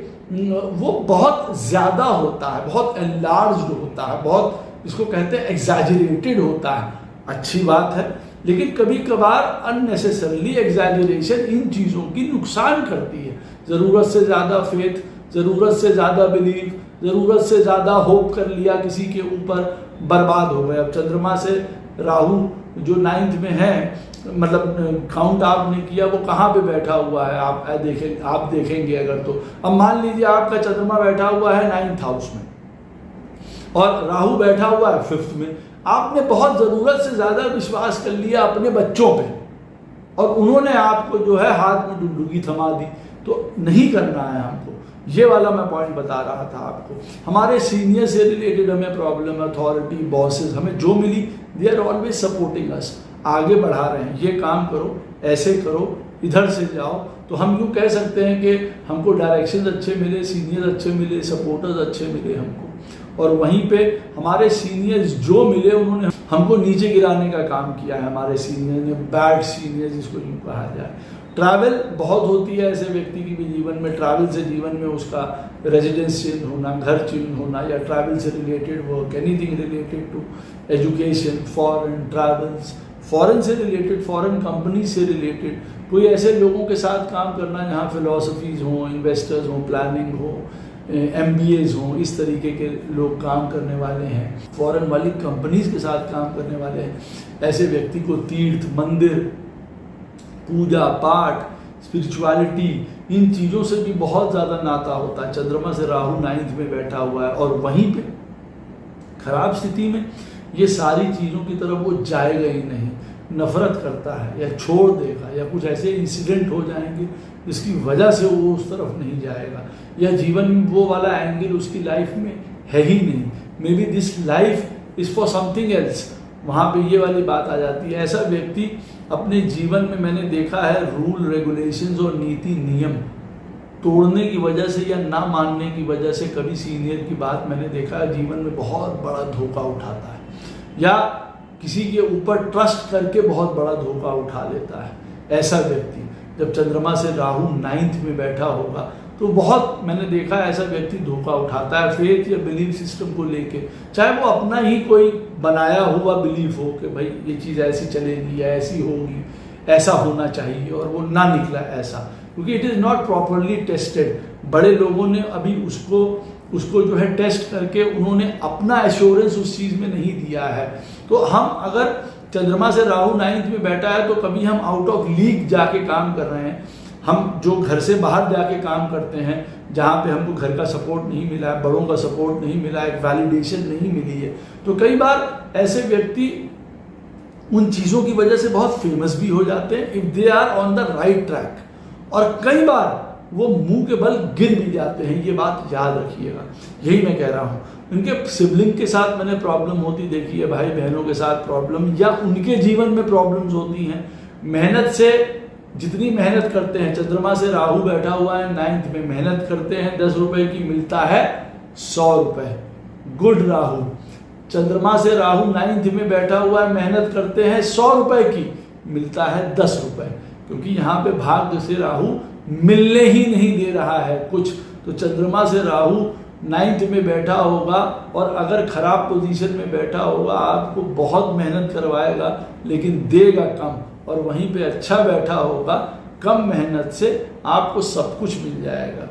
वो बहुत ज़्यादा होता है, बहुत एनलार्ज्ड होता है, बहुत इसको कहते हैं एग्जैजरेटेड होता है। अच्छी बात है, लेकिन कभी कभार अननेसेसरली एग्जैजरेशन इन चीज़ों की नुकसान करती है। ज़रूरत से ज़्यादा फेथ, ज़रूरत से ज़्यादा बिलीव, ज़रूरत से ज़्यादा होप कर लिया किसी के ऊपर, बर्बाद हो गए। अब चंद्रमा से राहु जो 9th में है, मतलब काउंट आपने किया वो कहाँ पे बैठा हुआ है, आप देखेंगे अगर तो। अब मान लीजिए आपका चंद्रमा बैठा हुआ है 9th हाउस में और राहु बैठा हुआ है 5th में। आपने बहुत ज़रूरत से ज़्यादा विश्वास कर लिया अपने बच्चों पे और उन्होंने आपको जो है हाथ में डुगडुगी थमा दी। तो नहीं करना है हमको, ये वाला मैं पॉइंट बता रहा था आपको। हमारे सीनियर से रिलेटेड हमें प्रॉब्लम, अथॉरिटी, बॉसेस, हमें जो मिली they are always supporting us, आगे बढ़ा रहे हैं, ये काम करो, ऐसे करो, इधर से जाओ। तो हम यूँ कह सकते हैं कि हमको डायरेक्शन अच्छे मिले, सीनियर अच्छे मिले, सपोर्टर्स अच्छे मिले हमको। और वहीं पे हमारे सीनियर्स जो मिले उन्होंने हमको नीचे गिराने का काम किया है। हमारे सीनियर ने, बैड सीनियर जिसको यूँ कहा जाए। ट्रैवल बहुत होती है ऐसे व्यक्ति की भी जीवन में, ट्रैवल से जीवन में उसका रेजिडेंस चेंज होना, घर चेंज होना, या ट्रैवल से related work, anything related to education, foreign travels, foreign से रिलेटेड, फॉरेन कंपनी से रिलेटेड, कोई ऐसे लोगों के साथ काम करना जहाँ फिलोसफीज हों, इन्वेस्टर्स हों, प्लानिंग हो, MBAs हों, इस तरीके के लोग काम करने वाले हैं, फॉरेन वाली कंपनीज के साथ काम करने वाले हैं, ऐसे व्यक्ति को तीर्थ, मंदिर, पूजा पाठ, स्पिरिचुअलिटी, इन चीज़ों से भी बहुत ज़्यादा नाता होता है। चंद्रमा से राहु 9th में बैठा हुआ है और वहीं पे खराब स्थिति में ये सारी चीज़ों की तरफ वो जाएगा ही नहीं, नफरत करता है या छोड़ देगा, या कुछ ऐसे इंसिडेंट हो जाएंगे जिसकी वजह से वो उस तरफ नहीं जाएगा, या जीवन में वो वाला एंगल उसकी लाइफ में है ही नहीं, may be this life is for something else, वहाँ पे ये वाली बात आ जाती है। ऐसा व्यक्ति अपने जीवन में मैंने देखा है रूल रेगुलेशंस और नीति नियम तोड़ने की वजह से या ना मानने की वजह से, कभी सीनियर की बात मैंने देखा है, जीवन में बहुत बड़ा धोखा उठाता है, या किसी के ऊपर ट्रस्ट करके बहुत बड़ा धोखा उठा लेता है। ऐसा व्यक्ति जब चंद्रमा से राहु 9th में बैठा होगा तो बहुत मैंने देखा है ऐसा व्यक्ति धोखा उठाता है फेथ या बिलीफ सिस्टम को लेके, चाहे वो अपना ही कोई बनाया हुआ बिलीफ हो कि भाई ये चीज़ ऐसी चलेगी या ऐसी होगी, ऐसा होना चाहिए, और वो ना निकला ऐसा, क्योंकि it is not properly tested. बड़े लोगों ने अभी उसको जो है टेस्ट करके उन्होंने अपना एश्योरेंस उस चीज़ में नहीं दिया है। तो हम अगर चंद्रमा से राहु 9th में बैठा है तो कभी हम आउट ऑफ लीग जाके काम कर रहे हैं, हम जो घर से बाहर जाके काम करते हैं जहाँ पे हमको घर का सपोर्ट नहीं मिला है, बड़ों का सपोर्ट नहीं मिला है, एक वैलिडेशन नहीं मिली है, तो कई बार ऐसे व्यक्ति उन चीज़ों की वजह से बहुत फेमस भी हो जाते हैं if they are on the right track, और कई बार वो मुंह के बल गिर भी जाते हैं, ये बात याद रखिएगा। यही मैं कह रहा हूँ, उनके सिबलिंग के साथ मैंने प्रॉब्लम होती देखी है, भाई बहनों के साथ प्रॉब्लम, या उनके जीवन में प्रॉब्लम्स होती हैं। मेहनत से जितनी मेहनत करते हैं, चंद्रमा से राहु बैठा हुआ है 9th में, मेहनत करते हैं 10 रुपए की, मिलता है 100 रुपए। गुड राहु, चंद्रमा से राहु 9th में बैठा हुआ है, मेहनत करते हैं 100 रुपए की, मिलता है 10 रुपए, क्योंकि यहाँ पे भाग्य से राहु मिलने ही नहीं दे रहा है कुछ। तो चंद्रमा से राहु 9th में बैठा होगा और अगर खराब पोजीशन में बैठा होगा, आपको बहुत मेहनत करवाएगा लेकिन देगा कम, और वहीं पे अच्छा बैठा होगा, कम मेहनत से आपको सब कुछ मिल जाएगा।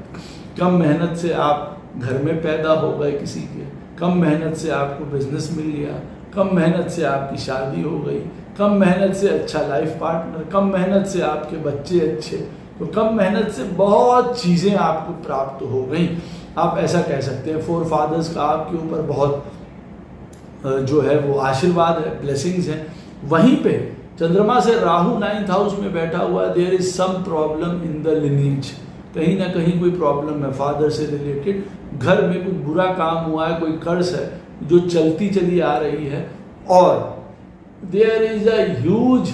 कम मेहनत से आप घर में पैदा हो गए किसी के, कम मेहनत से आपको बिजनेस मिल गया, कम मेहनत से आपकी शादी हो गई, कम मेहनत से अच्छा लाइफ पार्टनर, कम मेहनत से आपके बच्चे अच्छे, तो कम मेहनत से बहुत चीज़ें आपको प्राप्त हो गई। आप ऐसा कह सकते हैं फोर फादर्स का आपके ऊपर बहुत जो है वो आशीर्वाद है, ब्लेसिंग्स हैं। वहीं पे चंद्रमा से राहु 9th हाउस में बैठा हुआ है, there is some problem in the lineage, कहीं ना कहीं कोई प्रॉब्लम है फादर से रिलेटेड, घर में कुछ बुरा काम हुआ है, कोई कर्ज है जो चलती चली आ रही है, और there is a huge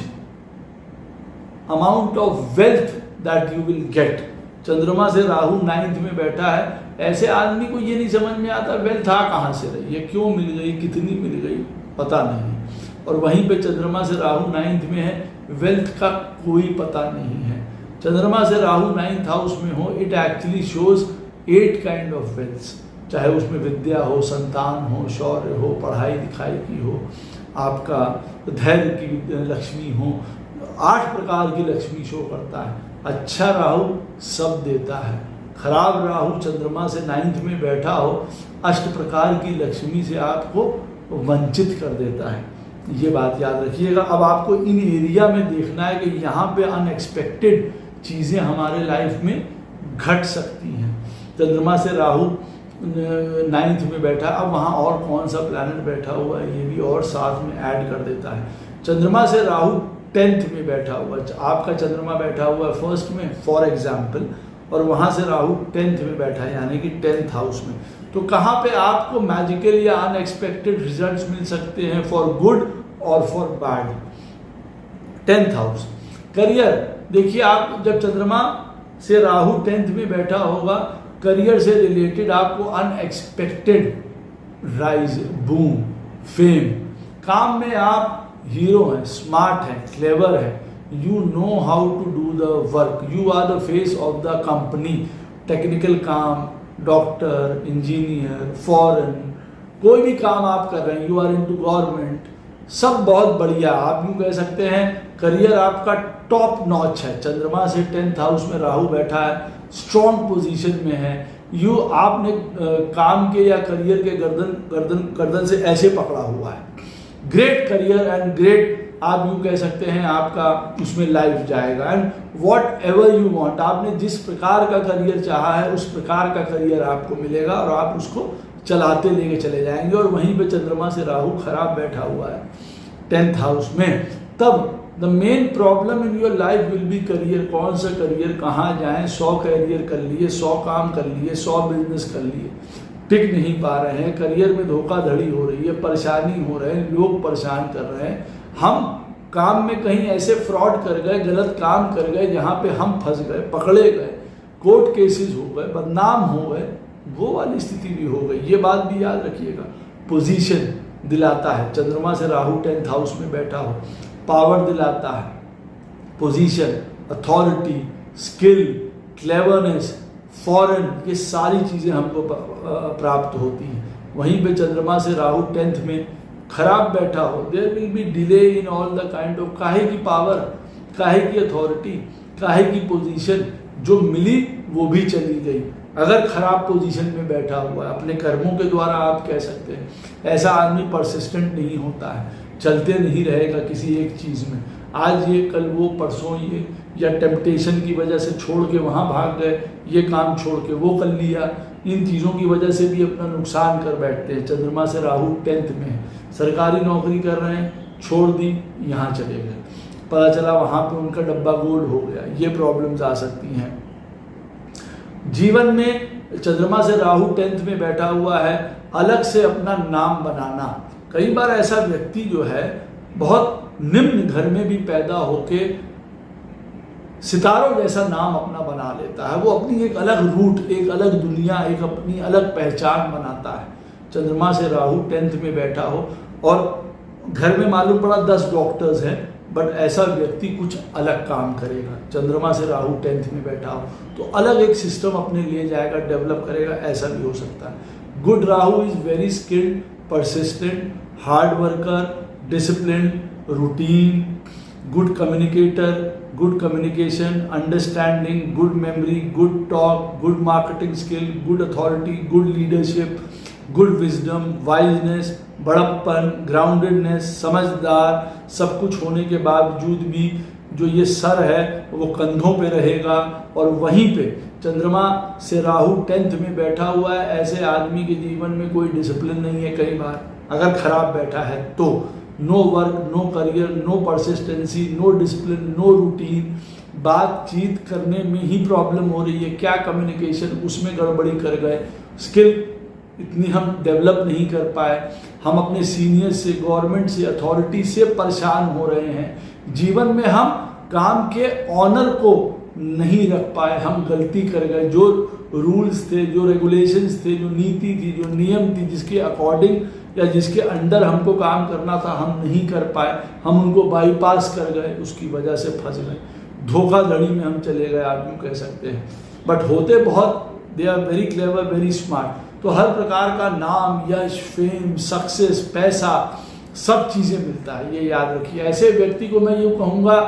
amount of wealth that you will get. चंद्रमा से राहु 9th में बैठा है, ऐसे आदमी को ये नहीं समझ में आता वेल्थ आ कहाँ से रही है, क्यों मिल गई, कितनी मिल गई, पता नहीं। और वहीं पे चंद्रमा से राहु 9th में है, वेल्थ का कोई पता नहीं है। चंद्रमा से राहु 9th हाउस में हो, it actually shows 8 kind of wealth, चाहे उसमें विद्या हो, संतान हो, शौर्य हो, पढ़ाई लिखाई की हो, आपका धैर्य की लक्ष्मी हो, 8 प्रकार की लक्ष्मी शो करता है। अच्छा राहु सब देता है, खराब राहु चंद्रमा से 9th में बैठा हो, 8 प्रकार की लक्ष्मी से आपको वंचित कर देता है। ये बात याद रखिएगा। अब आपको इन एरिया में देखना है कि यहाँ पे अनएक्सपेक्टेड चीज़ें हमारे लाइफ में घट सकती हैं। चंद्रमा से राहु 9th में बैठा, अब वहाँ और कौन सा प्लैनेट बैठा हुआ है ये भी और साथ में ऐड कर देता है। चंद्रमा से राहु 10th में बैठा हुआ, आपका चंद्रमा बैठा हुआ है 1st में फॉर एग्जाम्पल, और वहाँ से राहु 10th में बैठा है यानी कि 10th हाउस में, तो कहाँ पे आपको मैजिकल या अनएक्सपेक्टेड रिजल्ट्स मिल सकते हैं फॉर गुड और for bad. 10th house career, देखिए आप जब चंद्रमा से राहु 10th में बैठा होगा, करियर से रिलेटेड आपको अनएक्सपेक्टेड राइज, बूम, फेम, काम में आप हीरो हैं, स्मार्ट हैं, क्लेवर हैं, you know how to do the work, you are the face of the company. Technical काम, डॉक्टर, इंजीनियर, फॉरेन, कोई भी काम आप कर रहे हैं, यू आर इनटू गवर्नमेंट, सब बहुत बढ़िया। आप यूँ कह सकते हैं करियर आपका टॉप नॉच है। चंद्रमा से 10th हाउस में राहु बैठा है, स्ट्रॉन्ग पोजीशन में है, आपने काम के या करियर के गर्दन से ऐसे पकड़ा हुआ है। ग्रेट करियर एंड ग्रेट, आप यूँ कह सकते हैं, आपका उसमें लाइफ जाएगा। And what ever you want, आपने जिस प्रकार का करियर चाहा है उस प्रकार का करियर आपको मिलेगा और आप उसको चलाते लेके चले जाएंगे। और वहीं पे चंद्रमा से राहु खराब बैठा हुआ है 10th हाउस में, तब the main problem in your life will be career. कौन सा करियर, कहाँ जाएं? 100 करियर कर लिए, 100 काम कर लिए, 100 बिजनेस कर लिए, टिक नहीं पा रहे हैं। करियर में धोखाधड़ी हो रही है, परेशानी हो रहे हैं, लोग परेशान कर रहे हैं। हम काम में कहीं ऐसे फ्रॉड कर गए, गलत काम कर गए जहाँ पे हम फंस गए, पकड़े गए, कोर्ट केसेस हो गए, बदनाम हो गए, वो वाली स्थिति भी हो गई। ये बात भी याद रखिएगा। पोजीशन दिलाता है, चंद्रमा से राहु 10th हाउस में बैठा हो, पावर दिलाता है, position, authority, skill, cleverness, foreign, ये सारी चीज़ें हमको प्राप्त होती हैं। वहीं पे चंद्रमा से राहु 10th में खराब बैठा हो, there will be delay in all the kind of, काहे की पावर, काहे की अथॉरिटी, काहे की पोजीशन जो मिली वो भी चली गई। अगर खराब पोजीशन में बैठा हुआ है, अपने कर्मों के द्वारा आप कह सकते हैं, ऐसा आदमी परसिस्टेंट नहीं होता है, चलते नहीं रहेगा किसी एक चीज़ में, आज ये कल वो परसों ये, या टेम्पटेशन की वजह से छोड़ के वहाँ भाग गए, ये काम छोड़ के वो कर लिया, इन चीज़ों की वजह से भी अपना नुकसान कर बैठते हैं। चंद्रमा से राहु 10th में है, सरकारी नौकरी कर रहे हैं, छोड़ दी, यहाँ चले गए, पता चला वहाँ पे उनका डब्बा गोल हो गया, ये प्रॉब्लम्स आ सकती हैं। जीवन में चंद्रमा से राहु 10th में बैठा हुआ है, अलग से अपना नाम बनाना। कई बार ऐसा व्यक्ति जो है बहुत निम्न घर में भी पैदा होके सितारों जैसा नाम अपना बना लेता है, वो अपनी एक अलग रूट, एक अलग दुनिया, एक अपनी अलग पहचान बनाता है। चंद्रमा से राहु 10th में बैठा हो और घर में मालूम पड़ा 10 डॉक्टर्स हैं, बट ऐसा व्यक्ति कुछ अलग काम करेगा। चंद्रमा से राहु 10th में बैठा हो तो अलग एक सिस्टम अपने लिए जाएगा, डेवलप करेगा, ऐसा भी हो सकता है। Good Rahu is very skilled, persistent, hard worker, discipline, routine, good communicator, good communication, understanding, good memory, good talk, good marketing skill, good authority, good leadership, good wisdom, wiseness, बड़प्पन, groundedness, समझदार, सब कुछ होने के बावजूद भी जो ये सर है वो कंधों पे रहेगा। और वहीं पे चंद्रमा से राहु 10th में बैठा हुआ है, ऐसे आदमी के जीवन में कोई डिसिप्लिन नहीं है। कई बार अगर खराब बैठा है तो no work, no career, no persistency, no discipline, no routine, बातचीत करने में ही प्रॉब्लम हो रही है, क्या कम्युनिकेशन, उसमें गड़बड़ी कर गए, स्किल इतनी हम डेवलप नहीं कर पाए, हम अपने सीनियर से, गवर्नमेंट से, अथॉरिटी से परेशान हो रहे हैं। जीवन में हम काम के ऑनर को नहीं रख पाए, हम गलती कर गए। जो रूल्स थे, जो रेगुलेशंस थे, जो नीति थी, जो नियम थी, जिसके अकॉर्डिंग या जिसके अंडर हमको काम करना था, हम नहीं कर पाए, हम उनको बाईपास कर गए, उसकी वजह से फंस गए, धोखाधड़ी में हम चले गए, आप यूँ कह सकते हैं। बट होते बहुत, they are very clever, very smart. तो हर प्रकार का नाम, यश, फेम, सक्सेस, पैसा, सब चीज़ें मिलता है, ये याद रखिए। ऐसे व्यक्ति को मैं यूँ कहूँगा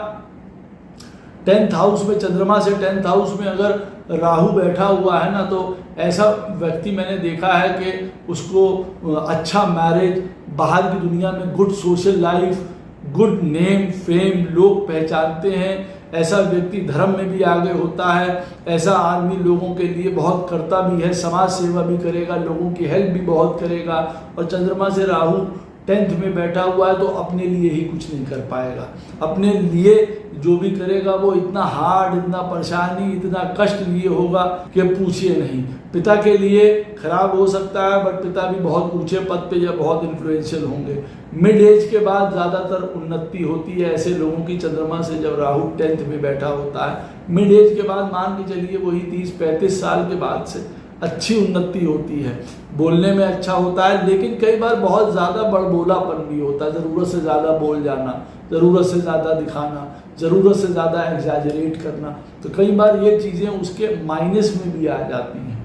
10th हाउस में, चंद्रमा से 10th हाउस में अगर राहु बैठा हुआ है ना, तो ऐसा व्यक्ति मैंने देखा है कि उसको अच्छा मैरिज, बाहर की दुनिया में good social life, good name, fame, लोग पहचानते हैं। ऐसा व्यक्ति धर्म में भी आगे होता है, ऐसा आदमी लोगों के लिए बहुत करता भी है, समाज सेवा भी करेगा, लोगों की हेल्प भी बहुत करेगा। और चंद्रमा से राहु 10th में बैठा हुआ है तो अपने लिए ही कुछ नहीं कर पाएगा। अपने लिए जो भी करेगा वो इतना हार्ड, इतना परेशानी, इतना कष्ट लिए होगा कि पूछिए नहीं। पिता के लिए खराब हो सकता है, बट पिता भी बहुत ऊंचे पद पे या बहुत इन्फ्लुएंशियल होंगे। मिड एज के बाद ज़्यादातर उन्नति होती है ऐसे लोगों की, चंद्रमा से जब राहु 10th में बैठा होता है। मिड एज के बाद मान के चलिए वही 30-35 साल के बाद से अच्छी उन्नति होती है, बोलने में अच्छा होता है, लेकिन कई बार बहुत ज़्यादा बड़बोलापन भी होता है, ज़रूरत से ज़्यादा बोल जाना, ज़रूरत से ज़्यादा दिखाना, ज़रूरत से ज़्यादा एग्जैजरेट करना। तो कई बार ये चीज़ें उसके माइनस में भी आ जाती हैं,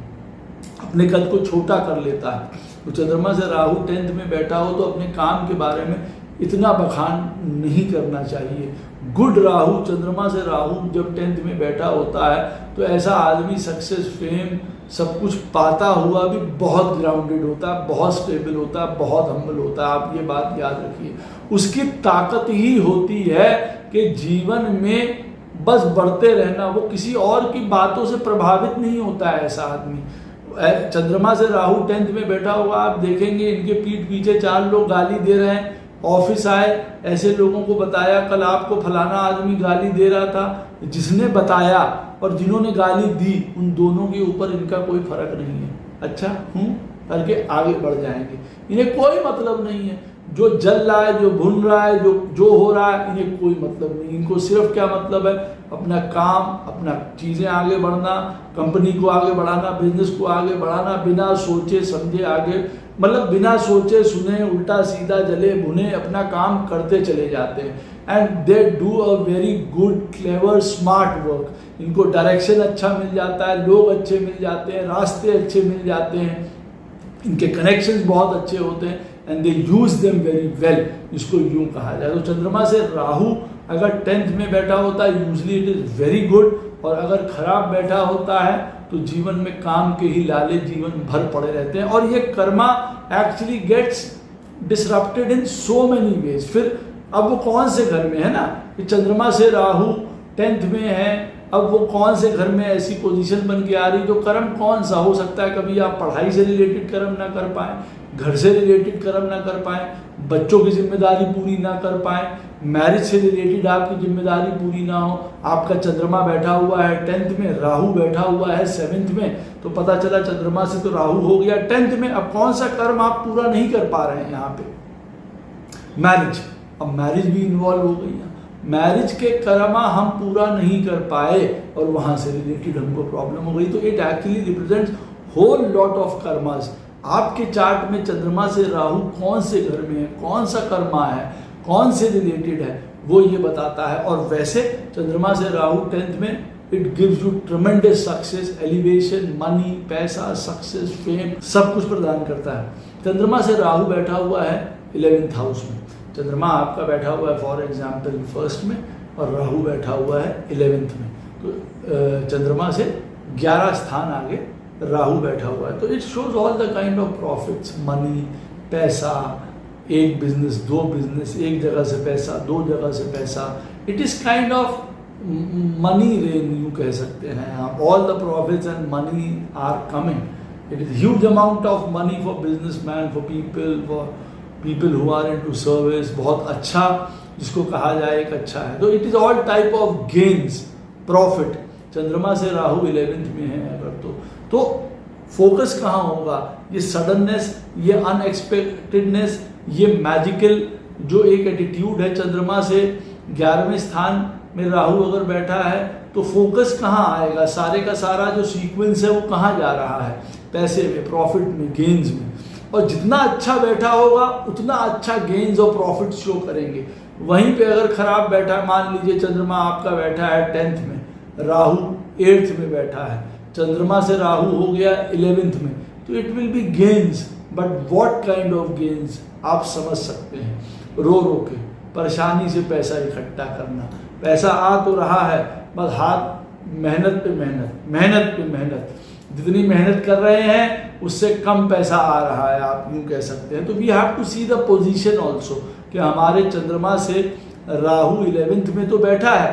अपने कद को छोटा कर लेता है। तो चंद्रमा से राहु 10th में बैठा हो तो अपने काम के बारे में इतना बखान नहीं करना चाहिए। गुड राहु, चंद्रमा से राहु जब 10th में बैठा होता है तो ऐसा आदमी सक्सेस, फेम, सब कुछ पाता हुआ भी बहुत ग्राउंडेड होता है, बहुत स्टेबल होता है, बहुत हम्बल होता है। आप ये बात याद रखिए। उसकी ताकत ही होती है कि जीवन में बस बढ़ते रहना, वो किसी और की बातों से प्रभावित नहीं होता है ऐसा आदमी। चंद्रमा से राहु 10th में बैठा हुआ, आप देखेंगे इनके पीठ पीछे 4 लोग गाली दे रहे हैं। ऑफिस आए, ऐसे लोगों को बताया कल आपको फलाना आदमी गाली दे रहा था, जिसने बताया और जिन्होंने गाली दी उन दोनों के ऊपर इनका कोई फर्क नहीं है। अच्छा करके आगे बढ़ जाएंगे, इन्हें कोई मतलब नहीं है। जो जल रहा है, जो भुन रहा है, जो हो रहा है, इन्हें कोई मतलब नहीं। इनको सिर्फ क्या मतलब है, अपना काम, अपना चीज़ें आगे बढ़ना, कंपनी को आगे बढ़ाना, बिजनेस को आगे बढ़ाना, बिना सोचे समझे आगे, मतलब बिना सोचे सुने उल्टा सीधा जले भुने अपना काम करते चले जाते हैं। And they do a very good clever smart work. इनको डायरेक्शन अच्छा मिल जाता है, लोग अच्छे मिल जाते हैं, रास्ते अच्छे मिल जाते हैं, इनके कनेक्शंस बहुत अच्छे होते हैं and they use them very well, इसको यूं कहा जाए। तो चंद्रमा से राहु अगर 10th में बैठा होता है usually it is very good, और अगर खराब बैठा होता है तो जीवन में काम के ही लाले जीवन भर पड़े रहते हैं। और ये कर्मा एक्चुअली गेट्स डिसरप्टेड इन सो मेनी वेज। फिर अब वो कौन से घर में है ना, कि चंद्रमा से राहु 10th में है, अब वो कौन से घर में ऐसी पोजीशन बन के आ रही, जो कर्म कौन सा हो सकता है। कभी आप पढ़ाई से रिलेटेड कर्म ना कर पाए, घर से रिलेटेड कर्म ना कर पाए, बच्चों की जिम्मेदारी पूरी ना कर पाए, मैरिज से रिलेटेड आपकी जिम्मेदारी पूरी ना हो। आपका चंद्रमा बैठा हुआ है 10th में, राहु बैठा हुआ है 7th में, तो पता चला चंद्रमा से तो राहु हो गया 10th में। अब कौन सा कर्म आप पूरा नहीं कर पा रहे हैं यहाँ पे, मैरिज। अब मैरिज भी इन्वॉल्व हो गई है, मैरिज के कर्मा हम पूरा नहीं कर पाए और वहां से रिलेटेड हमको प्रॉब्लम हो गई। तो it actually represents whole lot of karmas. आपके चार्ट में चंद्रमा से राहु कौन से घर में है, कौन सा कर्मा है, कौन से रिलेटेड है, वो ये बताता है। और वैसे चंद्रमा से राहु 10th में it gives you tremendous success, elevation, money, पैसा, सक्सेस, फेम, सब कुछ प्रदान करता है। चंद्रमा से राहु बैठा हुआ है 11th हाउस में। चंद्रमा आपका बैठा हुआ है फॉर एग्जाम्पल 1st में और राहु बैठा हुआ है 11th में, तो चंद्रमा से 11 स्थान आगे राहु बैठा हुआ है। तो it shows all the kind of profits, money, पैसा, एक बिजनेस, 2 बिजनेस, एक जगह से पैसा, 2 जगह से पैसा। It is kind of money rain, you कह सकते हैं आप। All the profits and money are coming. It is huge amount of money for businessman, for people who are into service. बहुत अच्छा जिसको कहा जाए एक अच्छा है। तो it is all type of gains, profit. चंद्रमा से राहु 11th में है अगर तो फोकस कहाँ होगा, ये सडननेस, ये अनएक्सपेक्टेडनेस, ये मैजिकल जो एक एटीट्यूड है। चंद्रमा से 11वें स्थान में राहु अगर बैठा है तो फोकस कहाँ आएगा, सारे का सारा जो सीक्वेंस है वो कहाँ जा रहा है, पैसे में, प्रॉफिट में, गेन्स में। और जितना अच्छा बैठा होगा उतना अच्छा गेन्स और प्रॉफिट शो करेंगे। वहीं पे अगर खराब बैठा, मान लीजिए चंद्रमा आपका बैठा है 10th में, राहु 8th में बैठा है, चंद्रमा से राहु हो गया 11th में, तो it will be gains, but what kind of gains आप समझ सकते हैं। रो रो के परेशानी से पैसा इकट्ठा करना, पैसा आ तो रहा है बस हाथ मेहनत पे मेहनत, मेहनत पे मेहनत, जितनी मेहनत कर रहे हैं उससे कम पैसा आ रहा है, आप यूँ कह सकते हैं। तो we have to see the position also कि हमारे चंद्रमा से राहु 11th में तो बैठा है,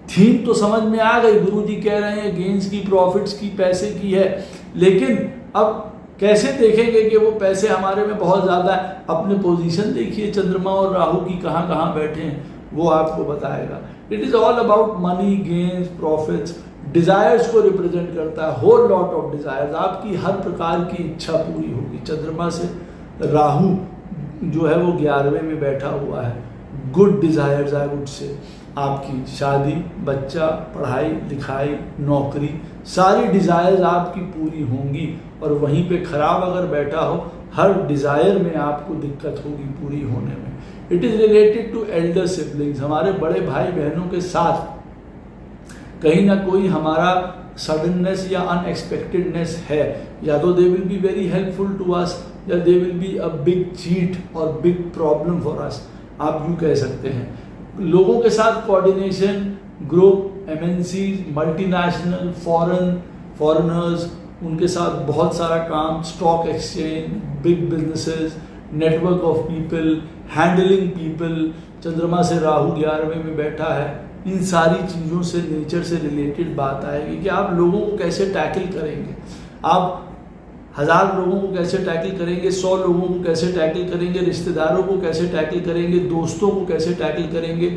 थीम तो समझ में आ गई, गुरुजी कह रहे हैं गेन्स की, प्रॉफिट्स की, पैसे की है, लेकिन अब कैसे देखेंगे कि वो पैसे हमारे में बहुत ज़्यादा है। अपने पोजीशन देखिए चंद्रमा और राहु की कहाँ कहाँ बैठे हैं, वो आपको बताएगा। It is all about money, gains, profits. Desires को रिप्रेजेंट करता है, होल लॉट ऑफ डिज़ायर्स, आपकी हर प्रकार की इच्छा पूरी होगी। चंद्रमा से राहु जो है वो 11वें में बैठा हुआ है। Good desires I would say, आपकी शादी, बच्चा, पढ़ाई लिखाई, नौकरी, सारी डिज़ायर्स आपकी पूरी होंगी। और वहीं पे खराब अगर बैठा हो, हर डिज़ायर में आपको दिक्कत होगी पूरी होने में। It is related to elder siblings, हमारे बड़े भाई बहनों के साथ कहीं ना कोई हमारा सडननेस या अनएक्सपेक्टेडनेस है, या तो they will be very helpful to us, या they will be a big cheat और बिग प्रॉब्लम फॉर अस, आप यूँ कह सकते हैं। लोगों के साथ coordination, group, MNC, multinational, foreign, foreigners, उनके साथ बहुत सारा काम, stock exchange, big businesses, network of people, handling people. चंद्रमा से राहु 11वें में बैठा है, इन सारी चीज़ों से, नेचर से रिलेटेड बात आएगी कि आप लोगों को कैसे टैकल करेंगे, आप 1000 लोगों को कैसे टैकल करेंगे, 100 लोगों को कैसे टैकल करेंगे, रिश्तेदारों को कैसे टैकल करेंगे, दोस्तों को कैसे टैकल करेंगे,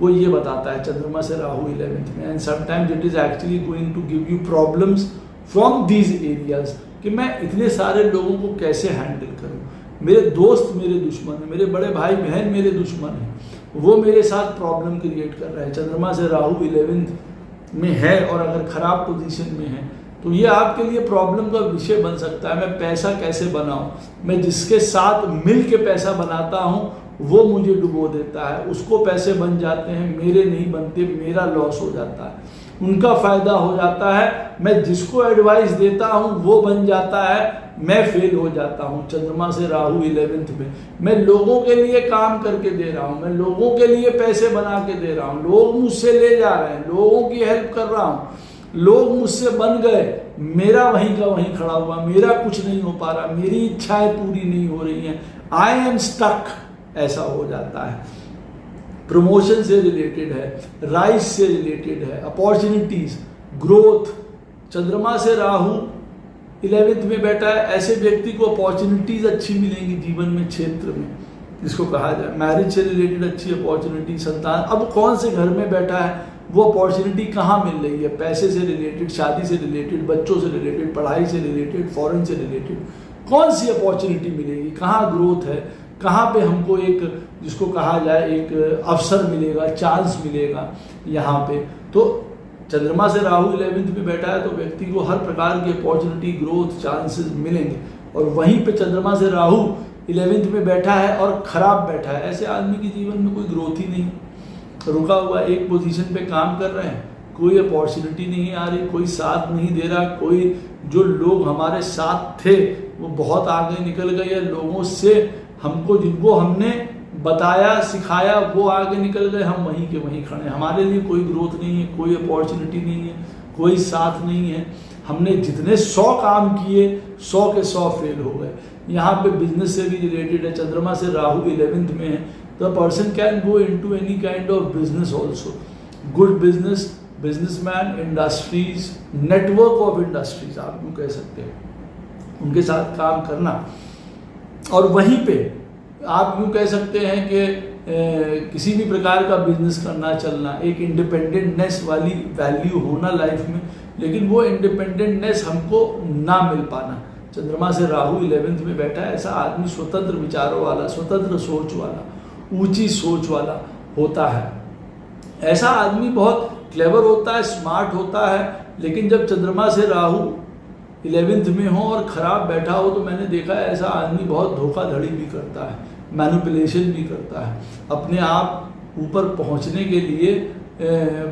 वो ये बताता है चंद्रमा से राहु 11th में। And sometimes it is actually going to give you problems from these areas कि मैं इतने सारे लोगों को कैसे हैंडल करूँ। मेरे दोस्त मेरे दुश्मन हैं, मेरे बड़े भाई बहन मेरे दुश्मन हैं, वो मेरे साथ प्रॉब्लम क्रिएट कर रहे हैं। चंद्रमा से राहु 11th में है और अगर खराब पोजीशन में है तो ये आपके लिए प्रॉब्लम का विषय बन सकता है। मैं पैसा कैसे बनाऊं, मैं जिसके साथ मिल के पैसा बनाता हूं वो मुझे डुबो देता है, उसको पैसे बन जाते हैं, मेरे नहीं बनते, मेरा लॉस हो जाता है, उनका फायदा हो जाता है, मैं जिसको एडवाइस देता हूं वो बन जाता है, मैं फेल हो जाता हूं। चंद्रमा से राहु 11th में मैं लोगों के लिए काम करके दे रहा हूं, मैं लोगों के लिए पैसे बना के दे रहा हूं, लोग मुझसे ले जा रहे हैं, लोगों की हेल्प कर रहा हूं, लोग मुझसे बन गए, मेरा वहीं का वहीं खड़ा हुआ, मेरा कुछ नहीं हो पा रहा, मेरी इच्छाएं पूरी नहीं हो रही हैं, आई एम स्टक, ऐसा हो जाता है। प्रमोशन से रिलेटेड है, राइज से रिलेटेड है, अपॉर्चुनिटीज, ग्रोथ। चंद्रमा से राहु 11th में बैठा है, ऐसे व्यक्ति को अपॉर्चुनिटीज अच्छी मिलेंगी जीवन में, क्षेत्र में, जिसको कहा जाए मैरिज से रिलेटेड अच्छी अपॉर्चुनिटी, संतान। अब कौन से घर में बैठा है, वो अपॉर्चुनिटी कहाँ मिल रही है, पैसे से रिलेटेड, शादी से रिलेटेड, बच्चों से रिलेटेड, पढ़ाई से रिलेटेड, फॉरेन से रिलेटेड, कौन सी अपॉर्चुनिटी मिलेगी, कहाँ ग्रोथ है, कहाँ पे हमको एक, जिसको कहा जाए एक अवसर मिलेगा, चांस मिलेगा यहाँ पे। तो चंद्रमा से राहु 11th में बैठा है तो व्यक्ति को हर प्रकार की अपॉर्चुनिटी, ग्रोथ, चांसेस मिलेंगे। और वहीं पे चंद्रमा से राहु 11th में बैठा है और खराब बैठा है, ऐसे आदमी के जीवन में कोई ग्रोथ ही नहीं, रुका हुआ एक पोजीशन पे काम कर रहे हैं, कोई अपॉर्चुनिटी नहीं आ रही, कोई साथ नहीं दे रहा, कोई जो लोग हमारे साथ थे वो बहुत आगे निकल गए, या लोगों से हमको, जिनको हमने बताया सिखाया वो आगे निकल गए, हम वहीं के वहीं खड़े हैं, हमारे लिए कोई ग्रोथ नहीं है, कोई अपॉर्चुनिटी नहीं है, कोई साथ नहीं है। हमने जितने 100 काम किए 100 के 100 फेल हो गए। यहाँ पे बिजनेस से भी रिलेटेड है, चंद्रमा से राहु 11th में है, the person can go into any kind of business also, good business, businessman, industries, network of industries आप यूँ कह सकते हैं, उनके साथ काम करना। और वहीं पे आप यूँ कह सकते हैं कि किसी भी प्रकार का बिजनेस करना, चलना, एक इंडिपेंडेंटनेस वाली वैल्यू होना लाइफ में, लेकिन वो इंडिपेंडेंटनेस हमको ना मिल पाना। चंद्रमा से राहु 11th में बैठा है, ऐसा आदमी स्वतंत्र विचारों वाला, स्वतंत्र सोच वाला, ऊंची सोच वाला होता है। ऐसा आदमी बहुत क्लेवर होता है, स्मार्ट होता है, लेकिन जब चंद्रमा से राहु 11th में हो और खराब बैठा हो तो मैंने देखा है ऐसा आदमी बहुत धोखाधड़ी भी करता है, मैनिपुलेशन भी करता है, अपने आप ऊपर पहुंचने के लिए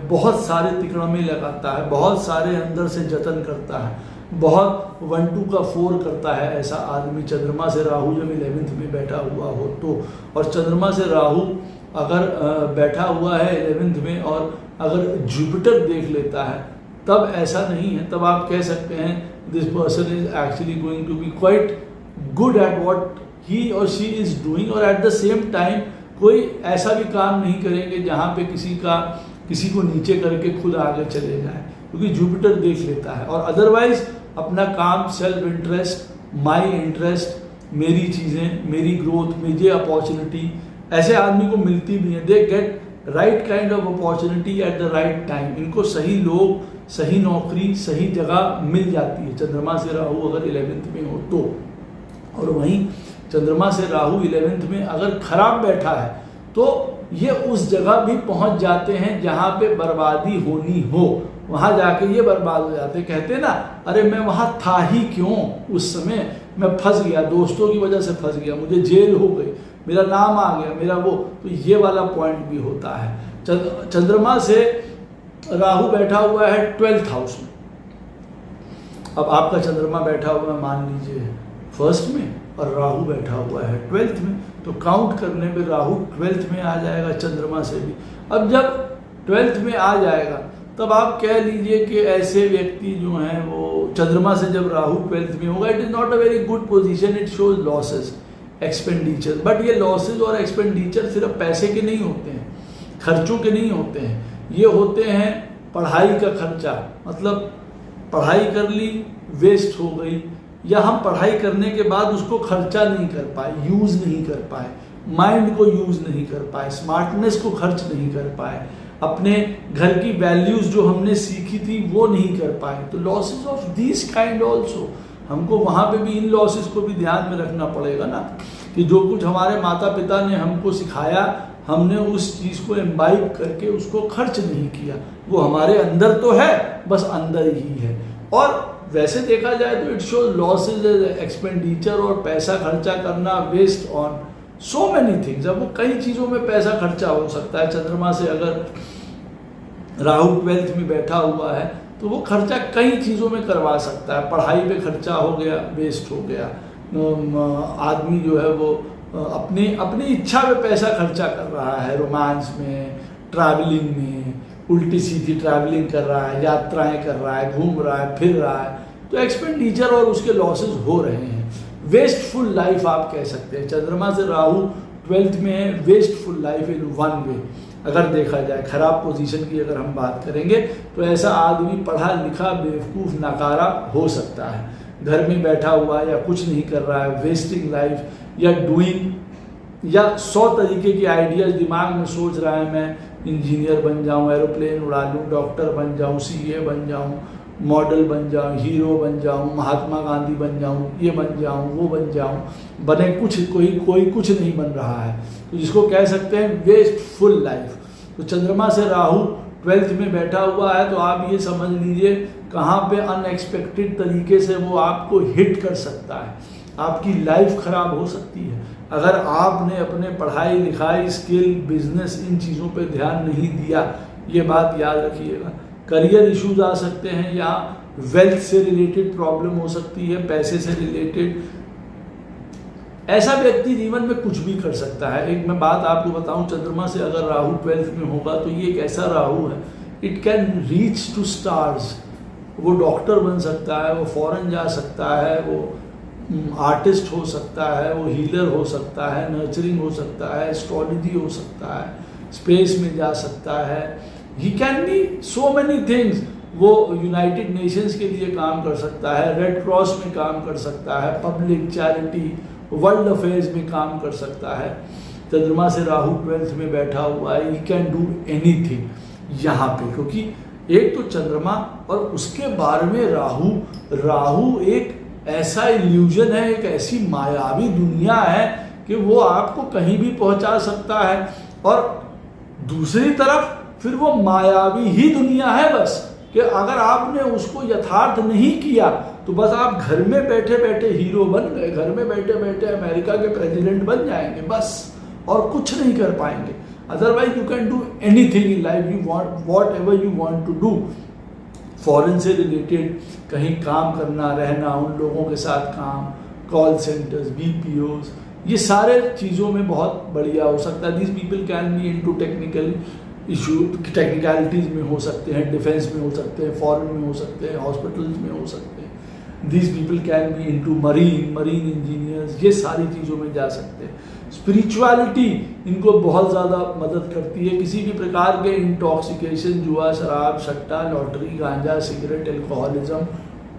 बहुत सारे तिकड़मे लगाता है, बहुत सारे अंदर से जतन करता है, बहुत 1-2 का 4 करता है ऐसा आदमी, चंद्रमा से राहु जब 11th में बैठा हुआ हो तो। और चंद्रमा से राहु अगर बैठा हुआ है 11th में और अगर जुपिटर देख लेता है तब ऐसा नहीं है, तब आप कह सकते हैं this person is actually going to be quite good at what he और शी इज डूइंग, और एट द सेम टाइम कोई ऐसा भी काम नहीं करेंगे जहाँ पे किसी को नीचे करके खुद आगे चले जाए, क्योंकि जुपिटर देख लेता है। और अदरवाइज अपना काम, सेल्फ इंटरेस्ट, माई इंटरेस्ट, मेरी चीज़ें, मेरी ग्रोथ, मुझे अपॉर्चुनिटी, ऐसे आदमी को मिलती भी है। They get right kind of opportunity at the right time, इनको सही लोग, सही नौकरी, सही जगह मिल जाती है चंद्रमा से राहु अगर 11th में हो तो। और वहीं चंद्रमा से राहु 11th में अगर खराब बैठा है तो ये उस जगह भी पहुंच जाते हैं जहां पे बर्बादी होनी हो, वहां जाके ये बर्बाद हो जाते हैं। कहते हैं ना, अरे मैं वहां था ही क्यों, उस समय मैं फंस गया, दोस्तों की वजह से फंस गया, मुझे जेल हो गई, मेरा नाम आ गया, मेरा वो, तो ये वाला पॉइंट भी होता है। चंद्रमा से राहु बैठा हुआ है 12th हाउस में। अब आपका चंद्रमा बैठा हुआ है मान लीजिए 1st में और राहु बैठा हुआ है 12th में, तो काउंट करने में राहु 12th में आ जाएगा चंद्रमा से भी। अब जब 12th में आ जाएगा तब आप कह लीजिए कि ऐसे व्यक्ति जो हैं वो चंद्रमा से जब राहु 12th में होगा, it is not a very good position, it shows losses expenditure. But ये लॉसेज और एक्सपेंडिचर सिर्फ पैसे के नहीं होते हैं, खर्चों के नहीं होते हैं, ये होते हैं पढ़ाई का खर्चा। मतलब पढ़ाई कर ली, वेस्ट हो गई, या हम पढ़ाई करने के बाद उसको खर्चा नहीं कर पाए, यूज़ नहीं कर पाए, माइंड को यूज़ नहीं कर पाए, स्मार्टनेस को खर्च नहीं कर पाए, अपने घर की वैल्यूज़ जो हमने सीखी थी वो नहीं कर पाए। तो losses of this kind also, हमको वहाँ पे भी इन लॉसेस को भी ध्यान में रखना पड़ेगा ना, कि जो कुछ हमारे माता पिता ने हमको सिखाया, हमने उस चीज़ को इम्बाइब करके उसको खर्च नहीं किया। वो हमारे अंदर तो है, बस अंदर ही है। और वैसे देखा जाए तो इट शोज लॉसेज एक्सपेंडिचर, और पैसा खर्चा करना waste on so many things. अब वो कई चीज़ों में पैसा खर्चा हो सकता है। चंद्रमा से अगर राहु 12th में बैठा हुआ है तो वो खर्चा कई चीज़ों में करवा सकता है। पढ़ाई पे खर्चा हो गया, वेस्ट हो गया। आदमी जो है वो अपनी इच्छा पे पैसा खर्चा कर रहा है, रोमांस में, ट्रैवलिंग में, उल्टी सीधी ट्रैवलिंग कर रहा है, यात्राएं कर रहा है, घूम रहा है, फिर रहा है, तो एक्सपेंडिचर और उसके लॉसेस हो रहे हैं। वेस्टफुल लाइफ आप कह सकते हैं। चंद्रमा से राहु 12th में है, wasteful life in one way. अगर देखा जाए खराब पोजीशन की अगर हम बात करेंगे तो ऐसा आदमी पढ़ा लिखा बेवकूफ़ नकारा हो सकता है, घर में बैठा हुआ या कुछ नहीं कर रहा है, वेस्टिंग लाइफ, या डूइंग, या 100 तरीके की आइडियाज़ दिमाग में सोच रहा है, मैं इंजीनियर बन जाऊं, एरोप्लेन उड़ा लूँ, डॉक्टर बन जाऊं, सीए बन जाऊं, मॉडल बन जाऊं, हीरो बन जाऊं, महात्मा गांधी बन जाऊं, ये बन जाऊं, वो बन जाऊं, बने कुछ, कोई कुछ नहीं बन रहा है। तो जिसको कह सकते हैं वेस्टफुल लाइफ। तो चंद्रमा से राहु 12th में बैठा हुआ है, तो आप ये समझ लीजिए कहाँ पे अनएक्सपेक्टेड तरीके से वो आपको हिट कर सकता है, आपकी लाइफ खराब हो सकती है अगर आपने अपने पढ़ाई लिखाई, स्किल, बिजनेस, इन चीज़ों पे ध्यान नहीं दिया। ये बात याद रखिएगा। करियर इश्यूज आ सकते हैं, या वेल्थ से रिलेटेड प्रॉब्लम हो सकती है, पैसे से रिलेटेड। ऐसा व्यक्ति जीवन में कुछ भी कर सकता है। एक मैं बात आपको बताऊं, चंद्रमा से अगर राहु 12th में होगा तो ये एक ऐसा राहु है, it can reach to stars. वो डॉक्टर बन सकता है, वो फॉरेन जा सकता है, वो आर्टिस्ट हो सकता है, वो हीलर हो सकता है, नर्चरिंग हो सकता है, एस्ट्रोलॉजी हो सकता है, स्पेस में जा सकता है। He can be so many things. वो यूनाइटेड नेशंस के लिए काम कर सकता है, रेड क्रॉस में काम कर सकता है, पब्लिक चैरिटी, वर्ल्ड अफेयर्स में काम कर सकता है। चंद्रमा से राहु 12th में बैठा हुआ है, ही कैन डू एनीथिंग यहाँ पे, क्योंकि एक तो चंद्रमा और उसके बारे में राहु एक ऐसा इल्यूजन है, एक ऐसी मायावी दुनिया है कि वो आपको कहीं भी पहुंचा सकता है। और दूसरी तरफ फिर वो मायावी ही दुनिया है बस, कि अगर आपने उसको यथार्थ नहीं किया तो बस आप घर में बैठे बैठे हीरो बन गए, घर में बैठे बैठे अमेरिका के प्रेसिडेंट बन जाएंगे बस, और कुछ नहीं कर पाएंगे। Otherwise you can do anything in life, you want whatever you want to do. Foreign से रिलेटेड कहीं काम करना, रहना, उन लोगों के साथ काम, कॉल सेंटर्स, BPOs, ये सारे चीज़ों में बहुत बढ़िया हो सकता है। This people can be into technical issue, technicalities में हो सकते हैं, डिफेंस में हो सकते हैं, फॉरेन में हो सकते हैं, हॉस्पिटल्स में हो सकते हैं। This people can be into marine engineers, ये सारी चीज़ों में जा सकते हैं। स्पिरिचुअलिटी इनको बहुत ज़्यादा मदद करती है। किसी भी प्रकार के इंटॉक्सिकेशन, जुआ, शराब, सट्टा, लॉटरी, गांजा, सिगरेट, एल्कोहलिज्म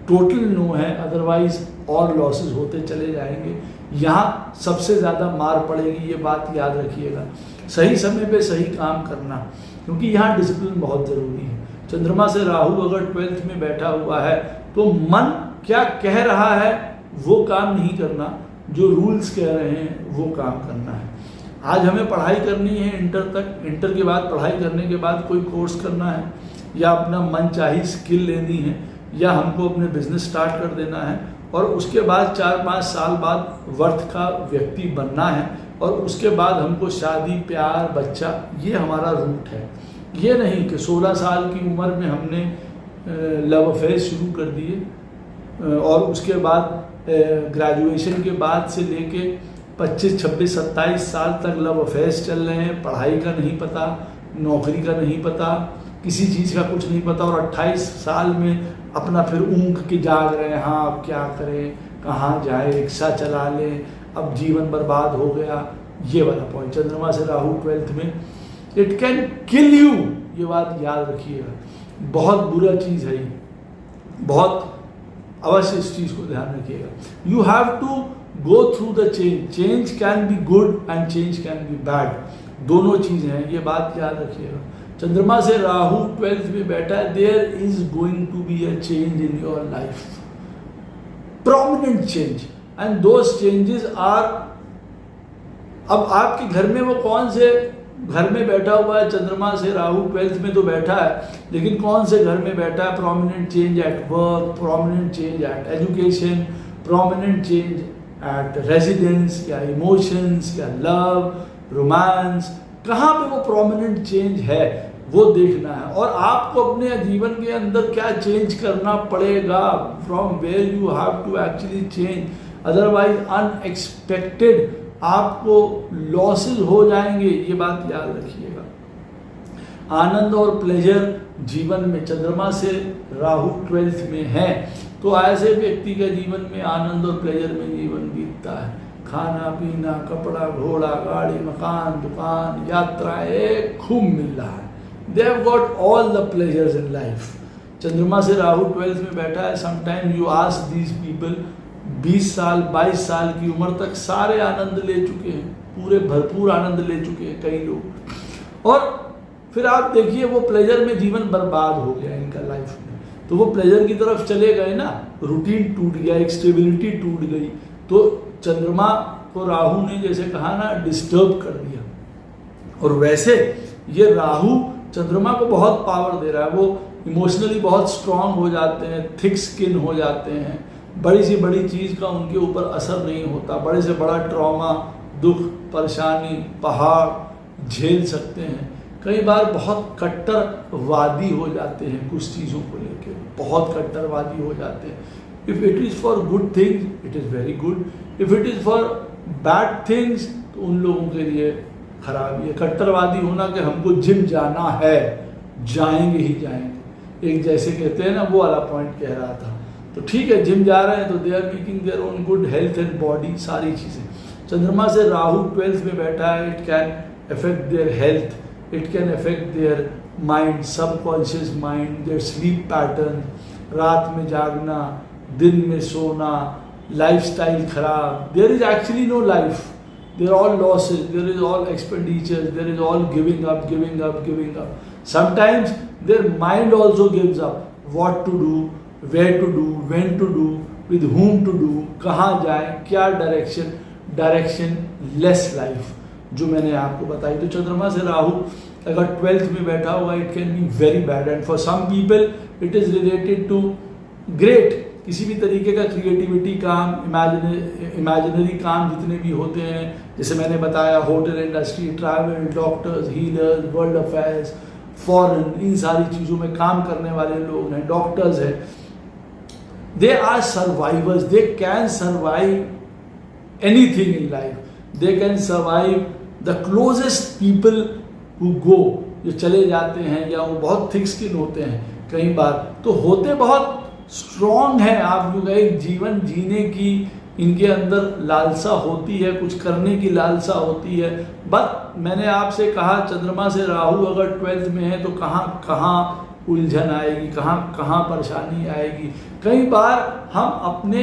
टोटल नो है। अदरवाइज और लॉसेस होते चले जाएंगे। यहाँ सबसे ज़्यादा मार पड़ेगी, ये बात याद रखिएगा। सही समय पे सही काम करना, क्योंकि यहाँ डिसिप्लिन बहुत ज़रूरी है। चंद्रमा से राहु अगर 12th में बैठा हुआ है तो मन क्या कह रहा है वो काम नहीं करना, जो रूल्स कह रहे हैं वो काम करना है। आज हमें पढ़ाई करनी है इंटर तक, इंटर के बाद पढ़ाई करने के बाद कोई कोर्स करना है, या अपना मनचाही स्किल लेनी है, या हमको अपने बिजनेस स्टार्ट कर देना है, और उसके बाद 4-5 साल बाद वर्थ का व्यक्ति बनना है, और उसके बाद हमको शादी, प्यार, बच्चा, ये हमारा रूट है। ये नहीं कि 16 साल की उम्र में हमने लव अफेयर शुरू कर दिए और उसके बाद ग्रेजुएशन के बाद से लेके 25, 26, 27 साल तक लव अफेयर्स चल रहे हैं। पढ़ाई का नहीं पता, नौकरी का नहीं पता, किसी चीज़ का कुछ नहीं पता, और 28 साल में अपना फिर ऊँघ के जाग रहे हैं, हाँ अब क्या करें, कहाँ जाए, रिक्शा चला लें, अब जीवन बर्बाद हो गया। ये वाला पॉइंट चंद्रमा से राहु 12th में, इट कैन किल यू, ये बात याद रखिएगा, बहुत बुरा चीज़ है ये, बहुत अवश्य इस चीज़ को ध्यान रखिएगा। You have to go through the change, change can be good and change can be bad, दोनों चीज़ें हैं, ये बात याद रखिएगा। चंद्रमा से राहु 12th में बैठा है, there is going to be a change in your life, prominent change, and those changes are, अब आपके घर में वो कौन से घर में बैठा हुआ है, चंद्रमा से राहु 12th में तो बैठा है, लेकिन कौन से घर में बैठा है? Prominent change at work, prominent change at education, prominent change at residence, या इमोशंस, या लव, रोमांस, कहाँ पे वो प्रोमिनेंट चेंज है वो देखना है। और आपको अपने जीवन के अंदर क्या चेंज करना पड़ेगा, from where you have to actually change, otherwise unexpected आपको लॉसेस हो जाएंगे, ये बात याद रखिएगा। आनंद और प्लेजर जीवन में चंद्रमा से राहु 12th में है, तो ऐसे व्यक्ति के जीवन में आनंद और प्लेजर में जीवन बीतता है, खाना पीना, कपड़ा, घोड़ा, गाड़ी, मकान, दुकान, यात्राएं खूब मिल रहा है, दे have got all the pleasures in life. चंद्रमा से राहु 12th में बैठा है, sometime you ask these people, 20 साल 22 साल की उम्र तक सारे आनंद ले चुके हैं, पूरे भरपूर आनंद ले चुके हैं कई लोग, और फिर आप देखिए वो प्लेजर में जीवन बर्बाद हो गया इनका लाइफ में, तो वो प्लेजर की तरफ चले गए ना, रूटीन टूट गया, एक स्टेबिलिटी टूट गई, तो चंद्रमा को राहु ने जैसे कहा ना डिस्टर्ब कर दिया। और वैसे ये राहु चंद्रमा को बहुत पावर दे रहा है, वो इमोशनली बहुत स्ट्रांग हो जाते हैं, थिक स्किन हो जाते हैं, बड़ी से बड़ी चीज़ का उनके ऊपर असर नहीं होता, बड़े से बड़ा ट्रॉमा, दुख, परेशानी, पहाड़ झेल सकते हैं। कई बार बहुत कट्टरवादी हो जाते हैं कुछ चीज़ों को लेकर, बहुत कट्टरवादी हो जाते हैं। If it is for good things it is very good, if it is for bad things तो उन लोगों के लिए खराबी है। कट्टरवादी होना कि हमको जिम जाना है, जाएंगे ही जाएंगे, एक जैसे कहते हैं ना वो वाला पॉइंट कह रहा था, तो ठीक है जिम जा रहे हैं तो they are making their own good health and body, सारी चीज़ें। चंद्रमा से राहु 12th में बैठा है, it can affect their health, it can affect their mind, subconscious mind, their sleep pattern, रात में जागना, दिन में सोना, लाइफस्टाइल खराब, there is actually no life, there all losses, there is all expenditure, there is all giving up, giving up, giving up. Sometimes their mind also gives up, what to do, where to do, when to do, with whom to do, कहाँ जाए, क्या direction, direction less life जो मैंने आपको बताई। तो चंद्रमा से राहु अगर 12th में बैठा हुआ, it can be very bad, and for some people it is related to great, किसी भी तरीके का क्रिएटिविटी काम, इमेजिनरी काम जितने भी होते हैं, जैसे मैंने बताया hotel industry, travel, doctors, healers, world affairs, foreign, इन सारी चीज़ों में काम करने वाले लोग हैं, डॉक्टर्स हैं, they are survivors, they can survive anything in life, they can survive the closest people who go, जो चले जाते हैं या वो बहुत थिक स्किन होते हैं कई बार, तो होते बहुत स्ट्रॉन्ग है। आप लोग एक जीवन जीने की इनके अंदर लालसा होती है, कुछ करने की लालसा होती है, बट मैंने आपसे कहा चंद्रमा से राहु अगर 12th में है तो कहाँ कहाँ उलझन आएगी, कहाँ कहाँ परेशानी आएगी। कई बार हम अपने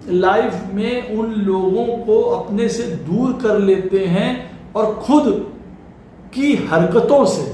लाइफ में उन लोगों को अपने से दूर कर लेते हैं और खुद की हरकतों से,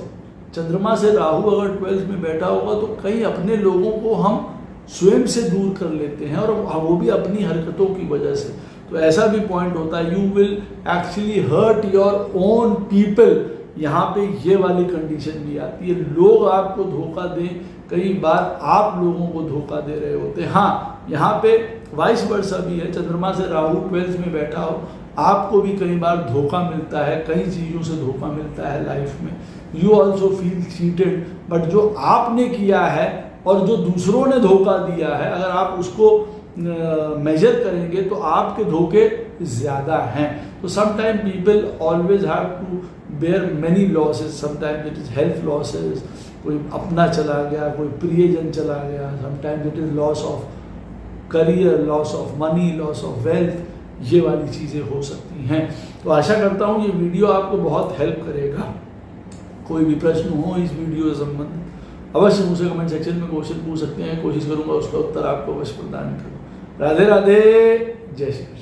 चंद्रमा से राहु अगर 12th में बैठा होगा तो कई अपने लोगों को हम स्वयं से दूर कर लेते हैं, और वो भी अपनी हरकतों की वजह से। तो ऐसा भी पॉइंट होता है, you will actually hurt your own people, यहाँ पे ये वाली कंडीशन भी आती है, लोग आपको धोखा दें, कई बार आप लोगों को धोखा दे रहे होते हैं। हाँ, यहाँ पे वाइस वर्सा भी है, चंद्रमा से राहु 12th में बैठा हो, आपको भी कई बार धोखा मिलता है, कई चीज़ों से धोखा मिलता है लाइफ में, you also feel cheated, but जो आपने किया है और जो दूसरों ने धोखा दिया है, अगर आप उसको मेजर करेंगे तो आपके धोखे ज़्यादा हैं। तो sometime people always have to bear many losses, sometimes it is health losses, कोई अपना चला गया, कोई प्रियजन चला गया, sometimes it is loss of career, loss of money, loss of wealth, ये वाली चीज़ें हो सकती हैं। तो आशा करता हूँ ये वीडियो आपको बहुत हेल्प करेगा। कोई भी प्रश्न हो इस वीडियो से संबंधित अवश्य मुझसे कमेंट सेक्शन में क्वेश्चन पूछ सकते हैं, कोशिश करूँगा उसका उत्तर आपको अवश्य प्रदान करूँ। राधे राधे, जय श्री कृष्ण।